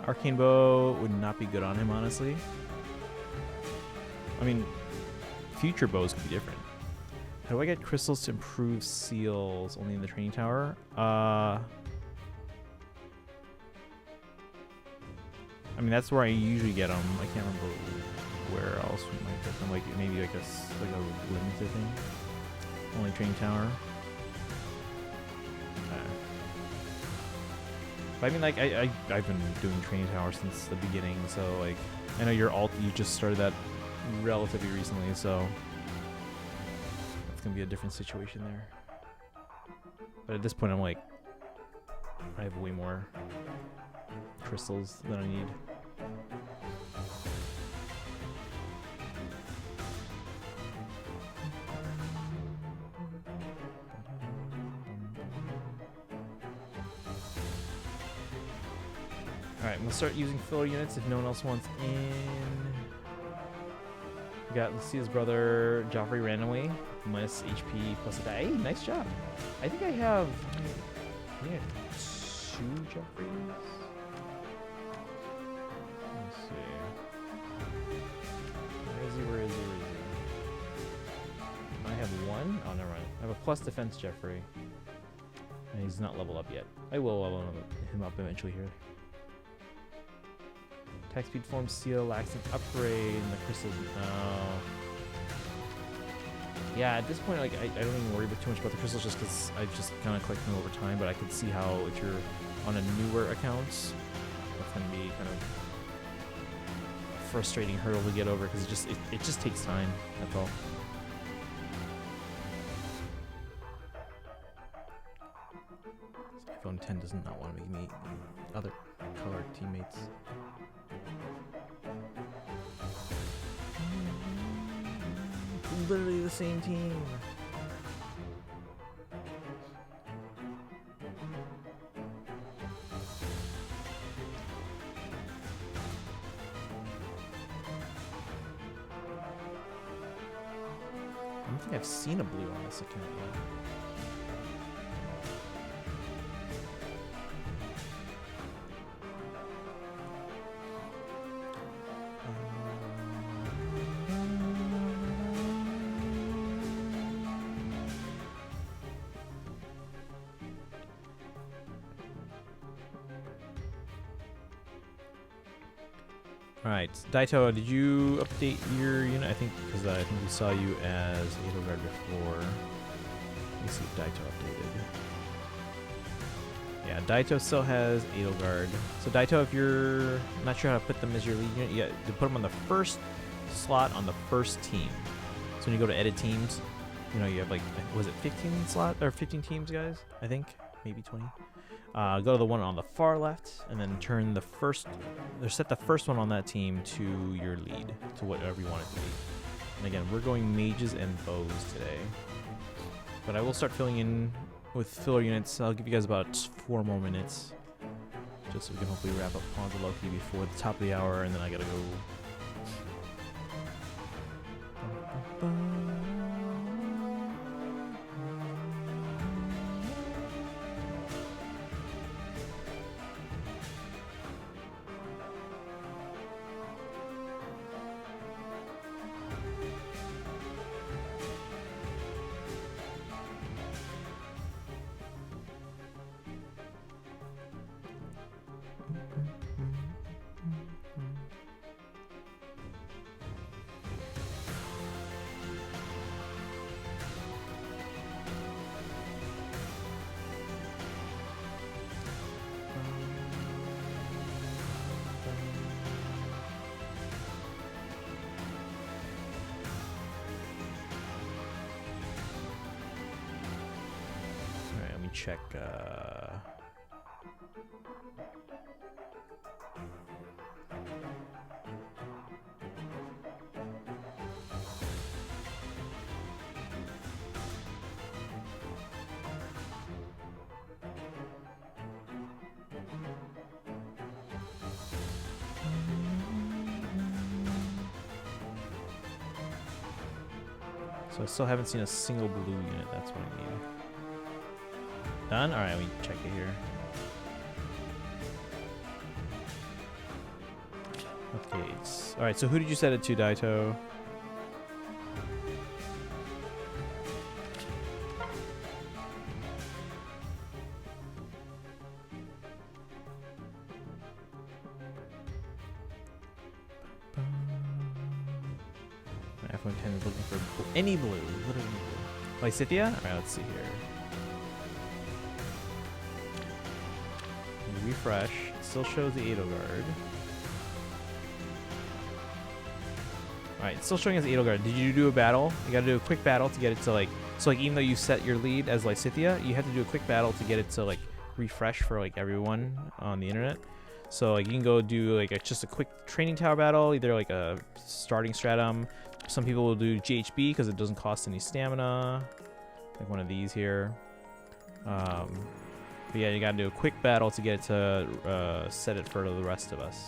Arcane bow would not be good on him, honestly. I mean, future bows could be different. How do I get crystals to improve seals only in the training tower? I mean, that's where I usually get them. I can't remember where else we might get them. Like maybe like a limited thing. Only training tower. But I mean, like, I've been doing training tower since the beginning, so, like, I know you just started that relatively recently, so it's gonna be a different situation there. But at this point, I'm like, I have way more crystals than I need. Alright, I'm gonna start using filler units if no one else wants in. We got Lucia's brother, Joffrey randomly, minus HP plus attack. Hey, nice job. I think I have 2 Joffreys. Let's see. Where is he? I have 1. Oh, never mind. I have a plus defense Joffrey. And he's not leveled up yet. I will level him up eventually here. Attack speed form seal lacks an upgrade and the crystals. No. Yeah, at this point, like I don't even worry too much about the crystals just because I've just kind of collected them over time. But I could see how if you're on a newer accounts, that's gonna be kind of a frustrating hurdle to get over because it just takes time. That's all. iPhone 10 does not want to make me other colored teammates. Literally the same team. I don't think I've seen a blue on this account yet. Alright, Daito, did you update your unit? I think because I think we saw you as Edelgard before. Let me see if Daito updated. Yeah, Daito still has Edelgard. So Daito, if you're not sure how to put them as your lead unit, you got to put them on the first slot on the first team. So when you go to edit teams, you know, you have like, was it 15 slot or 15 teams, guys? I think maybe 20. Go to the one on the far left, and then turn the first, or set the first one on that team to your lead, to whatever you want it to be. And again, we're going mages and bows today. But I will start filling in with filler units. I'll give you guys about 4 more minutes, just so we can hopefully wrap up Ponza Loki before the top of the hour, and then I gotta go. check. So I still haven't seen a single blue unit. That's what I need. Done? Alright, we check it here. Updates. Alright, so who did you set it to, Daito? F110 is looking for any blue. Literally any blue. Lysithea? Alright, let's see here. Refresh. It still shows the Edelgard. Alright, it's still showing as Edelgard. Did you do a battle? You gotta do a quick battle to get it to like... So like even though you set your lead as Lysithea, you have to do a quick battle to get it to like refresh for like everyone on the internet. So like you can go do like just a quick training tower battle, either like a starting stratum. Some people will do GHB because it doesn't cost any stamina. Like one of these here. But yeah, you gotta do a quick battle to get it to set it for the rest of us.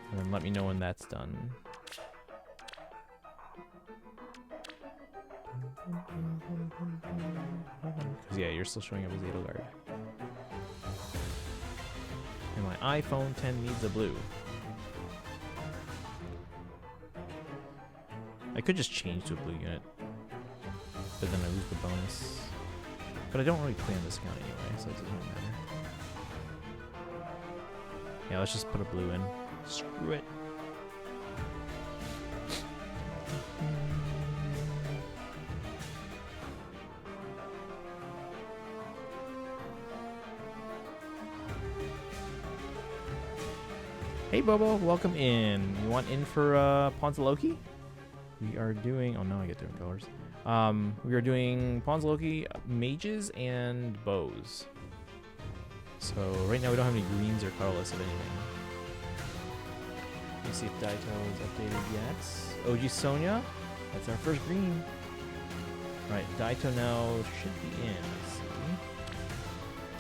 And then let me know when that's done. Because yeah, you're still showing up as Edelgard. And my iPhone 10 needs a blue. I could just change to a blue unit, but then I lose the bonus. But I don't really play on this account anyway, so it doesn't really matter. Yeah, let's just put a blue in. Screw it. Hey Bobo, welcome in. You want in for Pawns of Loki? We are doing... Oh, now I get different colors. We are doing Pawns of Loki, mages, and bows. So right now we don't have any greens or colorless of anything. Let me see if Daito is updated yet. OG Sonya, that's our first green. Alright, Daito now should be in. Let's see.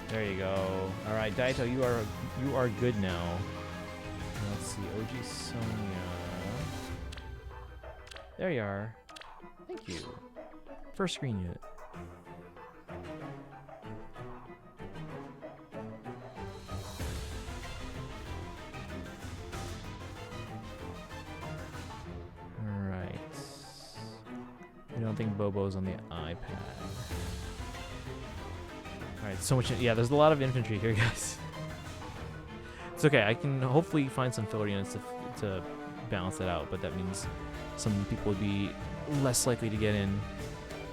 There you go. Alright, Daito, you are good now. Let's see, OG Sonya. There you are. Thank you. First screen unit. Alright. I don't think Bobo's on the iPad. Alright, so much. Yeah, there's a lot of infantry here, guys. It's okay. I can hopefully find some filler units to balance that out, but that means some people would be less likely to get in.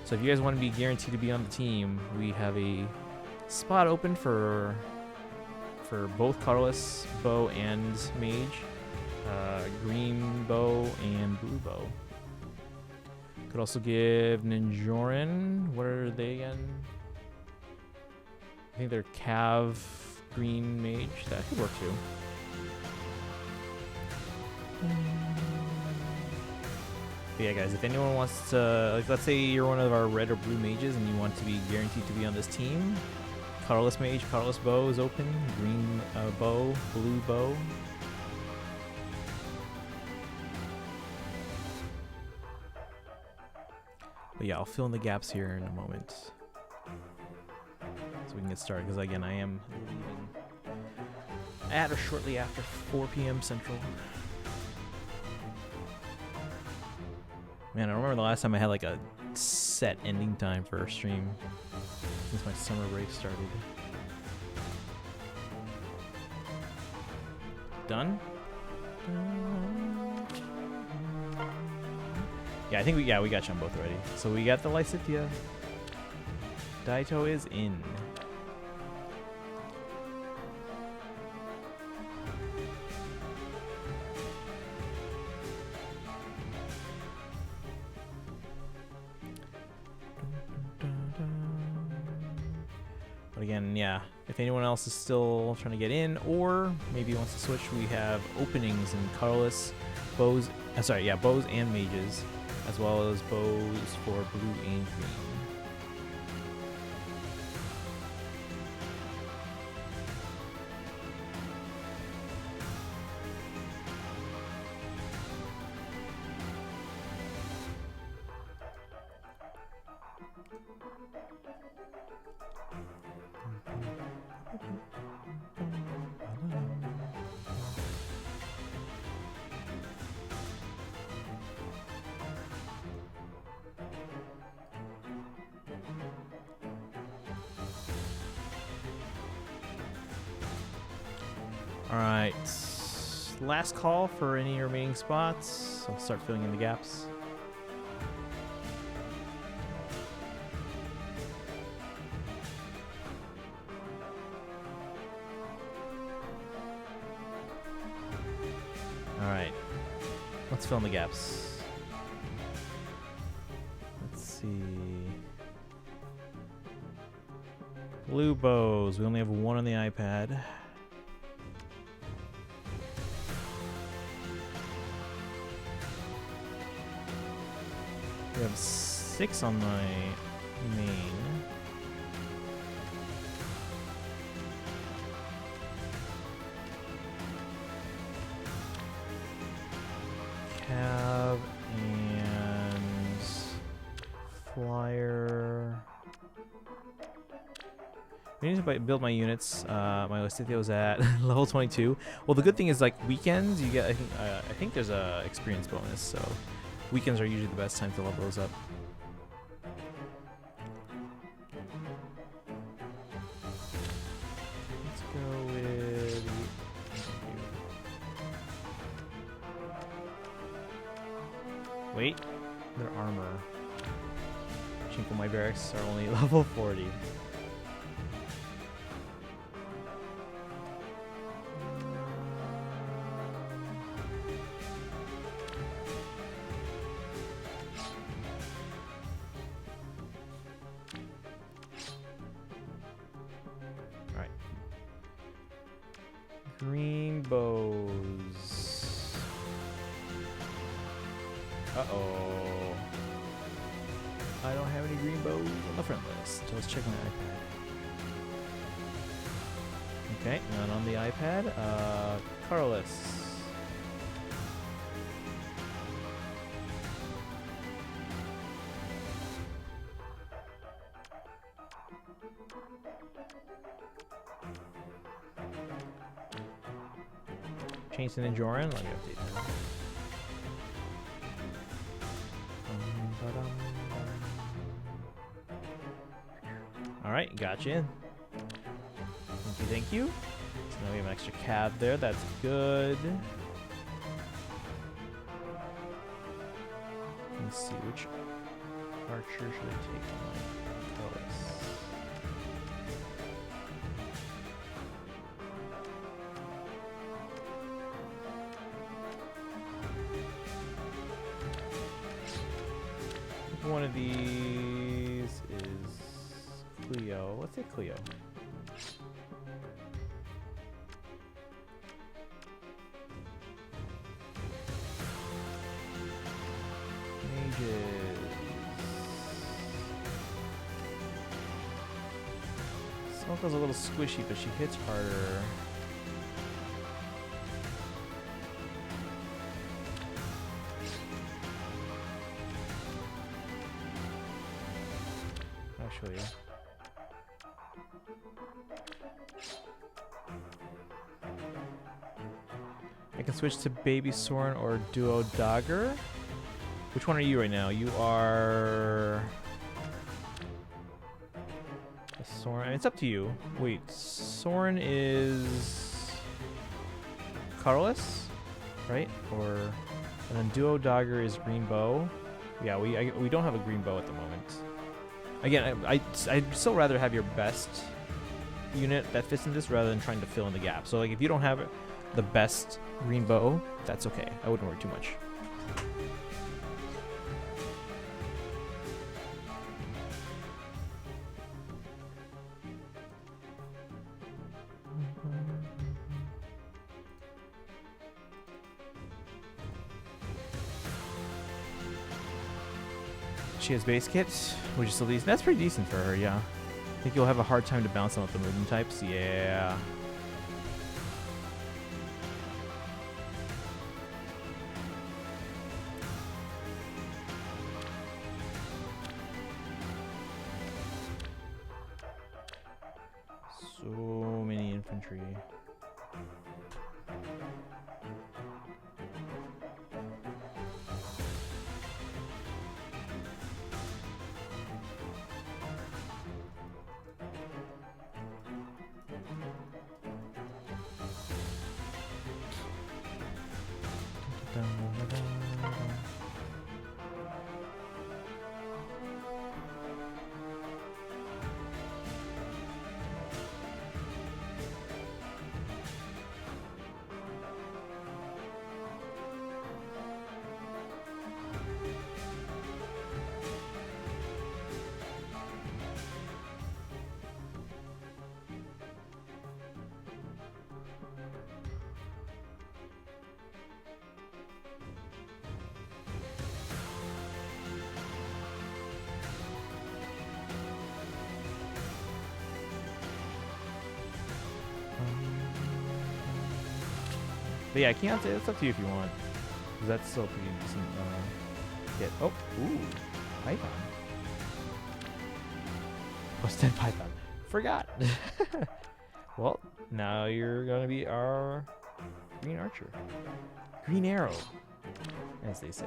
So if you guys want to be guaranteed to be on the team, we have a spot open for both colorless bow and mage, green bow and blue bow. Could also give Ninjorin. What are they again? I think they're Cav green mage. That could work too. But yeah, guys, if anyone wants to, like, let's say you're one of our red or blue mages and you want to be guaranteed to be on this team, colorless mage, colorless bow is open, green bow, blue bow. But yeah, I'll fill in the gaps here in a moment, so we can get started, because again, I am leaving at or shortly after 4 p.m. Central. Man, I remember the last time I had like a set ending time for a stream since my summer break started. Done? Yeah, I think we got you on both already. So we got the Lysithea. Daito is in. But again, yeah, if anyone else is still trying to get in or maybe wants to switch, we have openings in colorless bows. Bows and mages, as well as bows for blue and green. Alright, last call for any remaining spots. I'll start filling in the gaps. Alright, let's fill in the gaps. Let's see. Blue bows, we only have one on the iPad. We have 6 on my main. Cab and flyer. We need to build my units. My Lestithio's at level 22. Well, the good thing is, like, weekends, you get, I think there's a experience bonus, so weekends are usually the best time to level those up. Let's go with... Wait, their armor. Chinko, my barracks are only level 40. Green bows. Uh-oh. I don't have any green bows on the front list. So let's check my iPad. Okay, none on the iPad. Colorless. Chainson and Joran, let me update that. Alright, gotcha. Thank you. So now we have an extra cab there, that's good. Let's see, which archer should I take on my colors? One of these is Cleo. Let's say Cleo. Mages. Smoko's a little squishy, but she hits harder. Actually, I can switch to Baby Soren or Duo Dagger. Which one are you right now? You are a Soren. I mean, it's up to you. Wait, Soren is colorless, right? Or and then Duo Dagger is green bow. Yeah, we don't have a green bow at the moment. Again, I'd still rather have your best unit that fits in this rather than trying to fill in the gap. So, like, if you don't have the best green bow, that's okay. I wouldn't worry too much. She has base kit, which is at least that's pretty decent for her. Yeah. I think you'll have a hard time to bounce on with the movement types. Yeah. So many infantry. But yeah, I can't say it's up to you if you want. Because that's still pretty decent kit. Oh, ooh, Python. Plus 10 Python. Forgot. Well, now you're gonna be our green archer. Green arrow, as they say.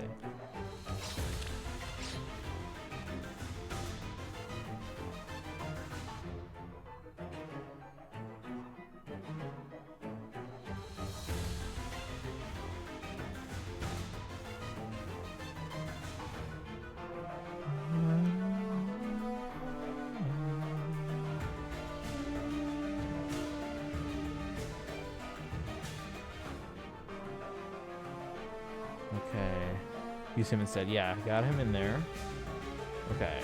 Okay. Use him instead. Yeah, got him in there. Okay.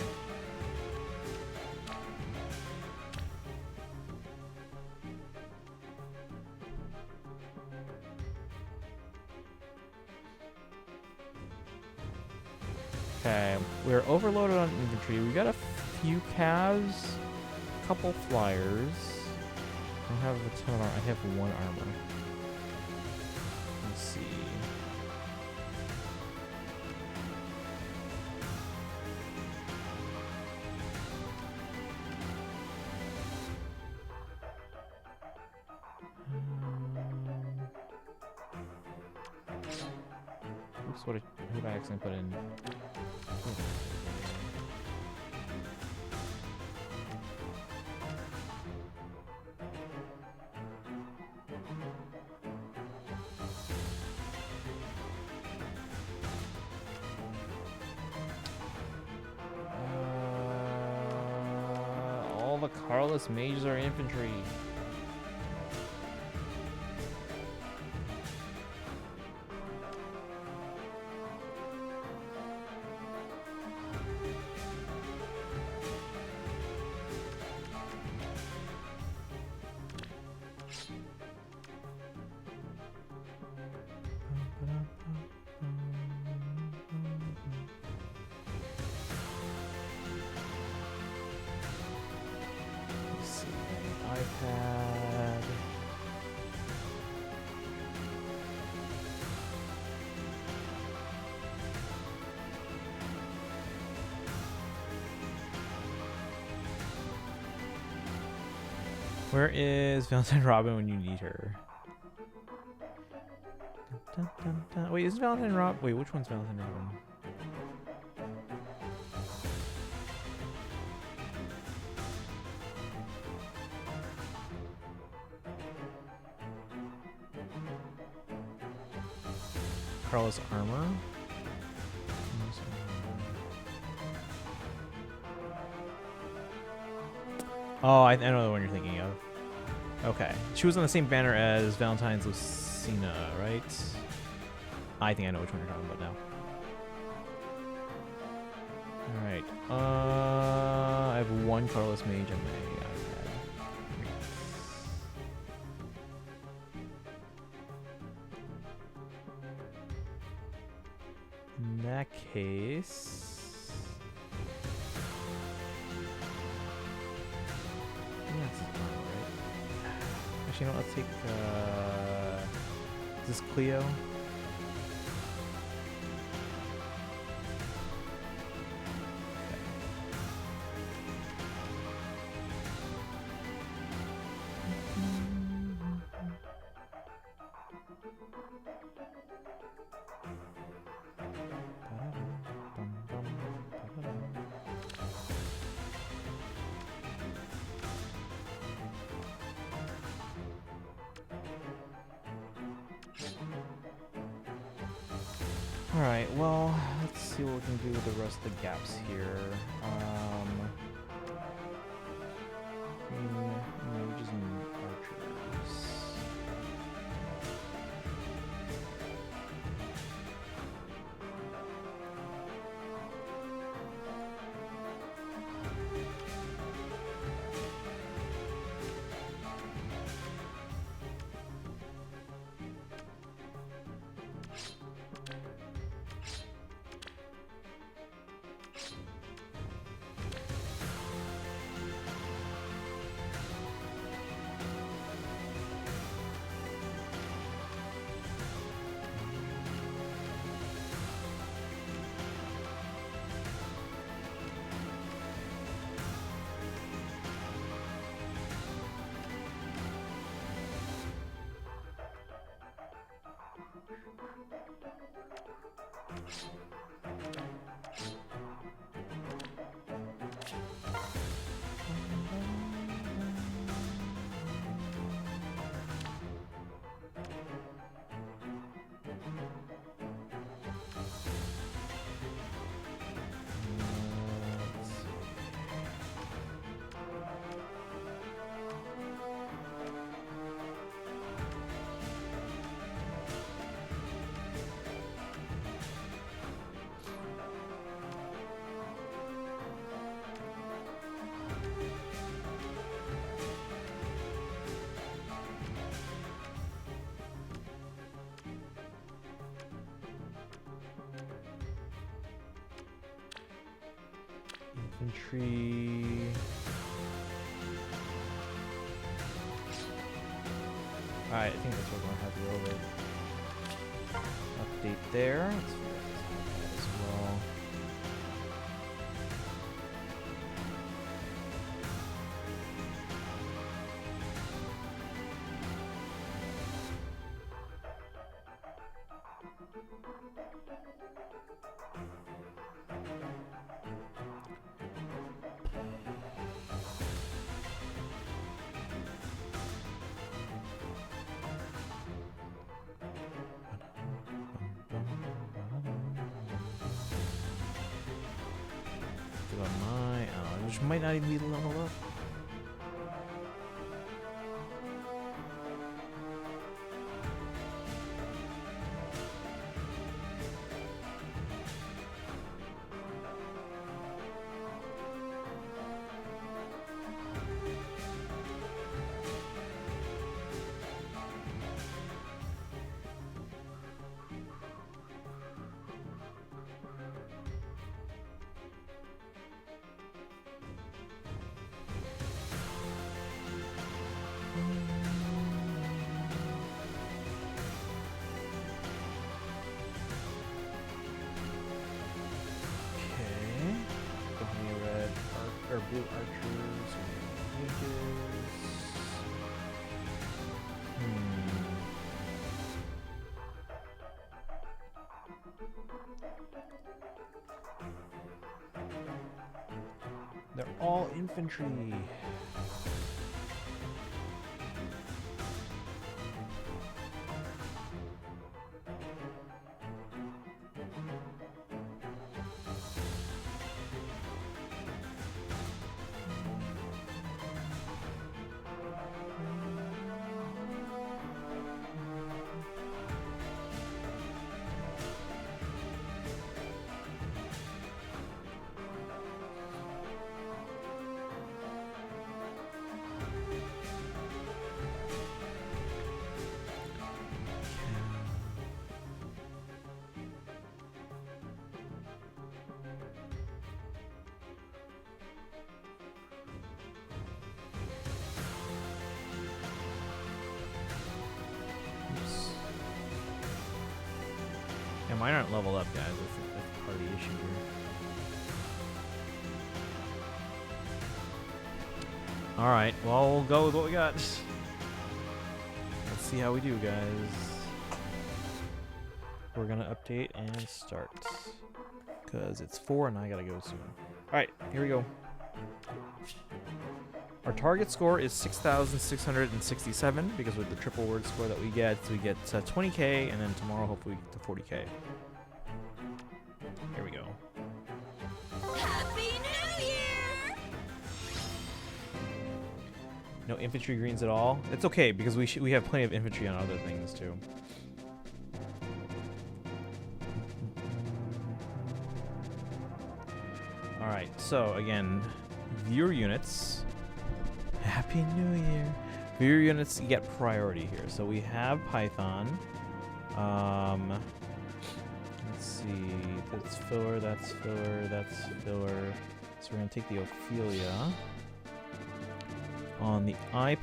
Okay, we're overloaded on infantry. We got a few calves, a couple flyers. I don't have a ton of armor. I have one armor. Let's see. Oops, what did I accidentally put in? All the Carlist mages are infantry. Let's see, iPad. Where is Valentine Robin when you need her? Dun, dun, dun. Wait, is Valentine Rob? Wait, which one's Valentine Robin? Carlos armor. Oh, I know the one you're thinking of. Okay, she was on the same banner as Valentine's Lucina, right? I think I know which one you're talking about now. All right. I have one Carlos mage on my iPad. In that case, Actually, you know what? Let's take. Is this Cleo? Alright, well, let's see what we can do with the rest of the gaps here. We just need archers. Infantry. Alright, I think that's what we're gonna have to go with. Update there. Let's figure out this as well. Which might not even be leveled up. Or blue archers or mages. They're all infantry. mine aren't leveled up, guys. That's part of the issue here. Alright, well, we'll go with what we got. Let's see how we do, guys. We're gonna update and start. Because it's 4 and I gotta go soon. Alright, here we go. Our target score is 6,667 because with the triple word score that we get 20k, and then tomorrow hopefully to 40k. Here we go. Happy New Year! No infantry greens at all. It's okay because we have plenty of infantry on other things too. All right. So again, viewer units. Happy New Year. Viewer units get priority here. So we have Python. Let's see. That's filler. That's filler. That's filler. So we're gonna take the Ophelia. On the iPad,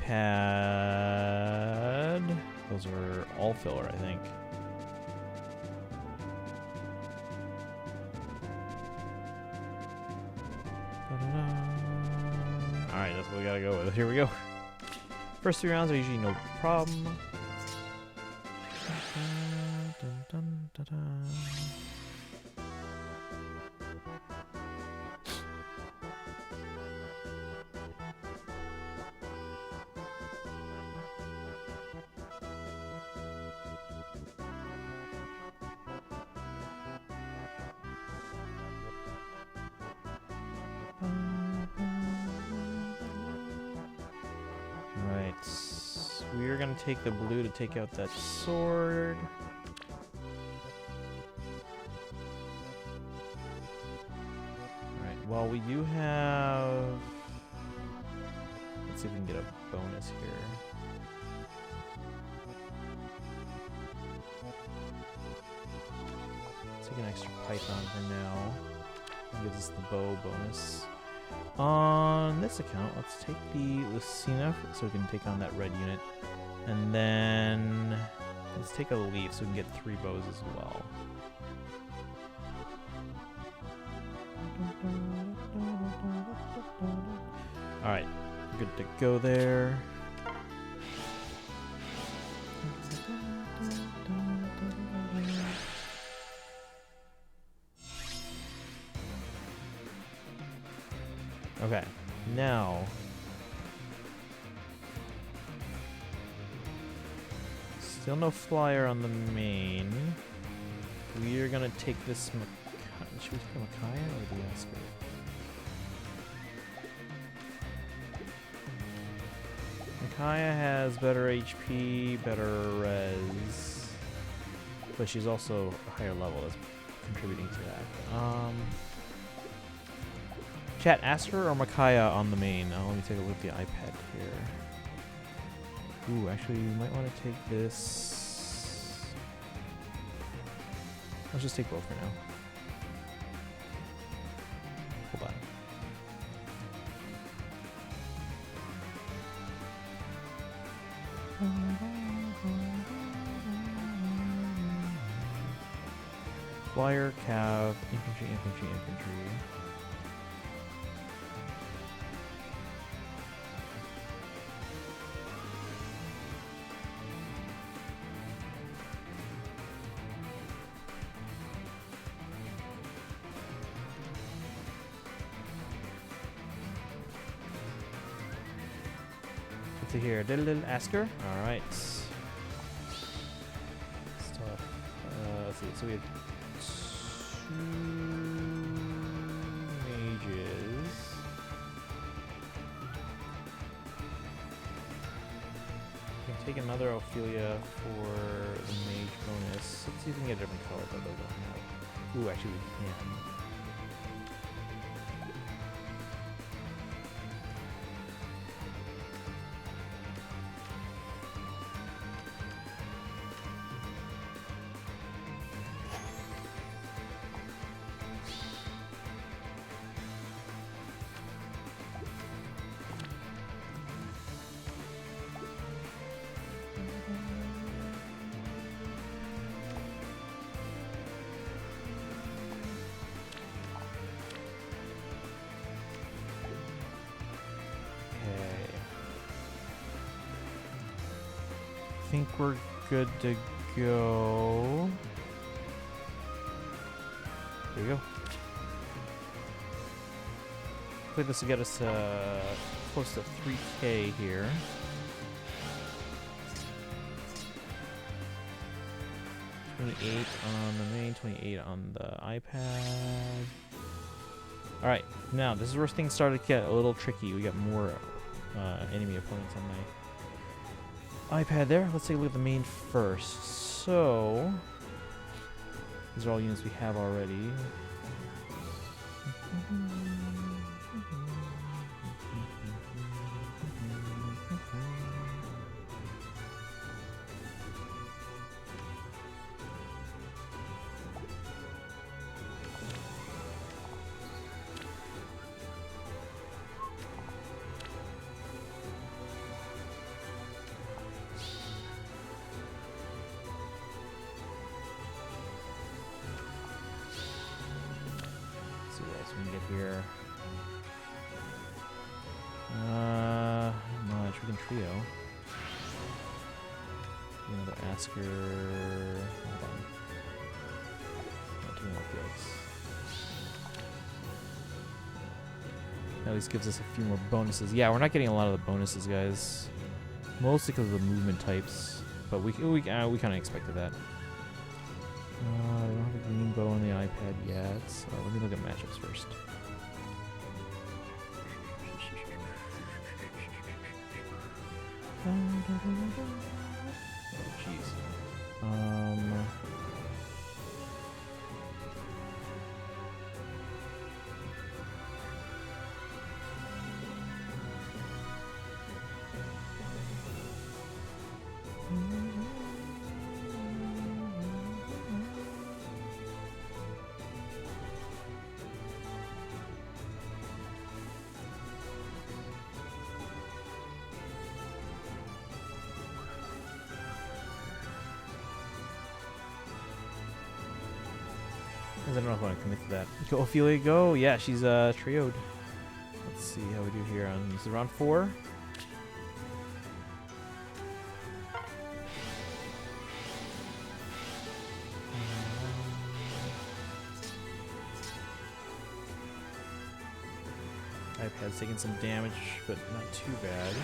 those are all filler, I think. Alright, that's what we gotta go with. Here we go. First 3 rounds are usually no problem. We're gonna take the blue to take out that sword. Alright, well we do have... Let's see if we can get a bonus here. Let's take an extra Python for now. It gives us the bow bonus. On this account, let's take the Lucina so we can take on that red unit. And then let's take a leaf so we can get 3 bows as well. Alright, good to go there. Okay, now still no flyer on the main. We are gonna take this. Should we take the Micaiah or the Oscar? Micaiah has better HP, better res, but she's also a higher level. That's contributing to that. Chat, Asker or Micaiah on the main? Let me take a look at the iPad here. Ooh, actually, you might want to take this. Let's just take both for now. Hold on. Flyer, cav, infantry, infantry, infantry. To here, little Asker. All right. Stuff. Let's see. So we have 2 mages. We can take another Ophelia for the mage bonus. Let's see if we can get a different color that those don't have. Ooh, actually we can. think we're good to go. There we go. Hopefully this will get us close to 3K here. $28 on the main, 28 on the iPad. Alright, now this is where things started to get a little tricky. We got more enemy opponents on my iPad there. Let's take a look at the main first. So, these are all units we have already. Here. Not much. We can trio. Another Asker. Hold on. Not too many fields. At least gives us a few more bonuses. Yeah, we're not getting a lot of the bonuses, guys. Mostly because of the movement types, but we kind of expected that. I don't have a green bow on the iPad yet, so let me look at matchups first. Oh, jeez. I don't know if I want to commit to that. Go, Ophelia, go! Yeah, she's trioed. Let's see how we do here on this is round 4. iPad's taking some damage, but not too bad.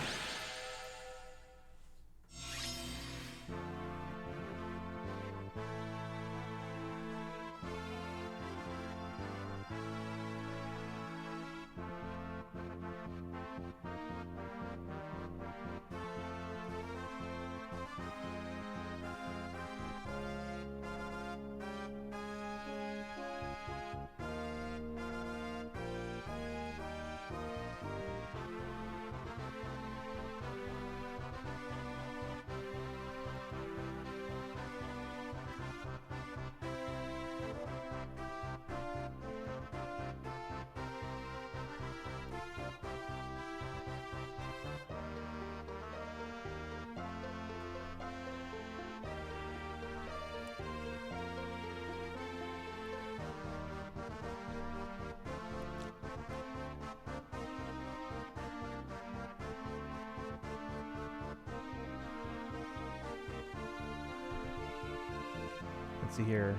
Let's see here.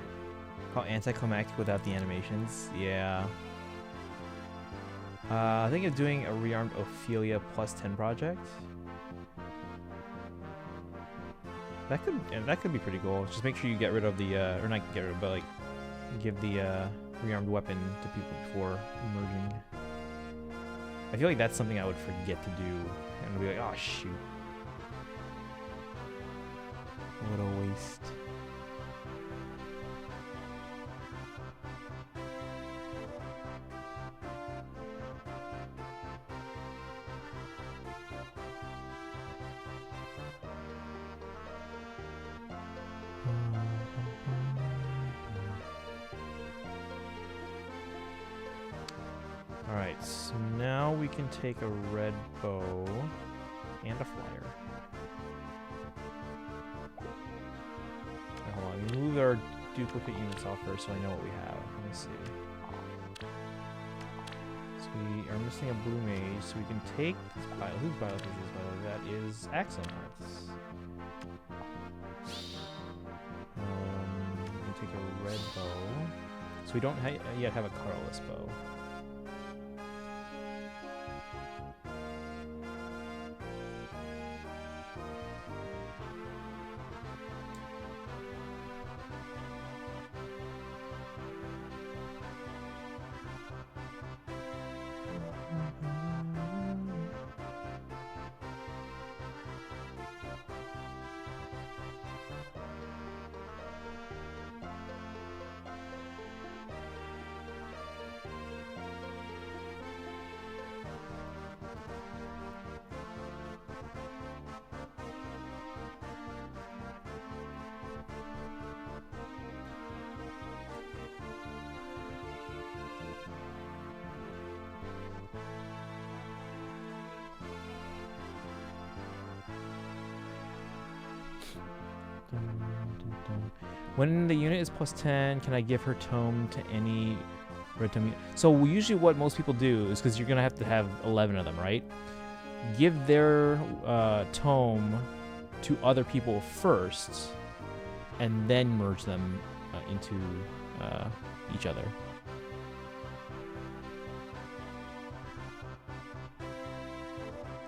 Call anticlimactic without the animations. Yeah. I think of doing a rearmed Ophelia plus 10 project. That could be pretty cool. Just make sure you get rid of the or not get rid of, but like give the rearmed weapon to people before merging. I feel like that's something I would forget to do and be like, oh shoot. What a waste. Alright, so now we can take a red bow and a flyer. Right, hold on, we move our duplicate units off first so I know what we have. Let me see. So We are missing a blue mage, so we can take this bio. Whose bio is this bio? That is Axelmarth's. We can take a red bow. So we don't yet have a colorless bow. When the unit is +10, can I give her tome to any red tome? So usually what most people do is, because you're going to have 11 of them, right? Give their tome to other people first, and then merge them into each other.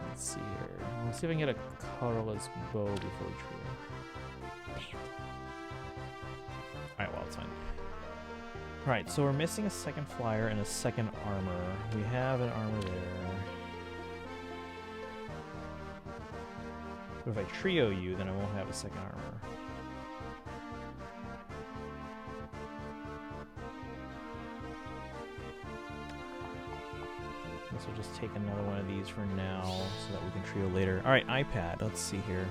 Let's see here. Let's see if I can get a colorless bow before we trio. Alright, well, it's fine. Alright, so we're missing a second flyer and a second armor. We have an armor there. But if I trio you, then I won't have a second armor. I guess we'll just take another one of these for now so that we can trio later. Alright, iPad. Let's see here.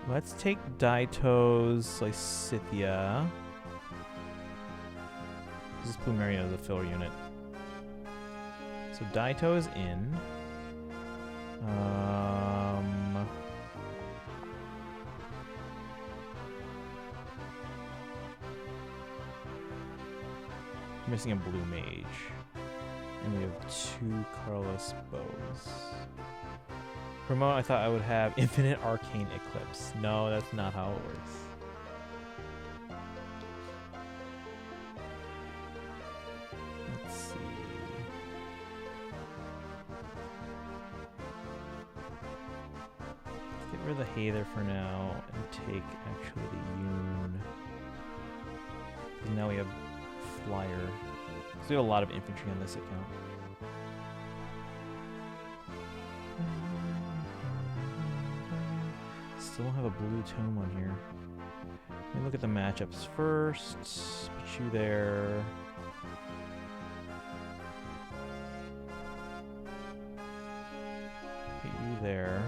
Let's take Daito's Lysithia. This is Plumeria as a filler unit. So Daito is in. Missing a blue mage. And we have 2 colorless bows. For a moment, I thought I would have infinite arcane eclipse. No, that's not how it works. Let's see. Let's get rid of the Hather for now and take actually the Yoon. Because now we have Flyer. So we have a lot of infantry on this account. Still don't have a blue tome on here. Let me look at the matchups first. Put you there. Put you there.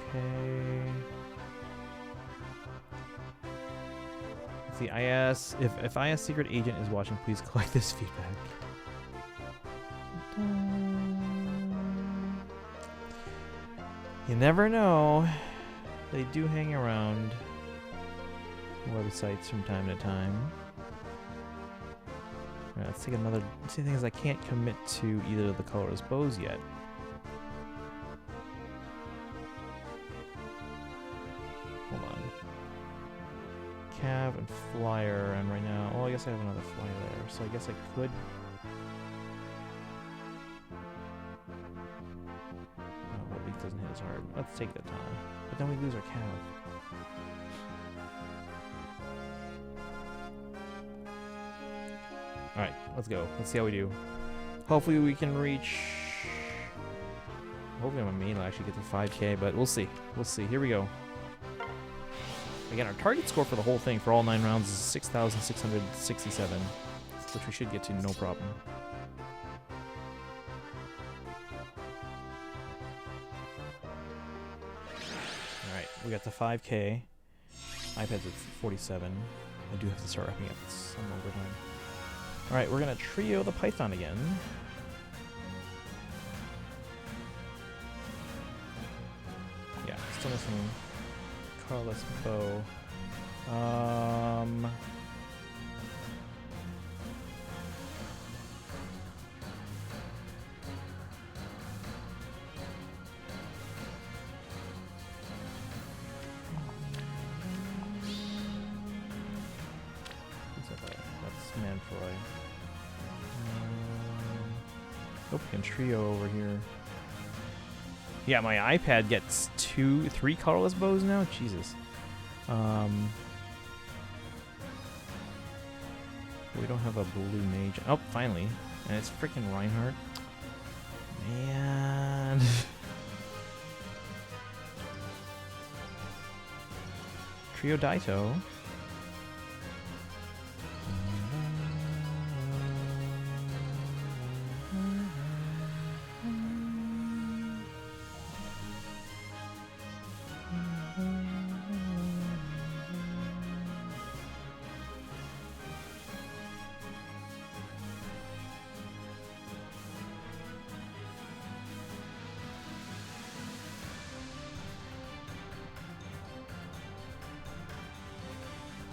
Okay. Let's see, IS. If IS Secret Agent is watching, please collect this feedback. You never know. They do hang around websites from time to time. Alright, let's take another. See, the thing is, I can't commit to either of the colorless bows yet. Hold on. Cav and Flyer, and right now, well, I guess I have another Flyer there, so I guess I could. Oh, but Leak doesn't hit as hard. Let's take that time. But then we lose our Cav. Alright, let's go. Let's see how we do. Hopefully we can reach... Hopefully my main will actually get to 5k, but we'll see. We'll see. Here we go. Again, our target score for the whole thing, for all 9 rounds, is 6,667, which we should get to no problem. Alright, we got to 5k. iPad's at 47. I do have to start wrapping up some overtime. Alright, we're going to trio the Python again. still missing? Colorless bow. That's Manfroy. Oh, we can trio over here. Yeah, my iPad gets 3 colorless bows now. Jesus. We don't have a blue mage. Oh, finally. And it's freaking Reinhardt. Man. Trio Daito.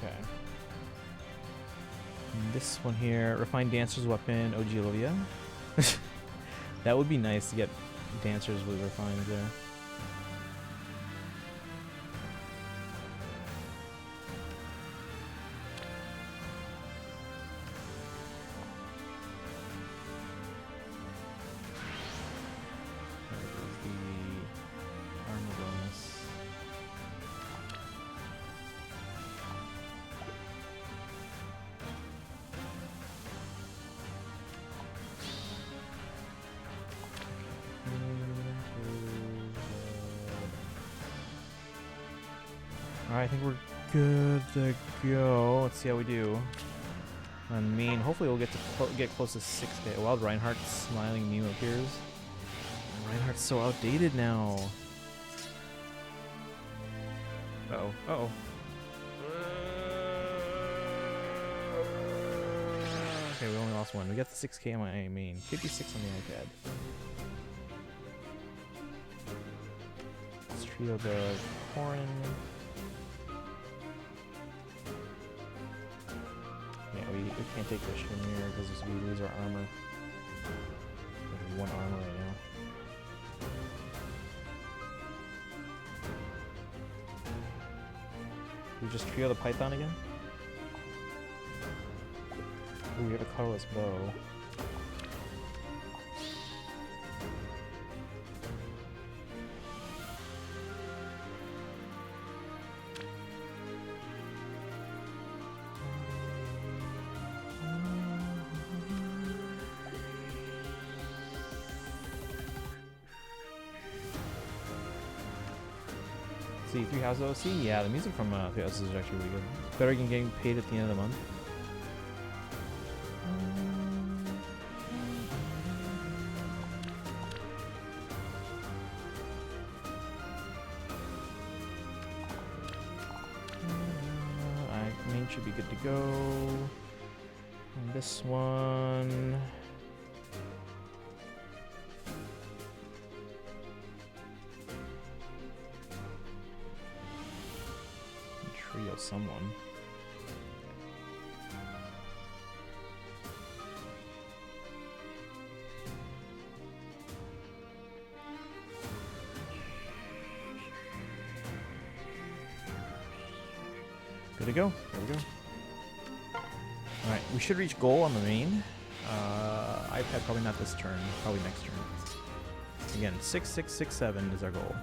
Okay. And this one here, Refined Dancer's Weapon, OG Olivia. That would be nice to get dancers with Refined there. Alright, I think we're good to go. Let's see how we do. On main, hopefully we'll get to get close to 6K. Well, Reinhardt's smiling meme appears. Reinhardt's so outdated now. Uh-oh. Uh-oh. Okay, we only lost one. We got the 6K on my main. 56 on the iPad. Let's trio the Corin. We can't take the Shamir because we lose our armor. We have 1 armor right now. We just trio the Python again? Ooh, we have a colorless bow. See, 3 Houses OC? Yeah, the music from 3 Houses is actually really good. Better than getting paid at the end of the month. Main should be good to go. And this one. Trio someone. Good to go. There we go. Alright, we should reach goal on the main. iPad probably not this turn, probably next turn. Again, 6667 is our goal.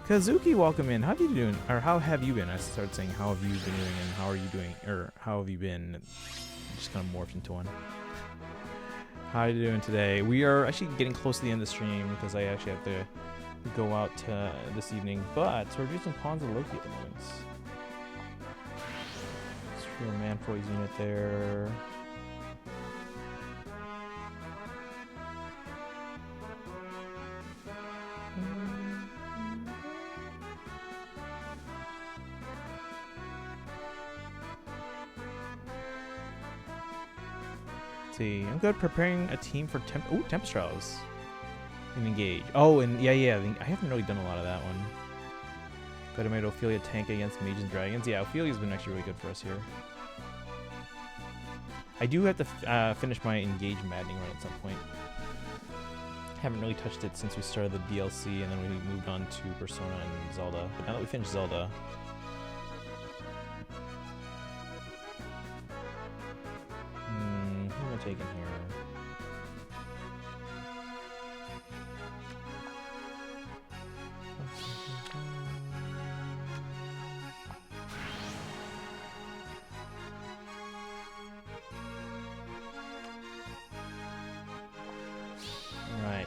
Kazuki, welcome in. How have you doing? Or how have you been? I started saying how have you been doing and how are you doing? Or how have you been? It just kind of morphed into one. How are you doing today? We are actually getting close to the end of the stream because I actually have to go out this evening. But we're doing some Pawns of Loki at the moment. Let's try a Manfroy's unit there. See, I'm good preparing a team for Tempest Trials and Engage. Oh, and yeah, I haven't really done a lot of that one. Better made Ophelia tank against mages and dragons. Yeah, Ophelia's been actually really good for us here. I do have to finish my Engage Maddening run at some point. Haven't really touched it since we started the DLC, and then we moved on to Persona and Zelda. But now that we finished Zelda, who am I taking here?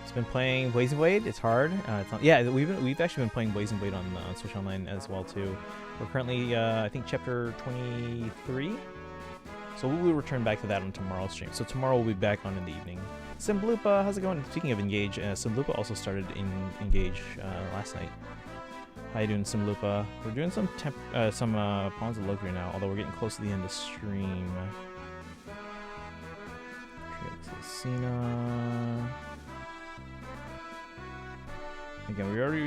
It's been playing Blazing Blade. It's hard. It's not, yeah, we've actually been playing Blazing Blade on Switch Online as well too. We're currently I think chapter 23. So we will return back to that on tomorrow's stream. So tomorrow we'll be back on in the evening. Simblupa, how's it going? Speaking of Engage, Simblupa also started in Engage last night. How you doing, Simblupa? We're doing some Pawns of Loki now, although we're getting close to the end of stream. Cena. Again, we already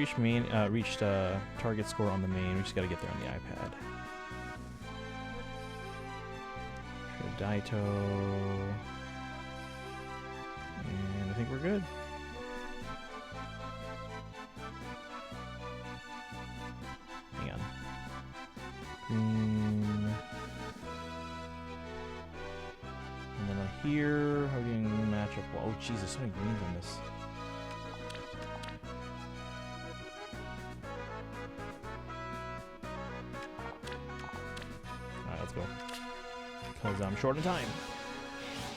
reached target score on the main. We just gotta get there on the iPad. Daito. And I think we're good. Hang on. Green. And then on here, how are we doing matchup? Oh, jeez, there's so many greens on this. Because I'm short on time.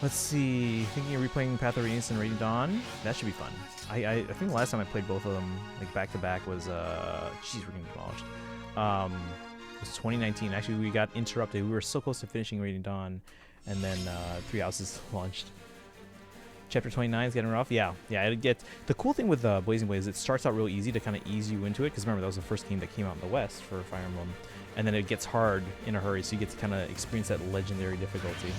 Let's see. Thinking of replaying Path of Radiance and Radiant Dawn. That should be fun. I think the last time I played both of them like back to back was jeez, we're getting demolished. It was 2019. Actually, we got interrupted. We were so close to finishing Radiant Dawn, and then Three Houses launched. Chapter 29 is getting rough. Yeah. It gets the cool thing with Blazing Blade is it starts out real easy to kind of ease you into it. Because remember, that was the first game that came out in the West for Fire Emblem. And then it gets hard in a hurry, so you get to kind of experience that legendary difficulty.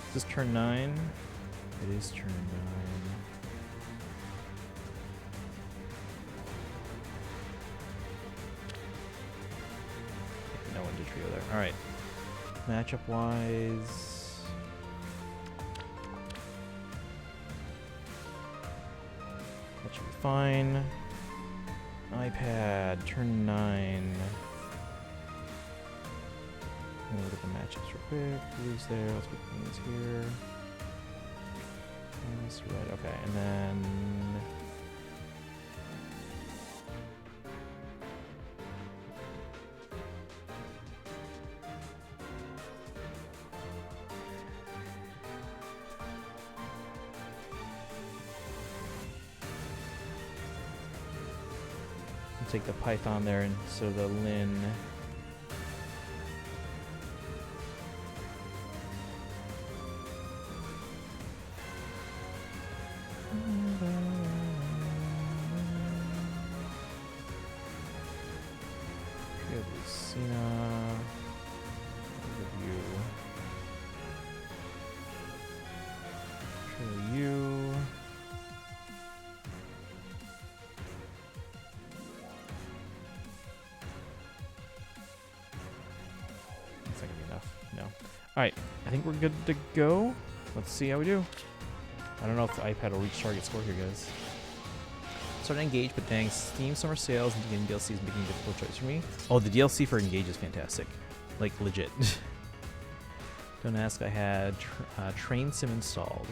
Is this turn 9? It is turn 9. There. All right. Matchup wise, that should be fine. iPad, turn 9. Let me look at the matchups real quick. Blue's there. Let's put greens here. That's red. Okay, and then. Take the Python there and so the Lin. Alright, I think we're good to go. Let's see how we do. I don't know if the iPad will reach target score here, guys. Starting to Engage, but thanks. Steam Summer Sales and getting DLC is making a difficult choice for me. Oh, the DLC for Engage is fantastic. Like, legit. Don't ask, I had Train Sim installed.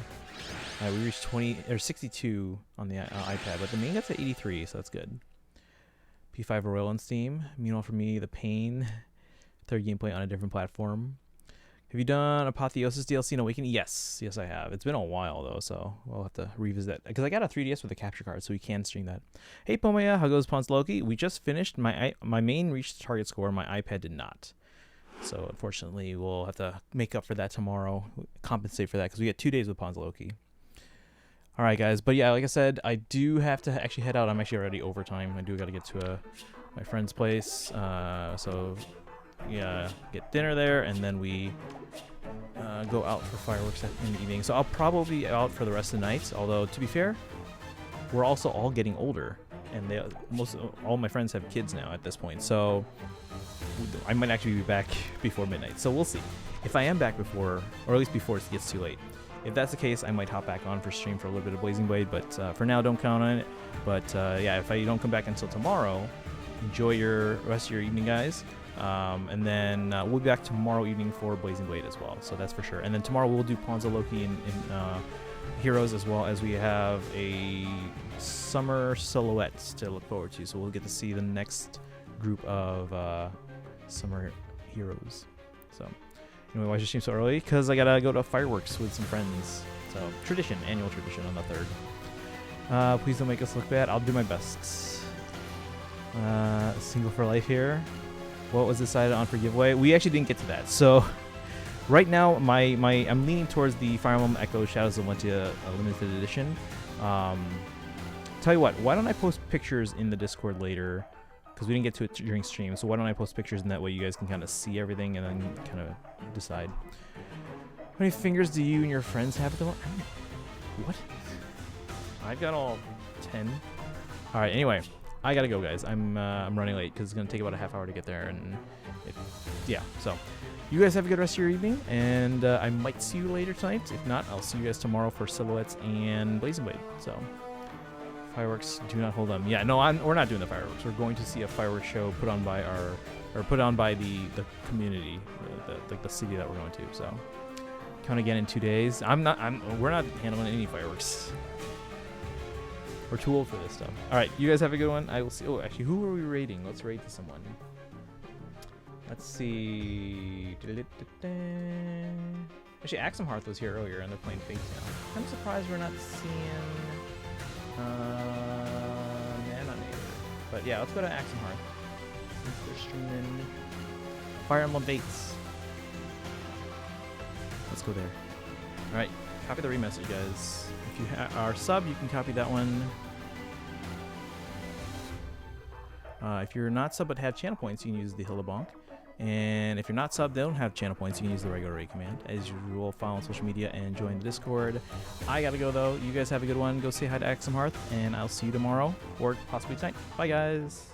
We reached 62 on the iPad, but the main got to 83, so that's good. P5 Royal on Steam. Meanwhile, for me, The Pain. Third gameplay on a different platform. Have you done Apotheosis DLC and Awakening? Yes, I have. It's been a while though, so we'll have to revisit that because I got a 3DS with a capture card, so we can stream that. Hey Pomaya, how goes Pawns Loki? We just finished. My main reached the target score, my iPad did not. So unfortunately, we'll have to make up for that tomorrow, compensate for that because we get 2 days with Pawns Loki. All right, guys. But yeah, like I said, I do have to actually head out. I'm actually already overtime. I do got to get to my friend's place. So yeah, get dinner there, and then we go out for fireworks in the evening. So I'll probably be out for the rest of the night. Although, to be fair, we're also all getting older, and all my friends have kids now at this point. So I might actually be back before midnight. So we'll see. If I am back before, or at least before it gets too late. If that's the case, I might hop back on for stream for a little bit of Blazing Blade, but for now, don't count on it. But yeah, if I don't come back until tomorrow, enjoy your rest of your evening, guys. And then we'll be back tomorrow evening for Blazing Blade as well, so that's for sure. And then tomorrow we'll do Pawns of Loki in Heroes, as well as we have a summer silhouettes to look forward to. So we'll get to see the next group of summer heroes. So anyway, why did you stream so early? Because I gotta go to fireworks with some friends. So tradition, annual tradition on the 3rd. Please don't make us look bad. I'll do my best. Single for life here. What was decided on for giveaway? We actually didn't get to that. So right now, I'm leaning towards the Fire Emblem Echo Shadows of Valentia limited edition. Tell you what, why don't I post pictures in the Discord later? Because we didn't get to it during stream, so why don't I post pictures, and that way you guys can kind of see everything and then kind of decide. How many fingers do you and your friends have at the moment? What? I've got all 10. All right. Anyway, I gotta go, guys. I'm running late because it's gonna take about a half hour to get there, and yeah. So you guys have a good rest of your evening, and I might see you later tonight. If not, I'll see you guys tomorrow for Silhouettes and Blazing Blade. So. Fireworks do not hold them. Yeah, no, we're not doing the fireworks. We're going to see a fireworks show put on by the community, the city that we're going to. So, count again in 2 days. We're not handling any fireworks. We're too old for this stuff. All right, you guys have a good one. I will see. Oh, actually, who are we raiding? Let's raid to someone. Let's see. Actually, Axum Hearth was here earlier, and they're playing Fates now. I'm surprised we're not seeing. Mananator. But yeah, let's go to Axum Hearth. Since they're streaming Fire Emblem Fates. Let's go there. Alright, copy the remessage, guys. If you are sub, you can copy that one. If you're not sub but have channel points, you can use the Hillabonk. And if you're not sub, they don't have channel points, you can use the regular raid command. As usual, follow on social media and join the Discord. I gotta go though. You guys have a good one. Go say hi to Axum Hearth, and I'll see you tomorrow or possibly tonight. Bye, guys.